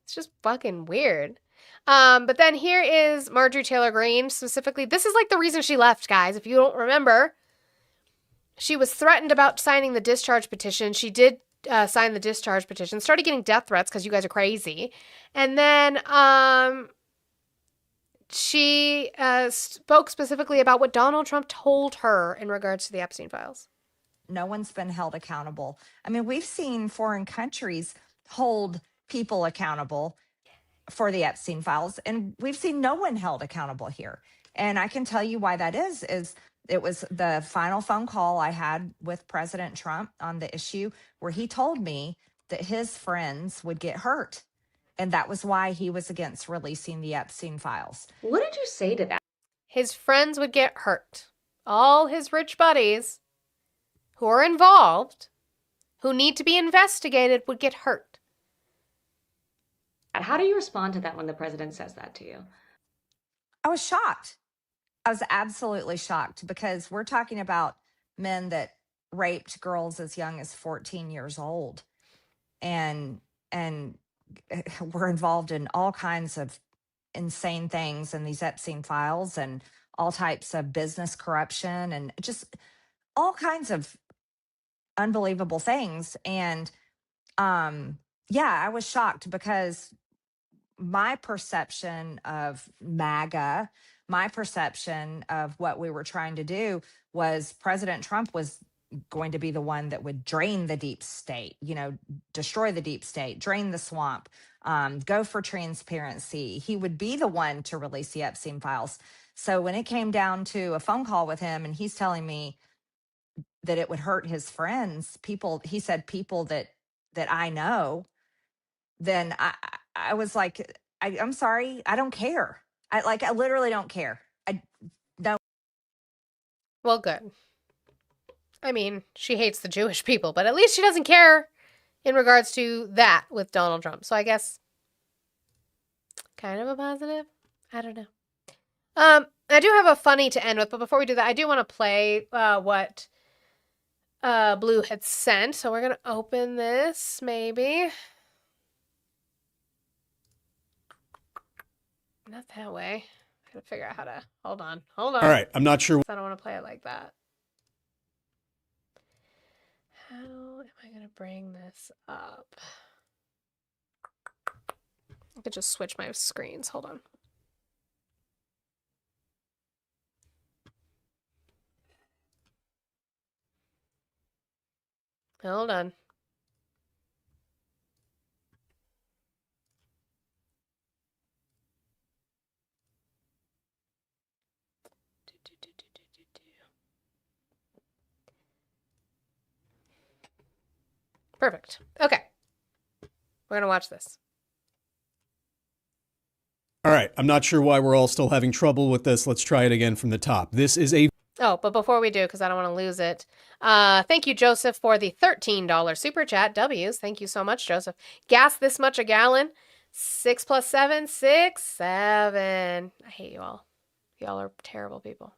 It's just fucking weird. But then here is Marjorie Taylor Greene specifically. This is like the reason she left, guys. If you don't remember, she was threatened about signing the discharge petition. She did sign the discharge petition, started getting death threats because you guys are crazy. And then she spoke specifically about what Donald Trump told her in regards to the Epstein files. No one's been held accountable. I mean, we've seen foreign countries hold people accountable for the Epstein files, and we've seen no one held accountable here. And I can tell you why that is it was the final phone call I had with President Trump on the issue where he told me that his friends would get hurt. And that was why he was against releasing the Epstein files. What did you say to that? His friends would get hurt. All his rich buddies who are involved, who need to be investigated, would get hurt. How do you respond to that when the president says that to you? I was shocked. I was absolutely shocked because we're talking about men that raped girls as young as 14 years old and were involved in all kinds of insane things in these Epstein files and all types of business corruption and just all kinds of unbelievable things. And yeah, I was shocked because my perception of MAGA, my perception of what we were trying to do was President Trump was going to be the one that would drain the deep state, destroy the deep state, drain the swamp, go for transparency. He would be the one to release the Epstein files. So when it came down to a phone call with him and he's telling me that it would hurt his friends, he said people that I know, then I was like, I'm sorry, I don't care. I literally don't care. I don't. Well, good. I mean, she hates the Jewish people, but at least she doesn't care in regards to that with Donald Trump. So I guess kind of a positive. I don't know. I do have a funny to end with, but before we do that, I do want to play what Blue had sent. So we're gonna open this, maybe. Not that way. I gotta figure out how to. Hold on. All right. I'm not sure. I don't want to play it like that. How am I going to bring this up? I could just switch my screens. Hold on. Hold on. Perfect. Okay. We're going to watch this. All right. I'm not sure why we're all still having trouble with this. Let's try it again from the top. This is a. Oh, but before we do, because I don't want to lose it, thank you, Joseph, for the $13 super chat. W's. Thank you so much, Joseph. Gas this much a gallon. 6 + 7, 6, 7. I hate you all. Y'all are terrible people.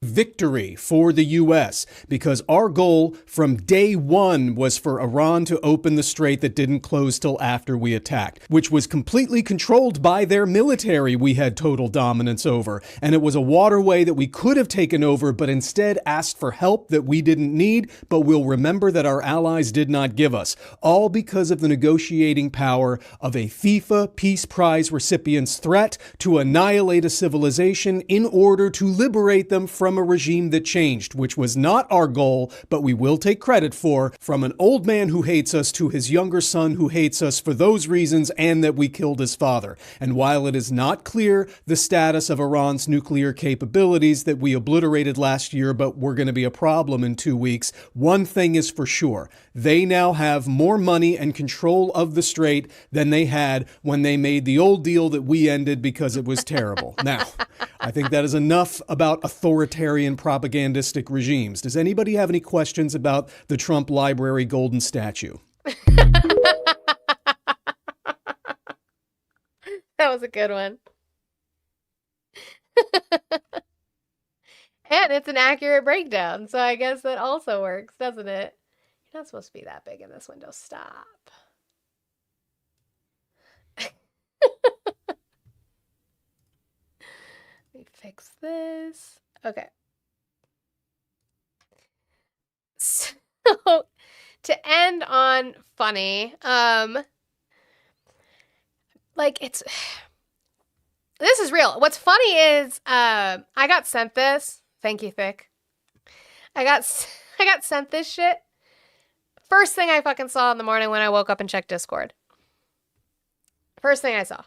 victory for the U.S. because our goal from day one was for Iran to open the strait that didn't close till after we attacked, which was completely controlled by their military we had total dominance over. And it was a waterway that we could have taken over, but instead asked for help that we didn't need, but we'll remember that our allies did not give us, all because of the negotiating power of a FIFA Peace Prize recipient's threat to annihilate a civilization in order to liberate them from a regime that changed, which was not our goal, but we will take credit for, from an old man who hates us to his younger son who hates us for those reasons and that we killed his father. And while it is not clear the status of Iran's nuclear capabilities that we obliterated last year, but we're going to be a problem in 2 weeks, one thing is for sure. They now have more money and control of the strait than they had when they made the old deal that we ended because it was terrible. Now, I think that is enough about authoritarian propagandistic regimes. Does anybody have any questions about the Trump Library golden statue? That was a good one. And it's an accurate breakdown, so I guess that also works, doesn't it? You're not supposed to be that big in this window. Stop. Let me fix this. Okay. So, to end on funny, it's this is real. What's funny is I got sent this. Thank you, Thick. I got sent this shit. First thing I fucking saw in the morning when I woke up and checked Discord. First thing I saw.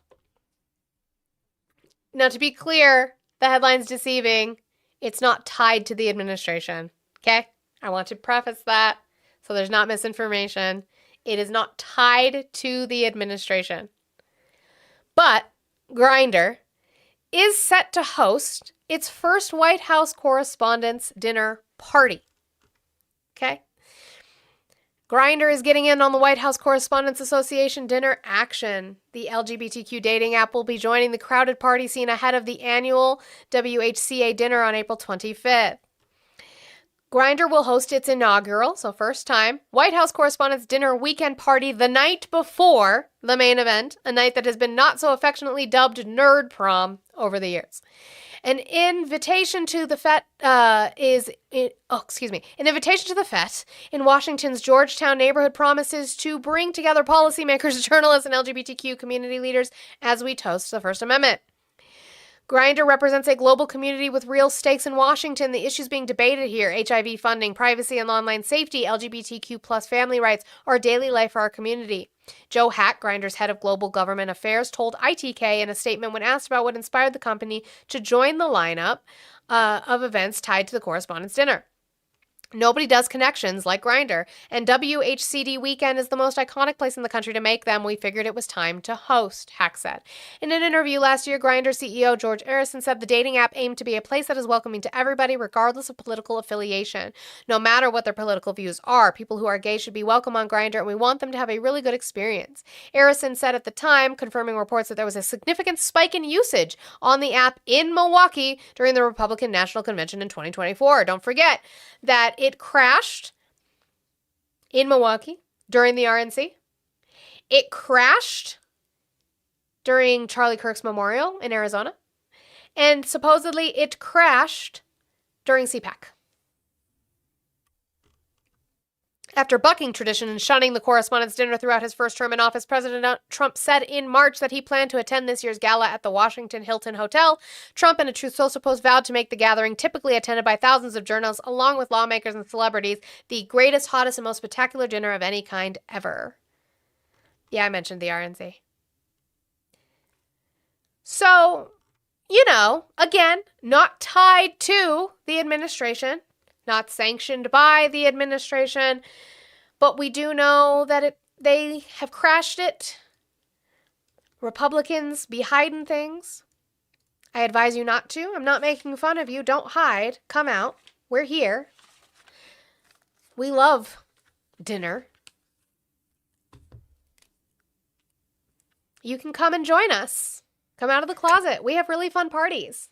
Now, to be clear, the headline's deceiving. It's not tied to the administration. Okay? I want to preface that so there's not misinformation. It is not tied to the administration. But Grindr is set to host its first White House Correspondents' Dinner party. Okay? Grindr is getting in on the White House Correspondents Association dinner action. The LGBTQ dating app will be joining the crowded party scene ahead of the annual WHCA dinner on April 25th. Grindr will host its inaugural, so first time, White House Correspondents' Dinner weekend party the night before the main event, a night that has been not so affectionately dubbed Nerd Prom over the years. An invitation to the FET an invitation to the FET in Washington's Georgetown neighborhood promises to bring together policymakers, journalists, and LGBTQ community leaders as we toast the First Amendment. Grindr represents a global community with real stakes in Washington. The issues being debated here, HIV funding, privacy and online safety, LGBTQ plus family rights, are daily life for our community. Joe Hack, Grindr's head of global government affairs, told ITK in a statement when asked about what inspired the company to join the lineup of events tied to the Correspondents' Dinner. Nobody does connections like Grindr, and WHCD weekend is the most iconic place in the country to make them. We figured it was time to host, Hack said. In an interview last year, Grindr CEO George Arison said the dating app aimed to be a place that is welcoming to everybody, regardless of political affiliation. No matter what their political views are, people who are gay should be welcome on Grindr, and we want them to have a really good experience. Arison said at the time, confirming reports that there was a significant spike in usage on the app in Milwaukee during the Republican National Convention in 2024. Don't forget that it crashed in Milwaukee during the RNC. It crashed during Charlie Kirk's memorial in Arizona. And supposedly it crashed during CPAC. After bucking tradition and shunning the Correspondents' Dinner throughout his first term in office, President Trump said in March that he planned to attend this year's gala at the Washington Hilton Hotel. Trump, in a Truth Social post, vowed to make the gathering, typically attended by thousands of journalists, along with lawmakers and celebrities, the greatest, hottest, and most spectacular dinner of any kind ever. Yeah, I mentioned the RNC. So, again, not tied to the administration, not sanctioned by the administration, but we do know that they have crashed it. Republicans be hiding things. I advise you not to. I'm not making fun of you. Don't hide. Come out. We're here. We love dinner. You can come and join us. Come out of the closet. We have really fun parties.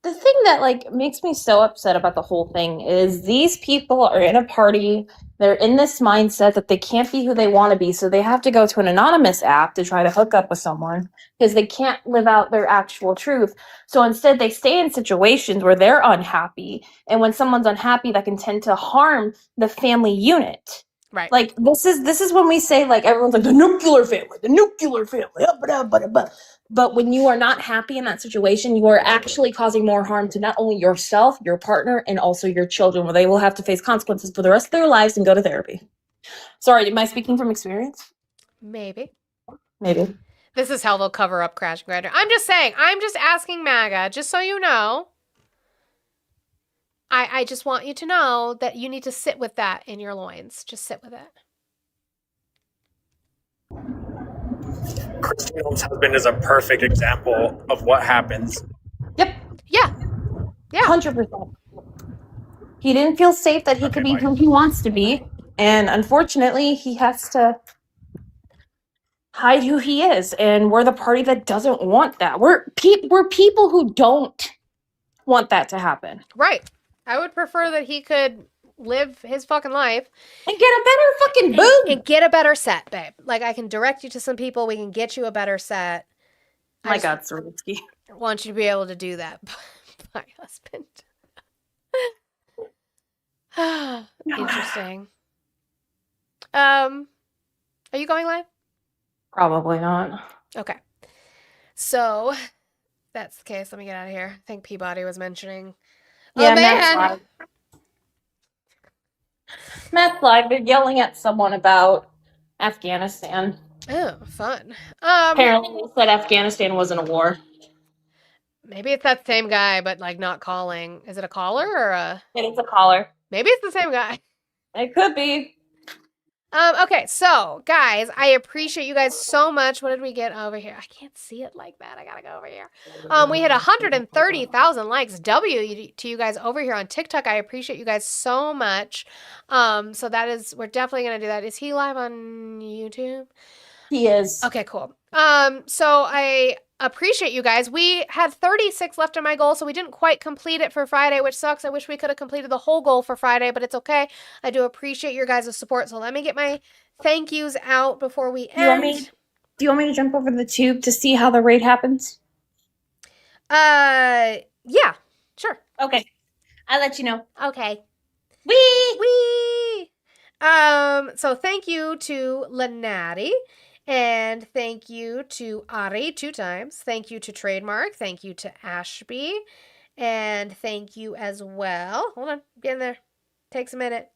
the thing that like makes me so upset about the whole thing is these people are in a party, they're in this mindset that they can't be who they want to be, so they have to go to an anonymous app to try to hook up with someone because they can't live out their actual truth. So instead they stay in situations where they're unhappy, and when someone's unhappy that can tend to harm the family unit. Right. Like this is when we say like everyone's like the nuclear family, but when you are not happy in that situation, you are actually causing more harm to not only yourself, your partner, and also your children, where they will have to face consequences for the rest of their lives and go to therapy. Sorry, am I speaking from experience? Maybe. Maybe. This is how they'll cover up Crash and Grinder. I'm just saying. I'm just asking MAGA, just so you know. I just want you to know that you need to sit with that in your loins. Just sit with it. Christian Holmes' husband is a perfect example of what happens. Yeah. Yeah. 100%. He didn't feel safe that he could be who he wants to be, and unfortunately, he has to hide who he is. And we're the party that doesn't want that. We're people who don't want that to happen. Right. I would prefer that he could live his fucking life and get a better fucking boob and get a better set, babe. Like, I can direct you to some people. We can get you a better set. My God, Swarovski. I want you to be able to do that. My husband. Interesting. Are you going live? Probably not. Okay. So, that's the case. Let me get out of here. I think Peabody was mentioning. Yeah, oh, man. Matt's live. They're yelling at someone about Afghanistan. Oh, fun. Apparently, they said Afghanistan wasn't a war. Maybe it's that same guy, but like not calling. Is it a caller or a? It's a caller. Maybe it's the same guy. It could be. Okay, so guys, I appreciate you guys so much. What did we get over here? I can't see it like that. I gotta go over here. We hit 130,000 likes. W to you guys over here on TikTok. I appreciate you guys so much. So that is, we're definitely gonna do that. Is he live on YouTube? He is. Okay, cool. So I appreciate you guys. We had 36 left on my goal, so we didn't quite complete it for Friday, which sucks. I wish we could have completed the whole goal for Friday, but it's okay. I do appreciate your guys' support. So let me get my thank yous out before we end. Do you want me to jump over the tube to see how the raid happens? Yeah, sure. Okay. I'll let you know. Okay. Wee! So thank you to Lanati. And thank you to Ari 2 times. Thank you to Trademark. Thank you to Ashby. And thank you as well. Hold on. Get in there. Takes a minute.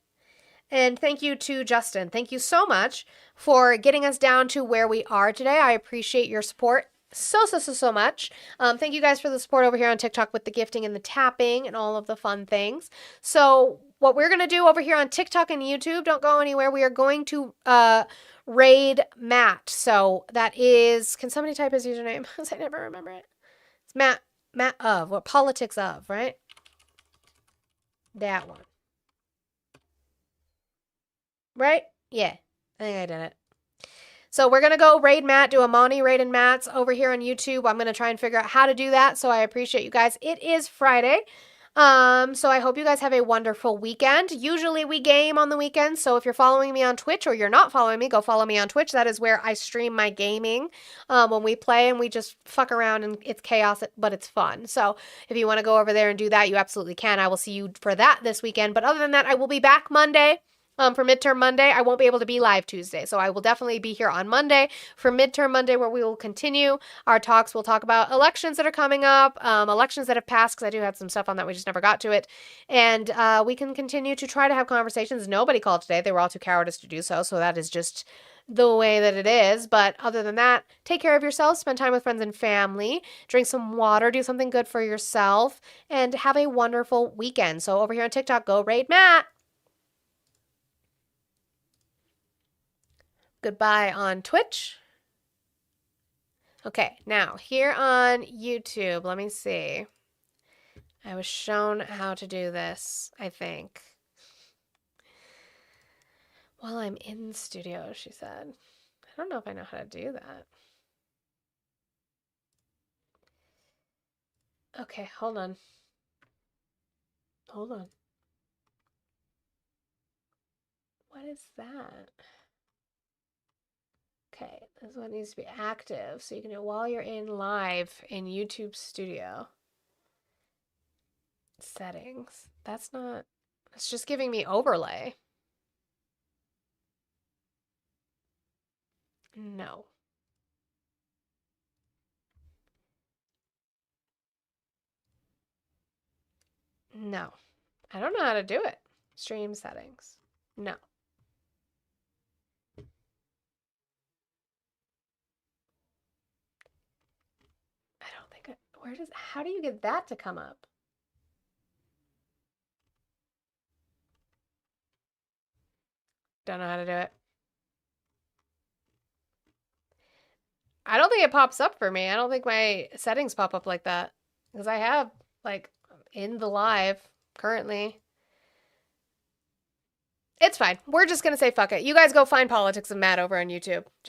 And thank you to Justin. Thank you so much for getting us down to where we are today. I appreciate your support so much. Thank you guys for the support over here on TikTok with the gifting and the tapping and all of the fun things. So what we're going to do over here on TikTok and YouTube, don't go anywhere. We are going to raid Matt. So that is, can somebody type his username? Because I never remember it. It's Matt of, what, politics of, right? That one. Right? Yeah, I think I did it. So we're going to go raid Matt, do a Monty raid and Matt's over here on YouTube. I'm going to try and figure out how to do that. So I appreciate you guys. It is Friday. So I hope you guys have a wonderful weekend. Usually we game on the weekends. So if you're following me on Twitch or you're not following me, go follow me on Twitch. That is where I stream my gaming when we play and we just fuck around and it's chaos, but it's fun. So if you want to go over there and do that, you absolutely can. I will see you for that this weekend. But other than that, I will be back Monday. For Midterm Monday. I won't be able to be live Tuesday, so I will definitely be here on Monday for Midterm Monday, where we will continue our talks. We'll talk about elections that are coming up, elections that have passed, because I do have some stuff on that. We just never got to it. And we can continue to try to have conversations. Nobody called today. They were all too cowardice to do so, so that is just the way that it is. But other than that, take care of yourselves, spend time with friends and family, drink some water, do something good for yourself, and have a wonderful weekend. So over here on TikTok, go raid Matt. Goodbye on Twitch. Okay, now here on YouTube, let me see. I was shown how to do this, I think. While I'm in studio, she said. I don't know if I know how to do that. Okay, hold on. Hold on. What is that? Okay, this one needs to be active. So you can do it while you're in live in YouTube Studio. Settings. That's not, it's just giving me overlay. No. No. I don't know how to do it. Stream settings. No. I don't think where does, how do you get that to come up? Don't know how to do it. I don't think it pops up for me. I don't think my settings pop up like that. Because I have, like, in the live currently. It's fine. We're just going to say fuck it. You guys go find Politics of Matt over on YouTube. Just